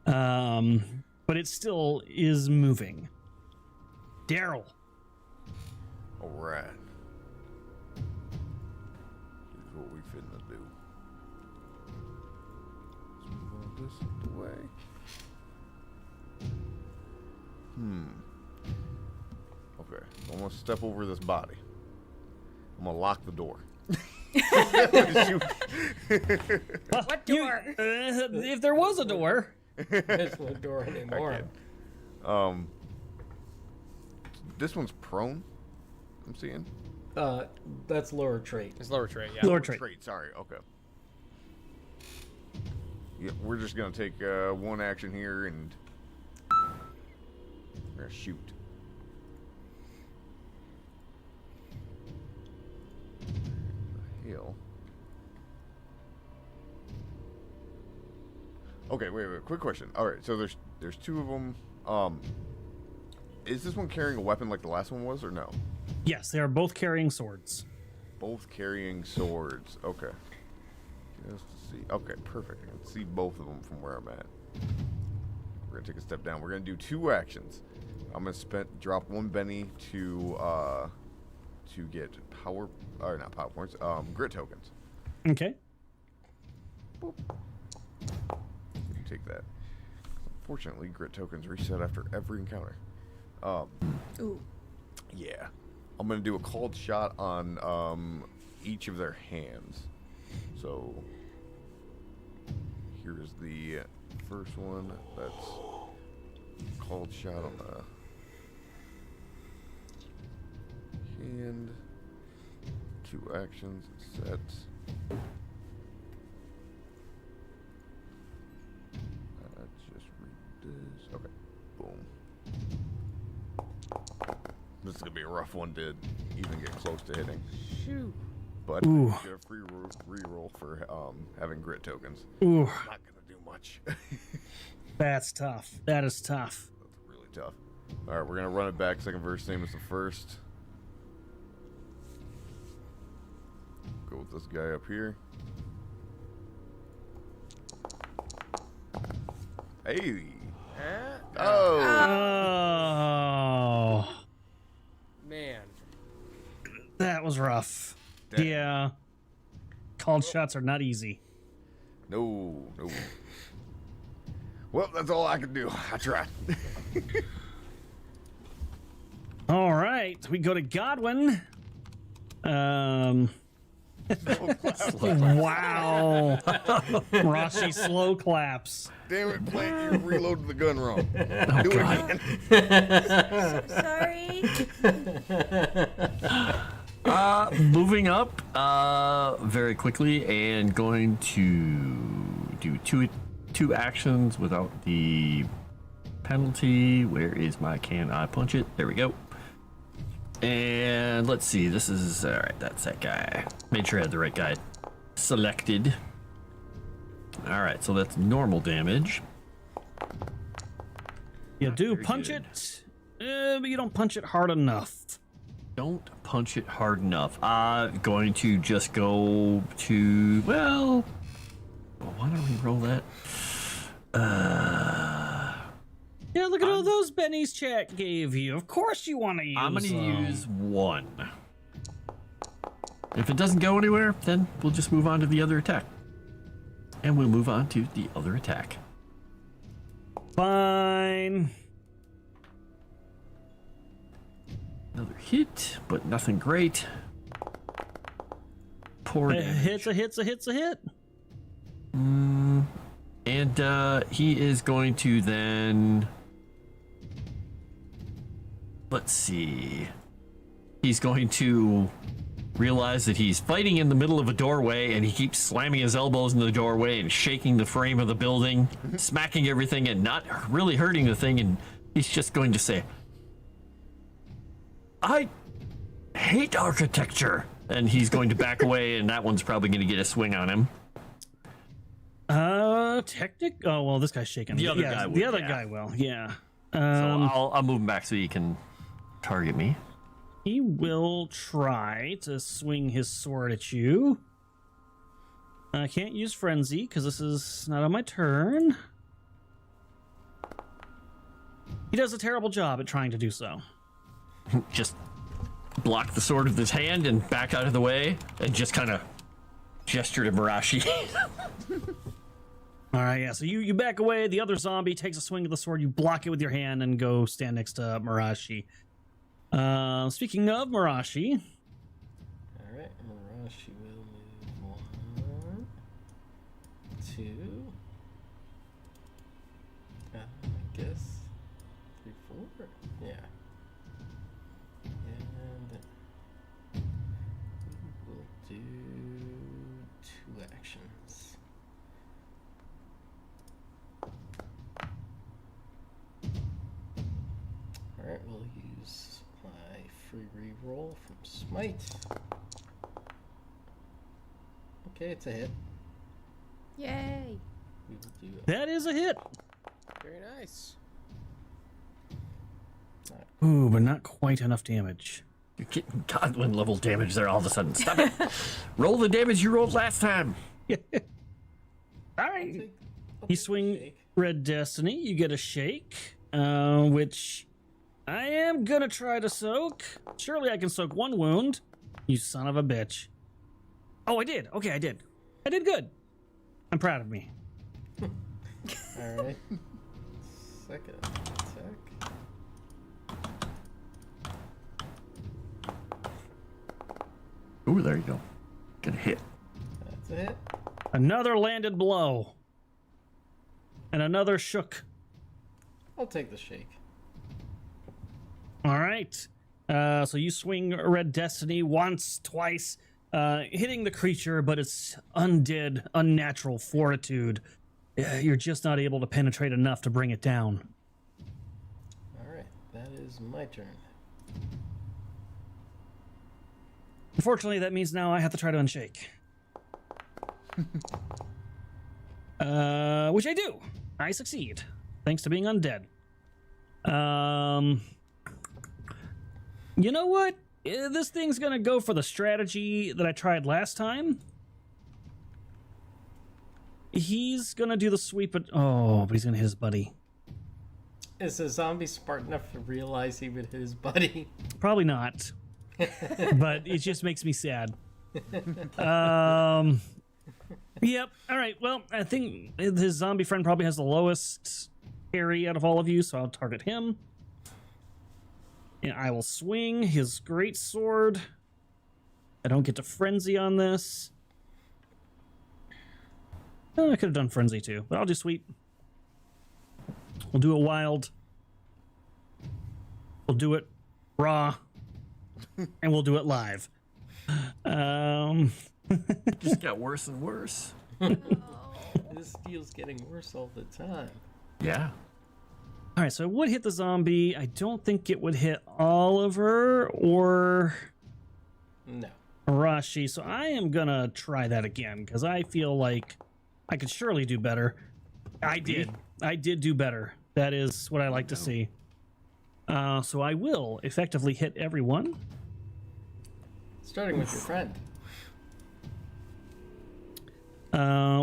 But it still is moving. Daryl. All right. Here's what we finna do. Let's move all this out the way. Okay. I'm gonna step over this body. I'm gonna lock the door. What door? If there was a door. There's no door anymore. This one's prone. I'm seeing. That's lower trait. It's lower trait, yeah. Lower trait. Sorry. Okay. Yeah, we're just gonna take one action here and we're gonna shoot. Hell. Okay, wait. Quick question. All right, so there's two of them. Is this one carrying a weapon like the last one was, or no? Yes, they are both carrying swords. Both carrying swords. Okay. Just to see. Okay, perfect. I can see both of them from where I'm at. We're gonna take a step down. We're gonna do two actions. I'm gonna drop one Benny to get power, or not power points. Grit tokens. Okay. Boop. You take that. Unfortunately, grit tokens reset after every encounter. Ooh. Yeah. I'm going to do a called shot on each of their hands. So, here's the first one. That's called shot on the hand. Two actions. Set. Just read this. Okay. Boom. This is gonna be a rough one to even get close to hitting. Shoot. But Ooh. I get a free reroll for having grit tokens. Ooh, Not gonna do much. that's tough. That is tough. That's really tough. All right, we're gonna run it back. Second verse, same as the first. Go with this guy up here. Hey. Oh. Oh, Man. that was rough. Damn. Yeah. Called shots are not easy. No. Well, that's all I can do. I tried. All right, we go to Godwin. Wow. Mirashi slow claps. Damn it, Plant, you reloaded the gun wrong. Do it again. Sorry. Moving up very quickly and going to do two actions without the penalty. Where is my can I punch it? There we go. And let's see, this is all right. That's that guy. Made sure I had the right guy selected. All right, so that's normal damage. You do very punch good. it, but you don't punch it hard enough. Don't punch it hard enough. Going to just go to, well, why don't we roll that? Yeah, look at all those bennies chat gave you. Of course you want to use I'm gonna them. use one. If it doesn't go anywhere, then we'll just move on to the other attack. And we'll move on to the other attack. Fine. Another hit, but nothing great. Poor A damage. hit's a hit. And he is going to then... Let's see. He's going to realize that he's fighting in the middle of a doorway and he keeps slamming his elbows in the doorway and shaking the frame of the building, smacking everything and not really hurting the thing. And he's just going to say, I hate architecture. And he's going to back away, and that one's probably going to get a swing on him. Oh, well, this guy's shaking. The other Yeah, guy the would, other yeah. guy will, yeah. So I'll move him back so he can target me. He will try to swing his sword at you. I can't use frenzy because this is not on my turn. He does a terrible job at trying to do so. Just block the sword with his hand and back out of the way and just kind of gesture to Mirashi. All right, yeah, so you back away. The other zombie takes a swing at the sword. You block it with your hand and go stand next to Mirashi. Speaking of Mirashi, All right, Mirashi will move 1, 2. I guess 3, 4. Yeah. And we will do 2 actions. Alright, we'll use my free reroll from Smite. Okay, it's a hit. Yay! We will do it. that is a hit. Very nice. Ooh, but not quite enough damage. You're getting Godwin level damage there all of a sudden. Stop it. Roll the damage you rolled last time. All right. You swing Red Destiny, you get a shake, which I am gonna try to soak. Surely I can soak 1 wound. You son of a bitch. Oh, I did. Okay, I did. I did good. I'm proud of me. Alright. Second attack. Ooh, there you go. Good hit. That's a hit. Another landed blow. And another shook. I'll take the shake. All right. So you swing Red Destiny once, twice, hitting the creature, but it's undead, unnatural fortitude. You're just not able to penetrate enough to bring it down. Alright, that is my turn. Unfortunately, that means now I have to try to unshake. Which I do. I succeed, thanks to being undead. You know what? This thing's gonna go for the strategy that I tried last time. He's gonna do the sweep at... Oh, but he's gonna hit his buddy. Is the zombie smart enough to realize he would hit his buddy? Probably not. But it just makes me sad. Yep. All right. Well, I think his zombie friend probably has the lowest parry out of all of you, so I'll target him. And I will swing his great sword. I don't get to frenzy on this. Oh, I could have done frenzy too, but I'll do sweep. We'll do it wild. We'll do it raw. And we'll do it live. Just got worse and worse. This deal's getting worse all the time. Yeah. All right, so it would hit the zombie. I don't think it would hit Oliver or No. Mirashi, so I am gonna try that again because I feel like I could surely do better. I did do better. That is what I like to see. So I will effectively hit everyone. Starting with your friend.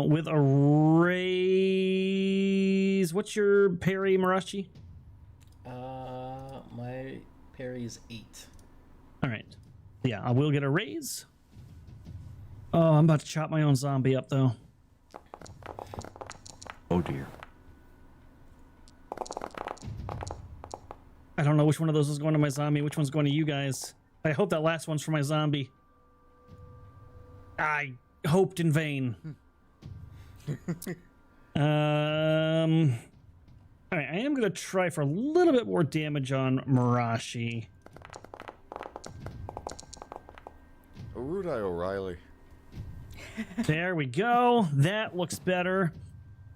With a raise. What's your parry, Mirashi? My parry is 8. All right. Yeah, I will get a raise. Oh, I'm about to chop my own zombie up, though. Oh, dear. I don't know which one of those is going to my zombie, which one's going to you guys. I hope that last one's for my zombie. I hoped in vain. All right, I am going to try for a little bit more damage on Mirashi. Erudi O'Reilly. There we go. That looks better.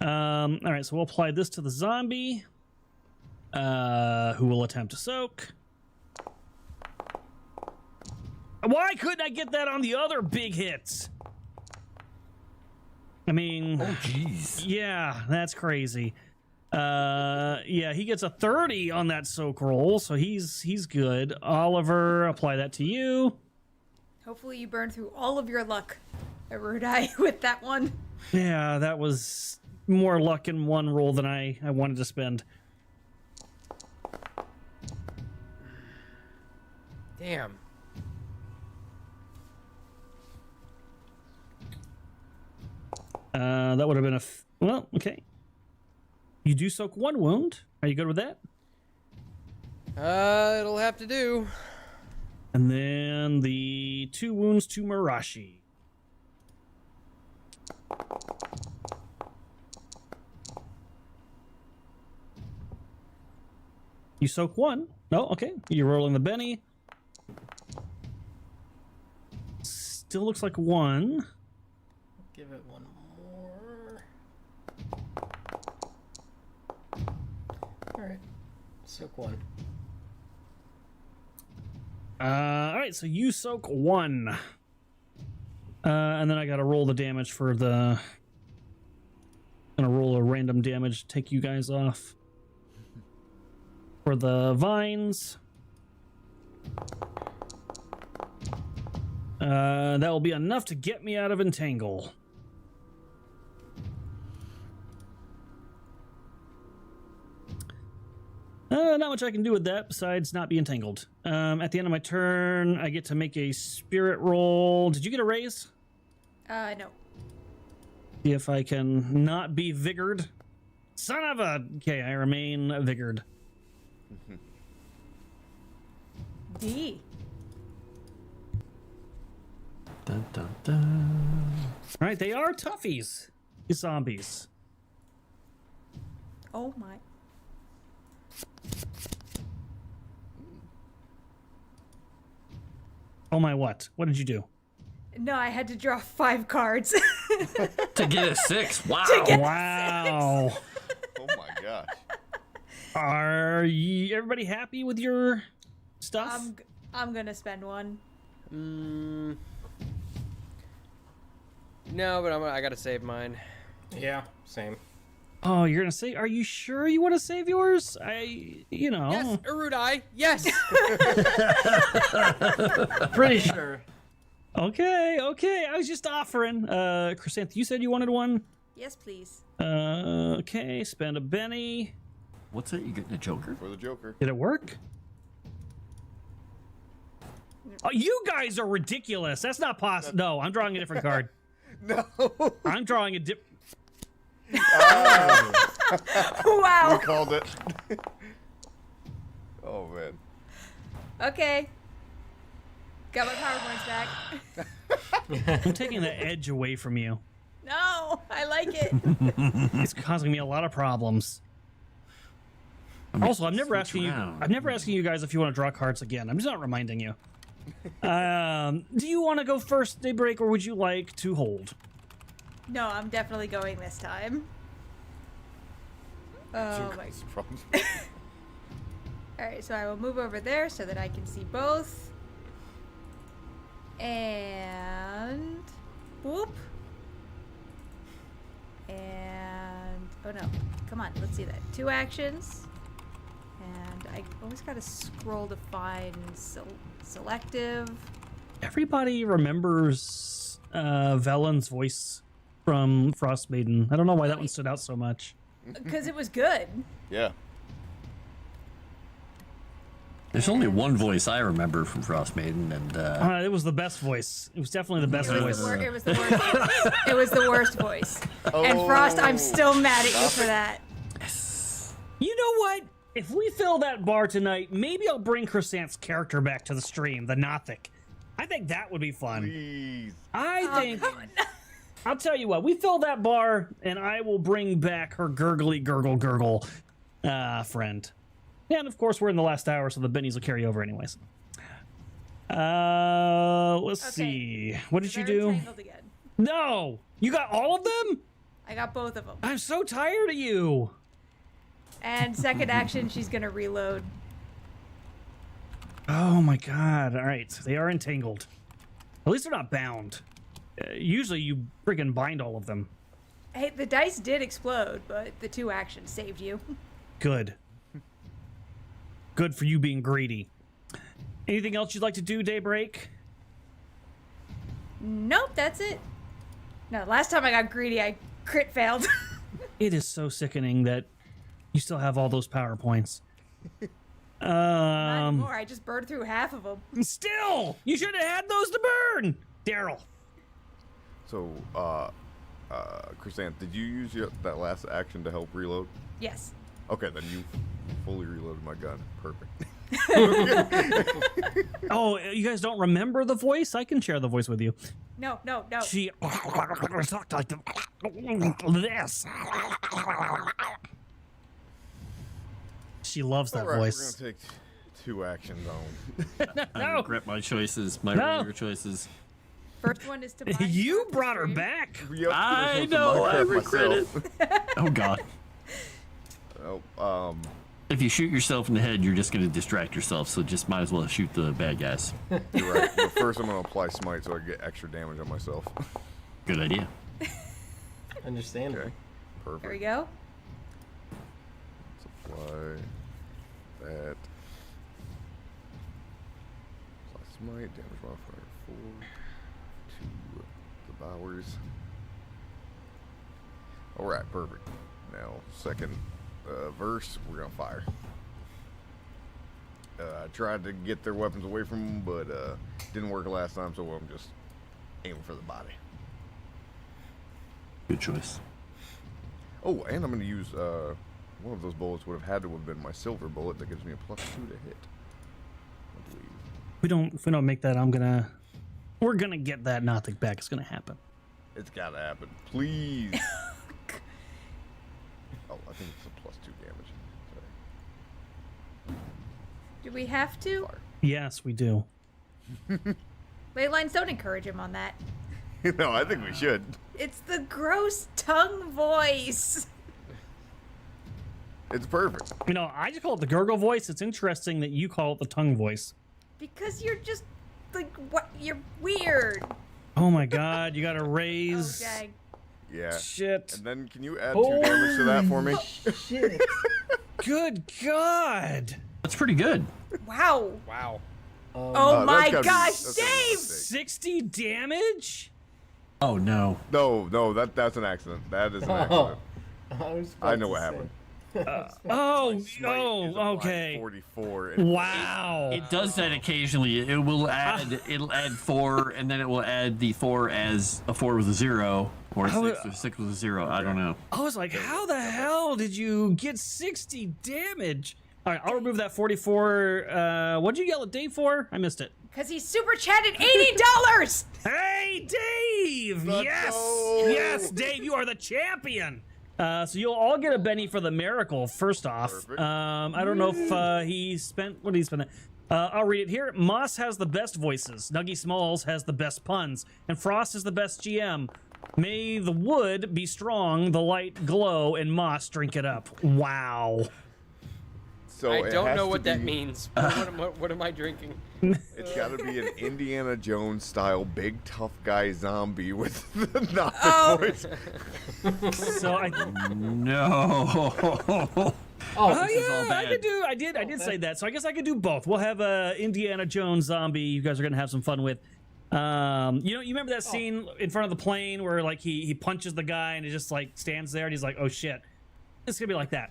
All right, so we'll apply this to the zombie, who will attempt to soak. Why couldn't I get that on the other big hits? I mean... Oh, jeez. Yeah, that's crazy. Yeah, he gets a 30 on that soak roll, so he's good. Oliver, apply that to you. Hopefully you burn through all of your luck, Erudi, with that one. Yeah, that was more luck in one roll than I wanted to spend. Damn. That would have been a... well, okay. You do soak 1 wound. Are you good with that? It'll have to do. And then the 2 wounds to Mirashi. You soak 1. No, okay. You're rolling the Benny. Still looks like 1. Give it one more. All right. Soak 1. All right, so you soak 1. And then I gotta roll the damage for the... Gonna roll a random damage to take you guys off. For the vines. That will be enough to get me out of entangle. Not much I can do with that besides not be entangled. At the end of my turn, I get to make a spirit roll. Did you get a raise? No. See if I can not be vigored. Son of a... Okay, I remain vigored. D. Dun, dun, dun. All right, they are toughies. These zombies. Oh my. Oh my what? What did you do? No, I had to draw 5 cards. To get a 6. Wow. Wow. Oh my gosh. Are you, everybody happy with your stuff? I'm gonna spend 1. No, but I gotta save mine. Yeah, same. Oh, you're gonna say? Are you sure you want to save yours? You know. Yes, Erudi. Yes. Pretty sure. Okay. I was just offering. Chrysanth, you said you wanted 1. Yes, please. Okay. Spend a Benny. What's that? You getting a Joker? For the Joker. Did it work? Oh, you guys are ridiculous. That's not possible. No, I'm drawing a different card. No. I'm drawing a dip. Wow. We called it. Oh man. Okay. Got my power points back. I'm taking the edge away from you. No, I like it. It's causing me a lot of problems. Also, I'm never asking you guys if you want to draw cards again. I'm just not reminding you. Do you want to go first, Daybreak, or would you like to hold? No, I'm definitely going this time. Oh my. Alright, so I will move over there so that I can see both. And whoop. And oh no. Come on, let's see that. 2 actions. And I always gotta scroll to find selective. Everybody remembers Velen's voice from Frost Maiden. I don't know why that one stood out so much. Because it was good. Yeah. There's only one voice I remember from Frost Maiden, and It was the best voice. It was definitely the best voice. It was the worst voice. It was the worst voice. And Frost, I'm still mad at you for that. You know what? If we fill that bar tonight, maybe I'll bring Chrysanth's character back to the stream, the Nothic. I think that would be fun. Please. I think... I'll tell you what, we fill that bar, and I will bring back her gurgly gurgle friend. Yeah, and of course, we're in the last hour, so the bennies will carry over anyways. Let's see. What did you do? Entangled again. No! You got all of them? I got both of them. I'm so tired of you. And second action, she's gonna reload. Oh my god. All right. They are entangled. At least they're not bound. Usually you friggin' bind all of them. Hey, the dice did explode, but the 2 actions saved you. Good. Good for you being greedy. Anything else you'd like to do, Daybreak? Nope, that's it. No, last time I got greedy, I crit failed. It is so sickening that you still have all those PowerPoints. Not anymore. I just burned through half of them. Still, you should have had those to burn, Daryl. So, Chrysanth, did you use that last action to help reload? Yes. Okay, then you fully reloaded my gun. Perfect. Oh, you guys don't remember the voice? I can share the voice with you. No. She talked like this. She loves that All right, voice. we're gonna take 2 actions on. I regret my choices, my No. earlier choices. First one is to buy You stuff brought her stream. back. Yep, I some know, I Minecraft regret it. myself. Oh God. Oh, If you shoot yourself in the head, you're just going to distract yourself, so just might as well shoot the bad guys. you're right. But first, I'm gonna apply smite so I get extra damage on myself. Good idea. Understandable. Okay, perfect. There we go. Let's apply that. Apply smite, damage modifier 4 to devours. Alright, perfect. Now, second verse, we're gonna fire. I tried to get their weapons away from them, but didn't work last time, so I'm just aiming for the body. Good choice. Oh, and I'm going to use one of those bullets would have had to have been my silver bullet that gives me a +2 to hit. I believe. If we don't make that, we're gonna get that nothing back. It's gonna happen. It's got to happen. Please. Oh, I think it's a +2 damage. Do we have to? Yes, we do. Ley lines don't encourage him on that. Sorry. No, I think we should. It's the gross tongue voice. It's perfect. You know, I just call it the gurgle voice. It's interesting that you call it the tongue voice. Because you're just like what? You're weird. Oh my God! You got to Oh raise. dang. Yeah. Shit. And then can you add 2 damage to that for me? Shit. Good God! That's pretty good. Wow. Wow. Oh my that's gotta be- gosh, that's gotta be a Dave! mistake. 60 damage? Oh no. No, that's an accident. That is an accident. I know what happened. Oh, Smite is applied okay. 44. And Wow. It does that occasionally. It'll add 4, and then it will add the 4 as a 4 with a 0, or a 6 or 6 with a 0. I don't know. I was like, how the hell did you get 60 damage? All right, I'll remove that 44. What'd you yell at Dave for? I missed it. Because he super chatted $80. Hey, Dave! Yes! go! Yes, Dave, you are the champion! So you'll all get a Benny for the miracle, first off. Perfect. I don't know if he spent... What did he spend? I'll read it here. Moss has the best voices. Nuggy Smalls has the best puns. And Frost is the best GM. May the wood be strong, the light glow, and Moss drink it up. Wow. So I it don't has know to what that be- means. What am I drinking? It's got to be an Indiana Jones style big tough guy zombie with the Nazi Oh. voice. So I... No. Oh This is all yeah, bad. I did say that. So I guess I could do both. We'll have a Indiana Jones zombie. You guys are gonna have some fun with. You remember that scene in front of the plane where like he punches the guy and he just like stands there and he's like, oh shit, it's gonna be like that.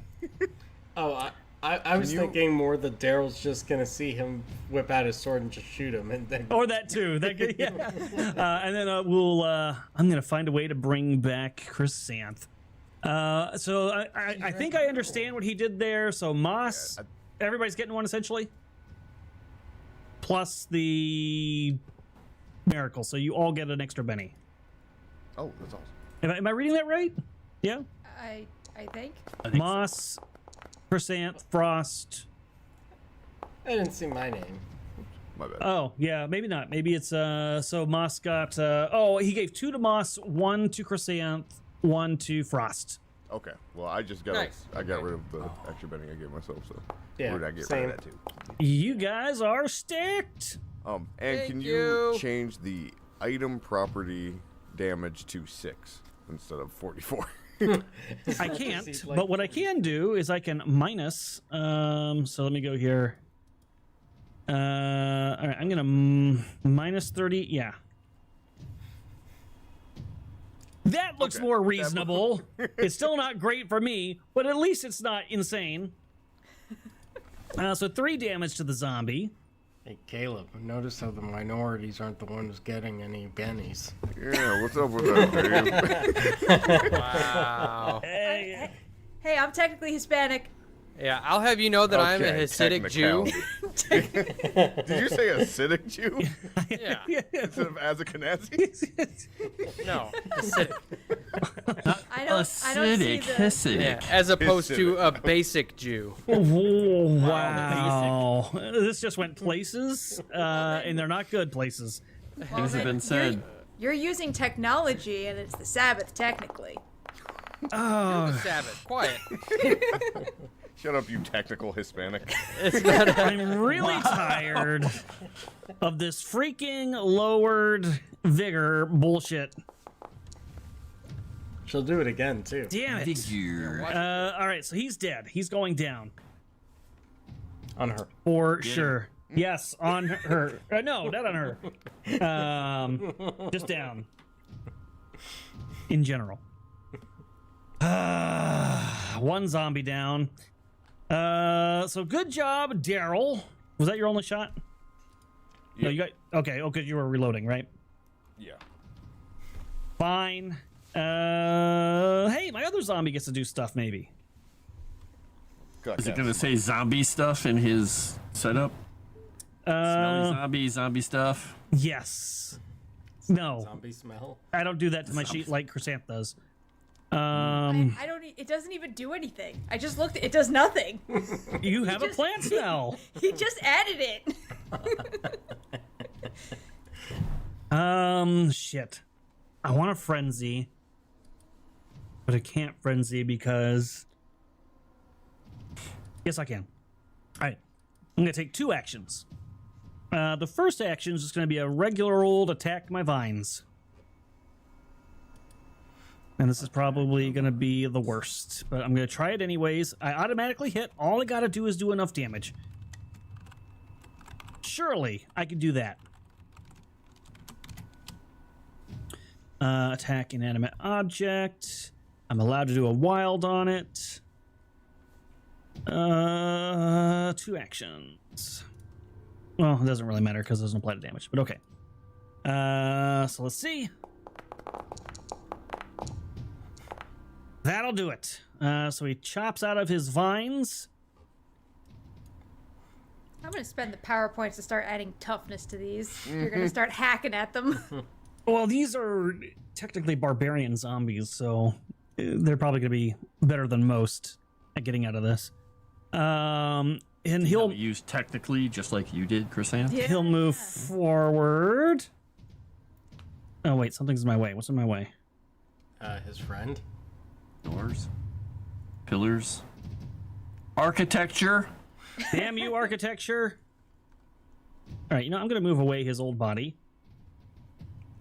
Oh, I was you- thinking more that Daryl's just gonna see him whip out his sword and just shoot him, and then Or that too. That could, yeah. And then I'm gonna find a way to bring back Chrysanth. So I think I understand what he did there. So Moss, everybody's getting one essentially, plus the miracle. So you all get an extra Benny. Oh, that's awesome. Am I reading that right? Yeah. I think. Moss, Chrysanth, Frost. I didn't see my name. My bad. Oh yeah, maybe not. Maybe it's so Moss got he gave 2 to Moss, 1 to Chrysanth, 1 to Frost. Okay. Well, I just got Nice. I got rid of the extra betting I gave myself. So Yeah, where did I get same. rid of that too? You guys are stacked. And Thank can you. you change the item property damage to 6 instead of 44? I can't, but what I can do is I can minus. So let me go here. All right, I'm gonna minus 30. Yeah, that looks Okay. more reasonable. It's still not great for me, but at least it's not insane. So 3 damage to the zombie. Hey, Caleb, notice how the minorities aren't the ones getting any bennies. Yeah, what's up with that, Dave? Wow. Hey, Hey, I'm technically Hispanic. Yeah, I'll have you know that I'm a Okay, Hasidic Jew. technicality. Did you say Hasidic Jew Yeah. instead of Ashkenazi? No, Hasidic. I don't see Acidic, the. Hasidic. Yeah, as opposed to a basic Jew. Oh, wow. This just went places, and they're not good places. Things have been said. You're using technology, and it's the Sabbath, technically. The Sabbath. Quiet. Shut up, you technical Hispanic. I'm really tired of this freaking lowered vigor bullshit. She'll do it again too. Damn it. Figure. All right, so he's dead. He's going down. On her. For sure. Yes, on her. No, not on her. Just down. In general. One zombie down. So good job, Daryl. Was that your only shot? No, you got. Okay, okay, you were reloading, right? Yeah. Fine. Hey, my other zombie gets to do stuff, maybe. Is it gonna say zombie stuff in his setup? Smelly zombie stuff. Yes. No, Zombie smell. I don't do that to my sheet like Chrysanth does. I don't. It doesn't even do anything. I just looked. It does nothing. You have a just- plant smell. He just added it. Shit. I want a frenzy, but I can't frenzy because. Yes, I can. All right. I'm gonna take 2 actions. The first action is just gonna be a regular old attack my vines. And this is probably going to be the worst, but I'm going to try it anyways. I automatically hit. All I got to do is do enough damage. Surely I can do that. Attack inanimate object. I'm allowed to do a wild on it. 2 actions. Well, it doesn't really matter because it doesn't apply to damage, but okay. So let's see. That'll do it. So he chops out of his vines. I'm gonna spend the power points to start adding toughness to these. You're gonna start hacking at them. Well, these are technically barbarian zombies, so they're probably going to be better than most at getting out of this. And he'll use technically just like you did, Chrysanth. Yeah. he'll move forward. Oh wait, something's in my way. What's in my way? His friend. Doors, pillars, architecture. Damn you, architecture! All right, you know I'm going to move away his old body.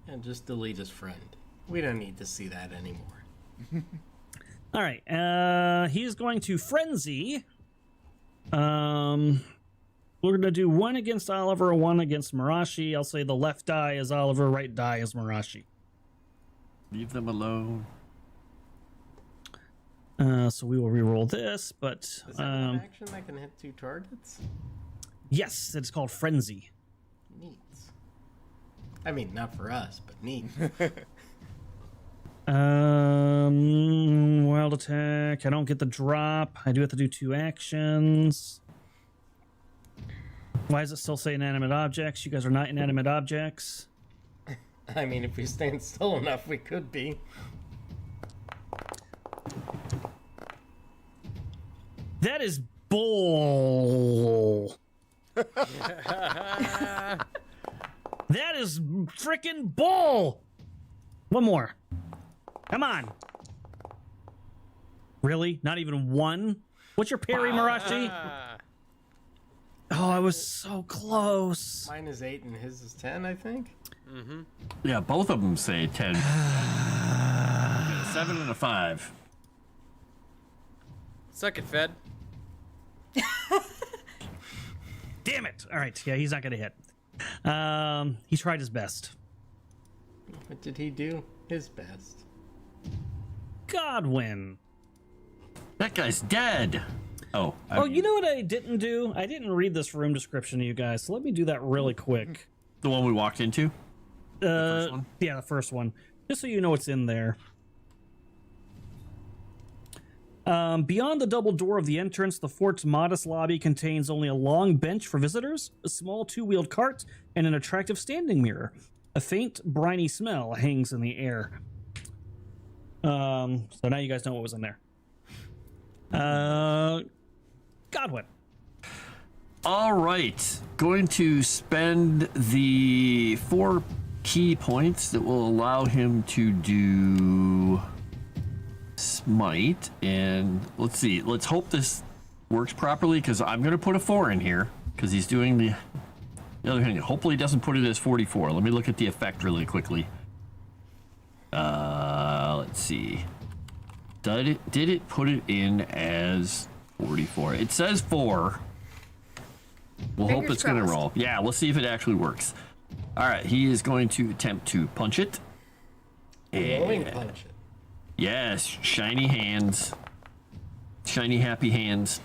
And just delete his friend. We don't need to see that anymore. All right, he's going to frenzy. We're gonna do 1 against Oliver, 1 against Mirashi. I'll say the left die is Oliver, right die is Mirashi. Leave them alone. So we will re-roll this, but Is that an action that can hit 2 targets? yes, it's called frenzy. Neat. I mean, not for us, but neat. Wild attack. I don't get the drop. I do have to do 2 actions. Why does it still say inanimate objects? You guys are not inanimate objects. I mean, if we stand still enough, we could be. That is bull. That is freaking bull. One more. Come on. Really? Not even 1? What's your parry, Mirashi? Oh, I was so close. Mine is 8 and his is 10, I think. Yeah, both of them say 10. A 7 and a 5. Suck it, Fed. Damn it. All right. Yeah, he's not going to hit. He tried his best. What did he do? His best. Godwin. That guy's dead. Oh. I Oh, mean, you know what I didn't do? I didn't read this room description to you guys, so let me do that really quick. the one we walked into. First one? Yeah, the first one. Just so you know what's in there. Beyond the double door of the entrance, the fort's modest lobby contains only a long bench for visitors, a small two-wheeled cart, and an attractive standing mirror. A faint, briny smell hangs in the air. So now you guys know what was in there. Godwin. All right. Going to spend the 4 key points that will allow him to do smite, and let's see, let's hope this works properly, because I'm going to put a 4 in here because he's doing the other thing. Hopefully he doesn't put it as 44. Let me look at the effect really quickly. Let's see, did it put it in as 44? It says 4. We'll hope it's going to roll. Yeah, we'll see if it actually works. All right, he is going to attempt to punch it. Glowing punch it. Yes, shiny hands. Shiny, happy hands.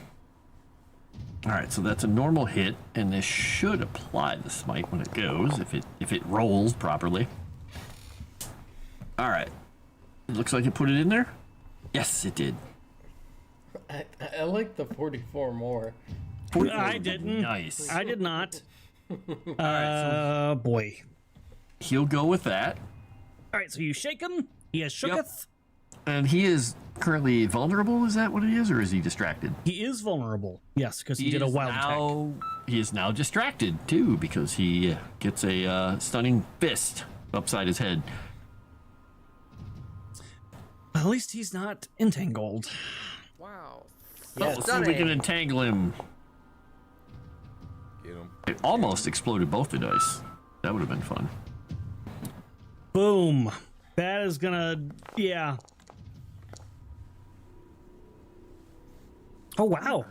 All right, so that's a normal hit, and this should apply the smite when it goes, if it rolls properly. All right. It looks like it put it in there. Yes, it did. I like the 44 more. I didn't. Nice. I did not. right, boy. He'll go with that. All right, so you shake him. He has shooketh. And he is currently vulnerable, is that what it is, or is he distracted? He is vulnerable, yes, because he did a wild attack. He is now distracted, too, because he gets a stunning fist upside his head. At least he's not entangled. Wow. Yes. Let's see if we can entangle him. Get him. It almost exploded both the dice. That would have been fun. Boom. That is gonna, yeah. Oh, wow.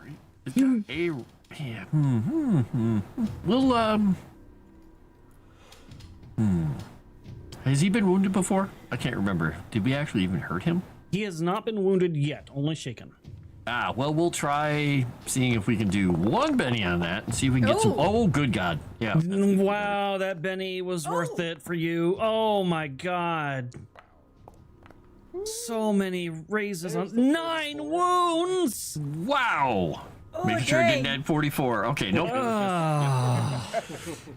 Yeah. We'll, Has he been wounded before? I can't remember. Did we actually even hurt him? He has not been wounded yet, only shaken. Ah, well, we'll try seeing if we can do 1 Benny on that and see if we can get some. Oh, good God. Yeah. Wow, that Benny was worth it for you. Oh, my God. So many raises on 9 wounds. Wow. Making sure it didn't add 44. Okay, nope.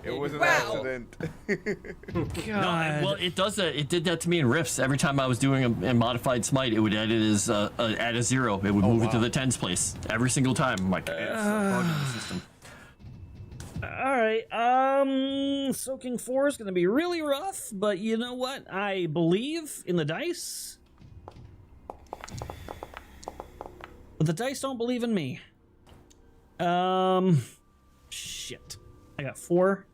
It was an accident. God. Well, it does that. It did that to me in Rifts. Every time I was doing a modified smite, it would add it as add a 0. It would move it to the tens place every single time. I'm like, it's a bug in the system. All right. Soaking 4 is going to be really rough, but you know what? I believe in the dice. But the dice don't believe in me. Shit. I got 4.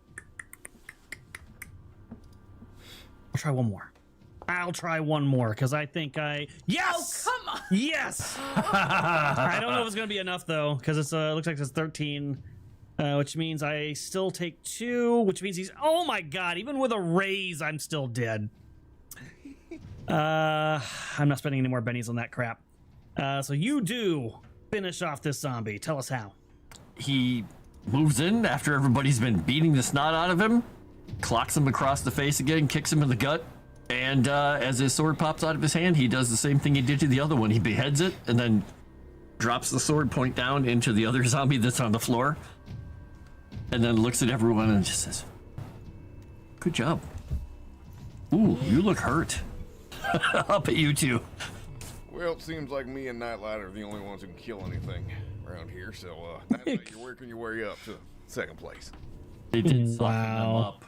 I'll try one more because I think yes. Oh, come on. Yes. I don't know if it's gonna be enough though because it's looks like it's 13, which means I still take 2, which means he's. Oh my God! Even with a raise, I'm still dead. I'm not spending any more bennies on that crap. So you do finish off this zombie. Tell us how. He moves in after everybody's been beating the snot out of him, clocks him across the face again, kicks him in the gut, and as his sword pops out of his hand, he does the same thing he did to the other one. He beheads it and then drops the sword point down into the other zombie that's on the floor, and then looks at everyone and just says, "Good job. Ooh, you look hurt." Up at you two. Well, it seems like me and Nightlight are the only ones who can kill anything around here, so Nightlight, you're working your way up to 2nd place. They did soften them up.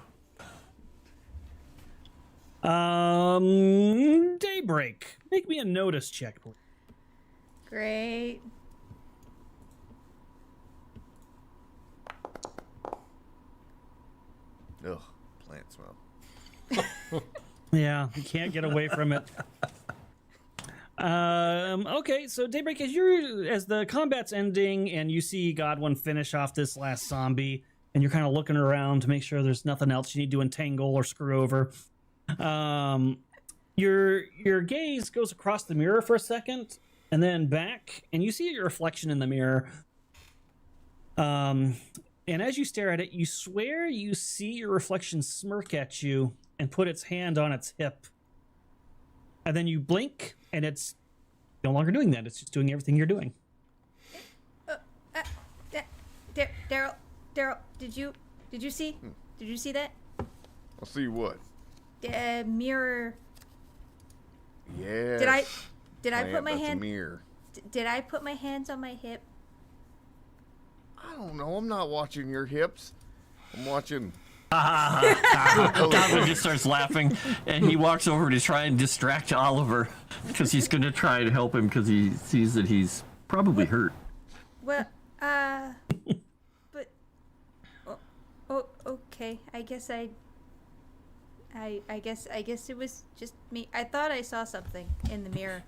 Daybreak. Make me a notice check, please. Great. Ugh, plant smell. Yeah, you can't get away from it. Okay, so Daybreak, as the combat's ending and you see Godwin finish off this last zombie, and you're kind of looking around to make sure there's nothing else you need to entangle or screw over. Your gaze goes across the mirror for a second, and then back, and you see your reflection in the mirror. And as you stare at it, you swear you see your reflection smirk at you and put its hand on its hip. And then you blink, and it's No longer doing that. It's just doing everything you're doing. Daryl, did you see? Did you see that? I'll see what. Mirror. Yes. Did I put my That's a hand? mirror. Did I put my hands on my hip? I don't know. I'm not watching your hips. I'm watching. Godwin just starts laughing, and he walks over to try and distract Oliver because he's going to try and help him because he sees that he's probably hurt. Well, but okay. I guess it was just me. I thought I saw something in the mirror.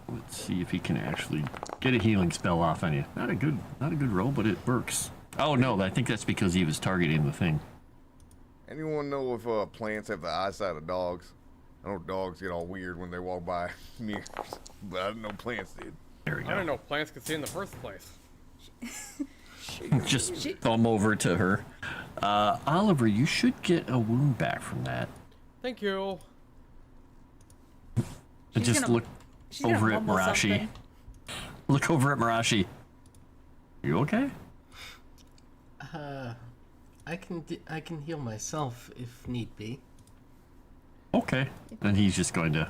Let's see if he can actually get a healing spell off on you. Not a good roll, but it works. Oh no, I think that's because he was targeting the thing. Anyone know if plants have the eyesight of dogs? I know dogs get all weird when they walk by mirrors, but I didn't know plants did. There we go. I don't know if plants could see in the first place. Just thumb over to her. Oliver, you should get a wound back from that. Thank you. And just gonna- look She's gonna over at mumble Mirashi. something. Look over at Mirashi. You okay? I can heal myself if need be. Okay. And he's just going to,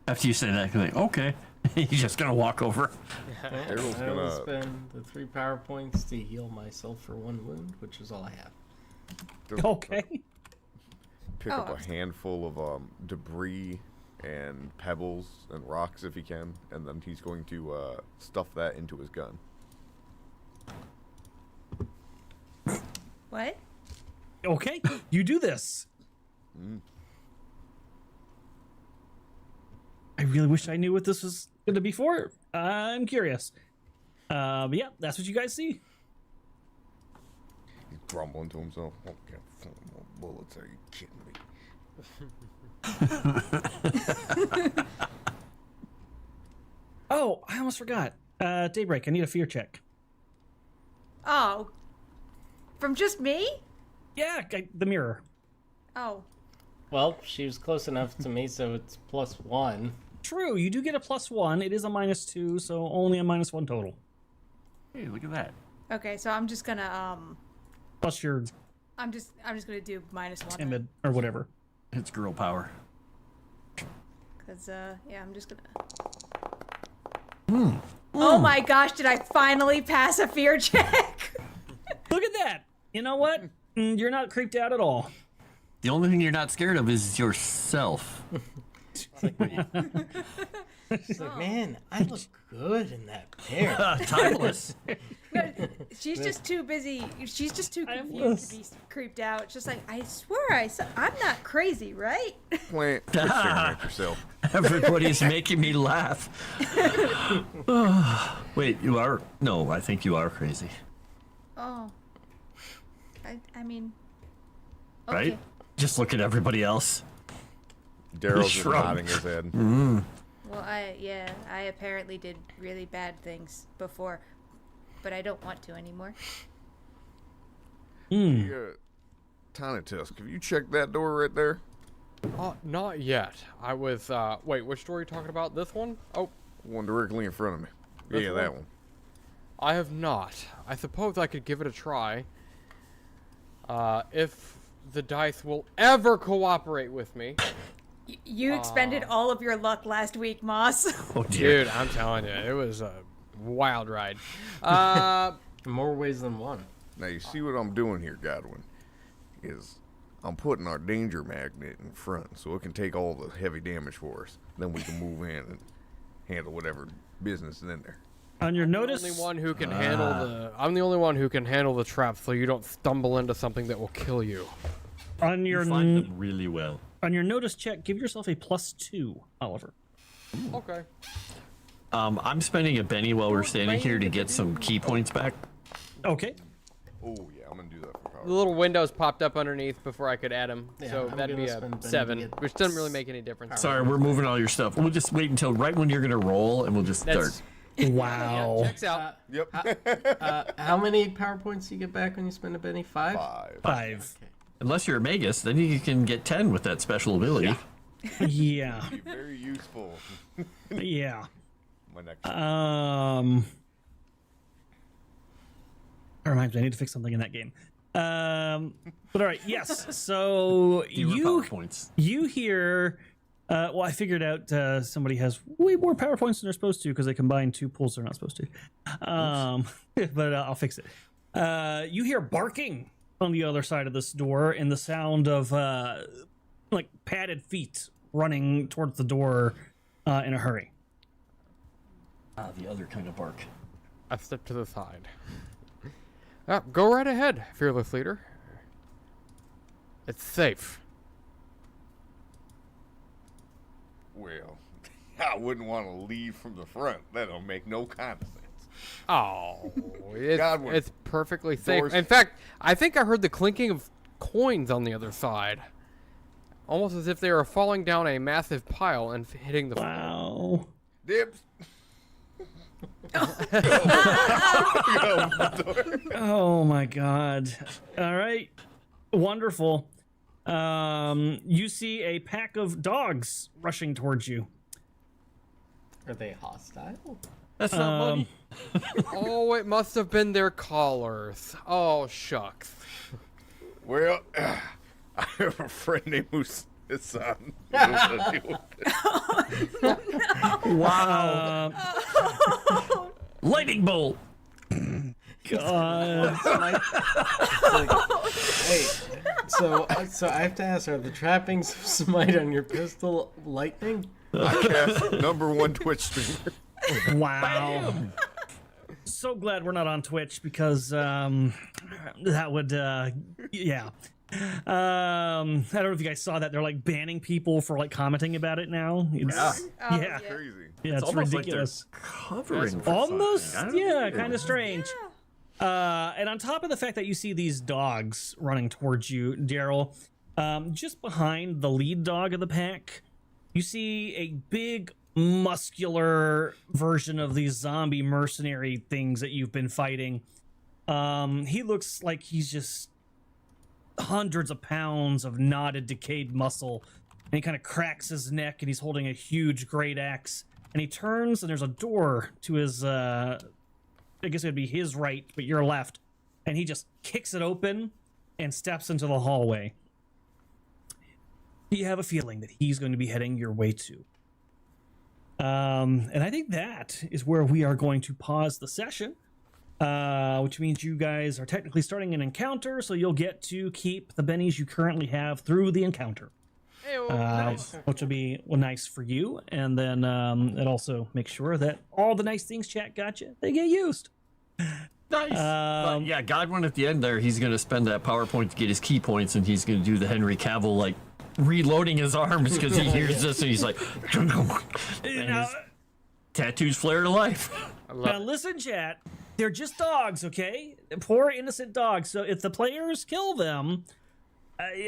after you say that, he's like, okay. He's just going to walk over. Daryl's I will gonna spend the 3 power points to heal myself for 1 wound, which is all I have. Okay. pick Oh, up a handful of debris and pebbles and rocks if he can, and then he's going to stuff that into his gun. What? Okay. You do this. I really wish I knew what this was going to be for. I'm curious. But yeah, that's what you guys see. He's grumbling to himself. Okay, 4 more bullets. Are you kidding me? Oh, I almost forgot. Daybreak, I need a fear check. Oh, from just me? Yeah, the mirror. Oh, Well, she was close enough to me, so it's +1. True, you do get a +1. It is a -2, so only a -1 total. Hey, look at that. okay. So I'm just gonna Plus your I'm just gonna do -1 then. timid or whatever. It's girl power. Cause yeah, I'm just gonna. Oh my gosh! Did I finally pass a fear check? Look at that. You know what? You're not creeped out at all. The only thing you're not scared of is yourself. She's like, man, I look good in that pair. Timeless. She's just too busy. She's just too confused to be creeped out. It's just like, I swear I'm not crazy, right? Plant, quit staring at yourself. Everybody's making me laugh. Wait, you are? No, I think you are crazy. Oh. I mean. Okay. Right? Just look at everybody else. Daryl's just Shrug. nodding his head. Well, I apparently did really bad things before, but I don't want to anymore. Tiny Tusk, have you checked that door right there? Not yet. I was, wait, which door are you talking about? This one? Oh, One directly in front of me. This Yeah, one? that one. I have not. I suppose I could give it a try. If the dice will ever cooperate with me. You expended all of your luck last week, Moss. Oh dear. Dude, I'm telling you, it was a wild ride. In more ways than one. Now you see what I'm doing here, Godwin, is I'm putting our danger magnet in front so it can take all the heavy damage for us. Then we can move in and handle whatever business is in there. On your notice, I'm the only one who can handle the trap, so you don't stumble into something that will kill you. on your You find them really well. on your notice check, give yourself a +2, Oliver. Okay. I'm spending a Benny while we're standing here to get some key points back. Okay. Oh yeah, I'm gonna do that for power. The little windows popped up underneath before I could add them, Yeah, so I'm that'd be gonna a spend Benny to 7, get which doesn't really make any difference. Sorry, we're moving all your stuff. We'll just wait until right when you're gonna roll, and we'll just That's start. Wow. yeah, checks out. Yep. How many power points do you get back when you spend a Benny? 5? 5. 5. Unless you're a magus, then you can get 10 with that special ability. Yeah. Very useful. Yeah. my next. That reminds me, I need to fix something in that game. But all right, yes. So PowerPoints. you hear. Well, I figured out somebody has way more PowerPoints than they're supposed to because they combine two pools they're not supposed to. But I'll fix it. You hear barking on the other side of this door and the sound of like padded feet running towards the door in a hurry. The other kind of bark. I step to the side. Go right ahead, fearless leader. It's safe. Well, I wouldn't want to leave from the front. That don't make no kind of sense. Oh, Godwin. it's perfectly safe. Doors. In fact, I think I heard the clinking of coins on the other side. Almost as if they were falling down a massive pile and hitting the floor. Wow. Dibs. Oh my god. All right. Wonderful. You see a pack of dogs rushing towards you. Are they hostile? That's not money. Oh, it must have been their collars. Oh, shucks. Well, I have a friend named Chrysanth. Wow. Lightning bolt. God. Wait, so I have to ask: are the trappings of smite on your pistol lightning? I cast #1 Twitch streamer. Wow. So glad we're not on Twitch because that would yeah. I don't know if you guys saw that. They're like banning people for like commenting about it now. It's, yeah. Crazy. Yeah, it's almost ridiculous. like they're covering for Almost, something. yeah, kind of strange. And on top of the fact that you see these dogs running towards you, Daryl, just behind the lead dog of the pack, you see a big, muscular version of these zombie mercenary things that you've been fighting. He looks like he's just hundreds of pounds of knotted, decayed muscle, and he kind of cracks his neck, and he's holding a huge great axe. And he turns, and there's a door to his, I guess it would be his right, but your left. And he just kicks it open and steps into the hallway. You have a feeling that he's going to be heading your way too. And I think that is where we are going to pause the session, which means you guys are technically starting an encounter, so you'll get to keep the bennies you currently have through the encounter. Which will be nice for you, and then it also makes sure that all the nice things chat got you, they get used. Nice. But yeah, Godwin at the end there, he's going to spend that PowerPoint to get his key points, and he's going to do the Henry Cavill, like, reloading his arms because he hears this, and he's like, and his tattoos flare to life. Now listen, chat, they're just dogs, okay? Poor innocent dogs, so if the players kill them,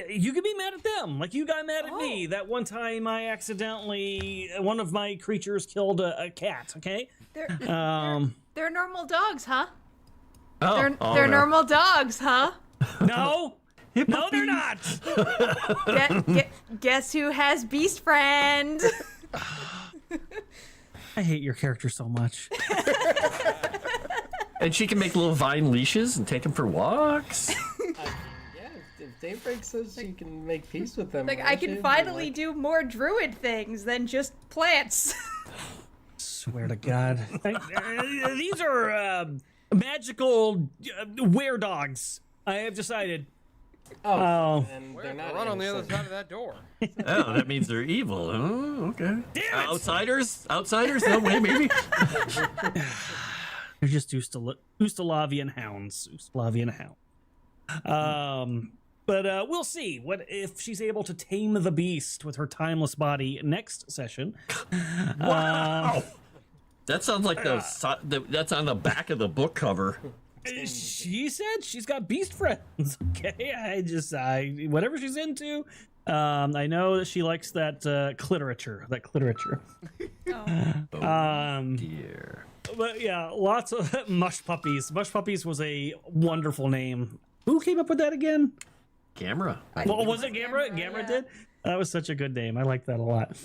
you can be mad at them, like you got mad at me. That one time I accidentally, one of my creatures killed a cat, okay? They're normal dogs, huh? Oh, They're no. normal dogs, huh? No, no, they're not. Guess who has Beast Friend? I hate your character so much. And she can make little vine leashes and take them for walks. Yeah, if Daybreak says she can make peace with them, Like, why I should can you, finally like- do more druid things than just plants. Swear to God. These are magical were-dogs. I have decided. Oh, and they're Run not on the other innocent. side of that door. Oh, that means they're evil. Oh, okay. Damn it! Outsiders? Outsiders? No way, maybe. They're just Ustalavian hounds. Ustalavian hound. But we'll see what if she's able to tame the beast with her timeless body next session. Wow. That sounds like that's on the back of the book cover. She said she's got beast friends. Okay, I whatever she's into. I know that she likes that cliterature. Dear. But yeah, lots of mush puppies. Mush puppies was a wonderful name. Who came up with that again? Camera. Well, was it Gamera? Gamera, Gamera yeah. did. That was such a good name. I like that a lot.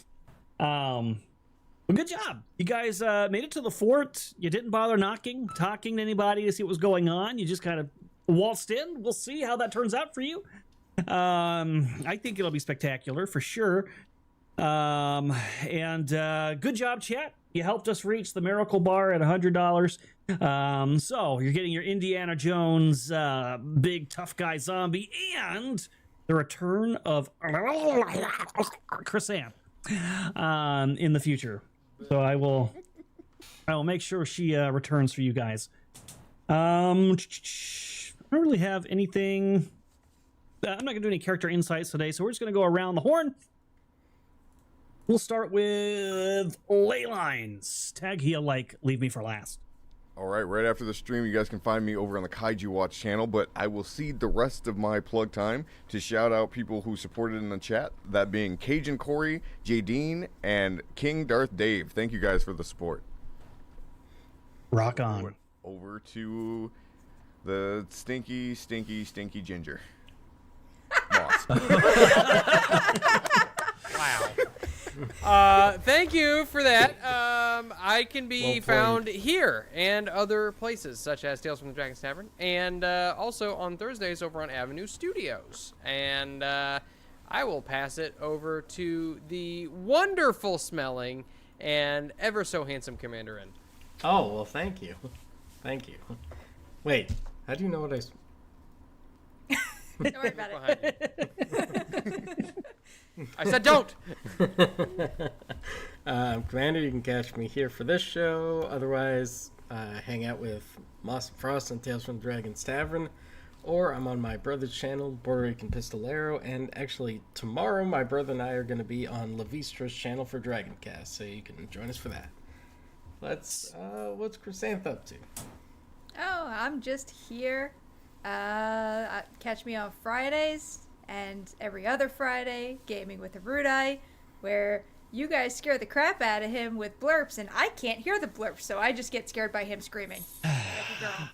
Well, good job. You guys made it to the fort. You didn't bother talking to anybody to see what was going on. You just kind of waltzed in. We'll see how that turns out for you. I think it'll be spectacular for sure. And good job, chat. You helped us reach the miracle bar at $100. So you're getting your Indiana Jones big tough guy zombie and the return of Chrysanth in the future. So I will make sure she returns for you guys. I don't really have anything. I'm not going to do any character insights today, so we're just going to go around the horn. We'll start with ley lines. Tag heel like leave me for last. All right after the stream, you guys can find me over on the Kaiju Watch channel, but I will cede the rest of my plug time to shout out people who supported in the chat, that being Cajun Corey, Jadine, and King Darth Dave. Thank you guys for the support. Rock on. Over to the stinky ginger. Boss. Wow. Thank you for that. I can be found here and other places, such as Tales from the Dragon's Tavern, and also on Thursdays over on Avenue Studios. And I will pass it over to the wonderful smelling and ever so handsome Commander N. Oh, well, thank you. Thank you. Wait, how do you know what I... Don't worry about it. I said don't! Commander, you can catch me here for this show. Otherwise, hang out with Moss and Frost and Tales from the Dragon's Tavern. Or I'm on my brother's channel, Puerto Rican Pistolero. And actually, tomorrow, my brother and I are going to be on Lavistra's channel for Dragoncast. So you can join us for that. What's Chrysanth up to? Oh, I'm just here. Catch me on Fridays and every other Friday, Gaming with Erudi, where you guys scare the crap out of him with blurps, and I can't hear the blurps, so I just get scared by him screaming like a girl.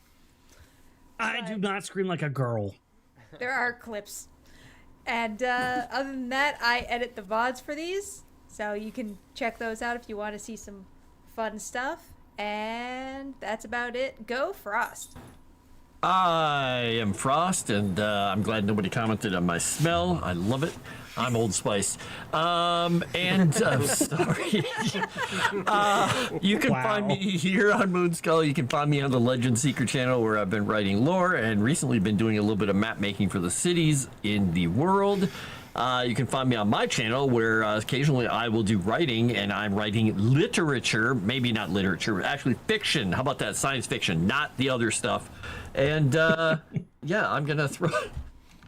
I do not scream like a girl. There are clips. And other than that, I edit the VODs for these, so you can check those out if you want to see some fun stuff. And that's about it. Go Frost. I am Frost, and I'm glad nobody commented on my smell. I love it. I'm Old Spice. And I'm sorry. You can find me here on Moonskull. You can find me on the Legend Seeker channel, where I've been writing lore and recently been doing a little bit of map making for the cities in the world. You can find me on my channel, where occasionally I will do writing, and I'm writing literature, maybe not literature, actually fiction. How about that? Science fiction, not the other stuff. And yeah, I'm going to throw...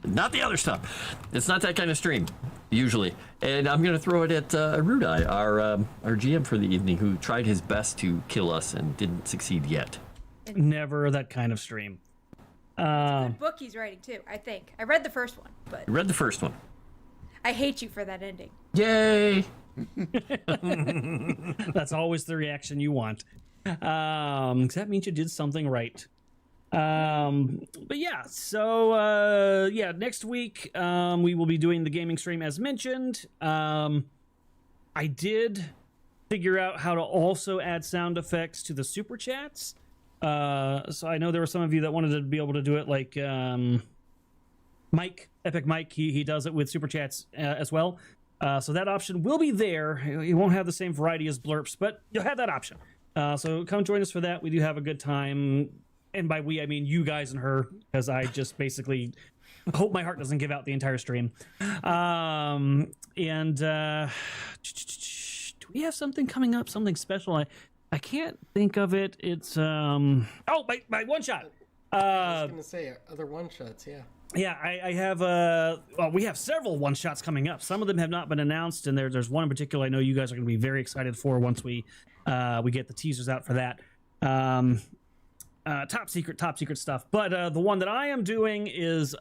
Not the other stuff. It's not that kind of stream, usually. And I'm going to throw it at Erudi, our GM for the evening, who tried his best to kill us and didn't succeed yet. Never that kind of stream. Good book he's writing, too, I think. I read the first one, but... You read the first one. I hate you for that ending. Yay! That's always the reaction you want. 'Cause that means you did something right. But yeah, so yeah, next week we will be doing the gaming stream as mentioned. I did figure out how to also add sound effects to the super chats. So I know there were some of you that wanted to be able to do it like Mike, Epic Mike, he does it with super chats as well. So that option will be there. You won't have the same variety as blurps, but you'll have that option. So come join us for that. We do have a good time. And by we, I mean you guys and her, because I just basically hope my heart doesn't give out the entire stream. Do we have something coming up, something special? I can't think of it. It's my one shot. I was gonna say other one shots, yeah. Yeah, I have well, we have several one shots coming up. Some of them have not been announced, and there's one in particular I know you guys are going to be very excited for once we get the teasers out for that. Top secret stuff. But the one that I am doing is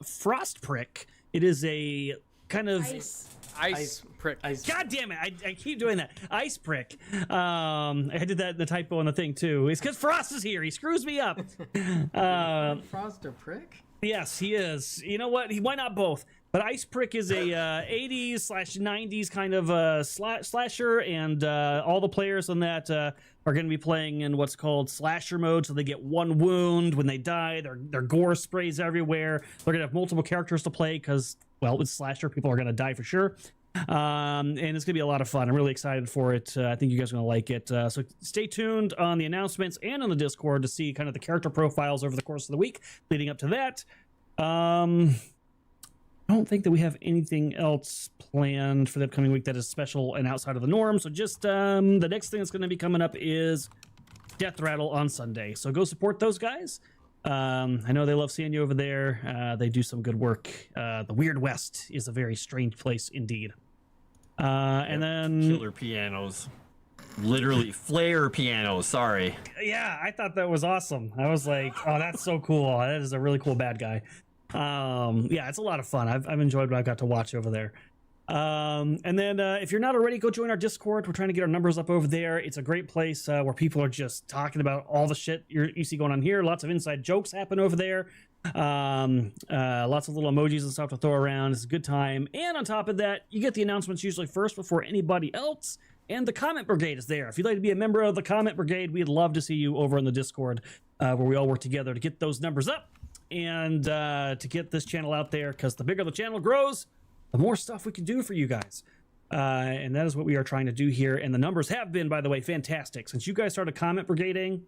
Frost Prick. It is a kind of Ice prick. God damn it! I keep doing that. Ice prick. I did that the typo on the thing too. It's because Frost is here. He screws me up. Frost or Prick? Yes, he is. You know what? Why not both? But Ice Prick is a 80s/90s kind of slasher, and all the players on that are going to be playing in what's called slasher mode. So they get one wound when they die. Their gore sprays everywhere. They're going to have multiple characters to play because, well, it's slasher. People are going to die for sure. And it's going to be a lot of fun. I'm really excited for it. I think you guys are going to like it. So stay tuned on the announcements and on the Discord to see kind of the character profiles over the course of the week leading up to that. I don't think that we have anything else planned for the upcoming week that is special and outside of the norm. So just the next thing that's going to be coming up is Death Rattle on Sunday. So go support those guys. I know they love seeing you over there. They do some good work. The Weird West is a very strange place indeed. And then killer pianos, literally flare pianos. Sorry. Yeah, I thought that was awesome. I was like, oh, that's so cool. That is a really cool bad guy. Yeah, it's a lot of fun. I've enjoyed what I got to watch over there. And then if you're not already, go join our Discord. We're trying to get our numbers up over there. It's a great place where people are just talking about all the shit you see going on here. Lots of inside jokes happen over there. Lots of little emojis and stuff to throw around. It's a good time. And on top of that, you get the announcements usually first before anybody else. And the Comment Brigade is there. If you'd like to be a member of the Comment Brigade, we'd love to see you over in the Discord where we all work together to get those numbers up and to get this channel out there, because the bigger the channel grows, the more stuff we can do for you guys. And that is what we are trying to do here. And the numbers have been, by the way, fantastic. Since you guys started Comment Brigading,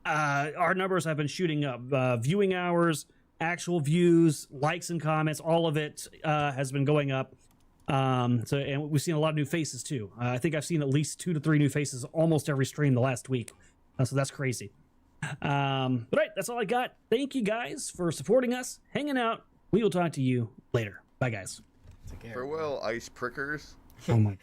our numbers have been shooting up. Viewing hours, actual views, likes and comments, all of it has been going up. And we've seen a lot of new faces too. I think I've seen at least 2 to 3 new faces almost every stream the last week. So that's crazy. But right, that's all I got. Thank you guys for supporting us, hanging out. We will talk to you later. Bye, guys. Farewell, ice prickers. Oh my.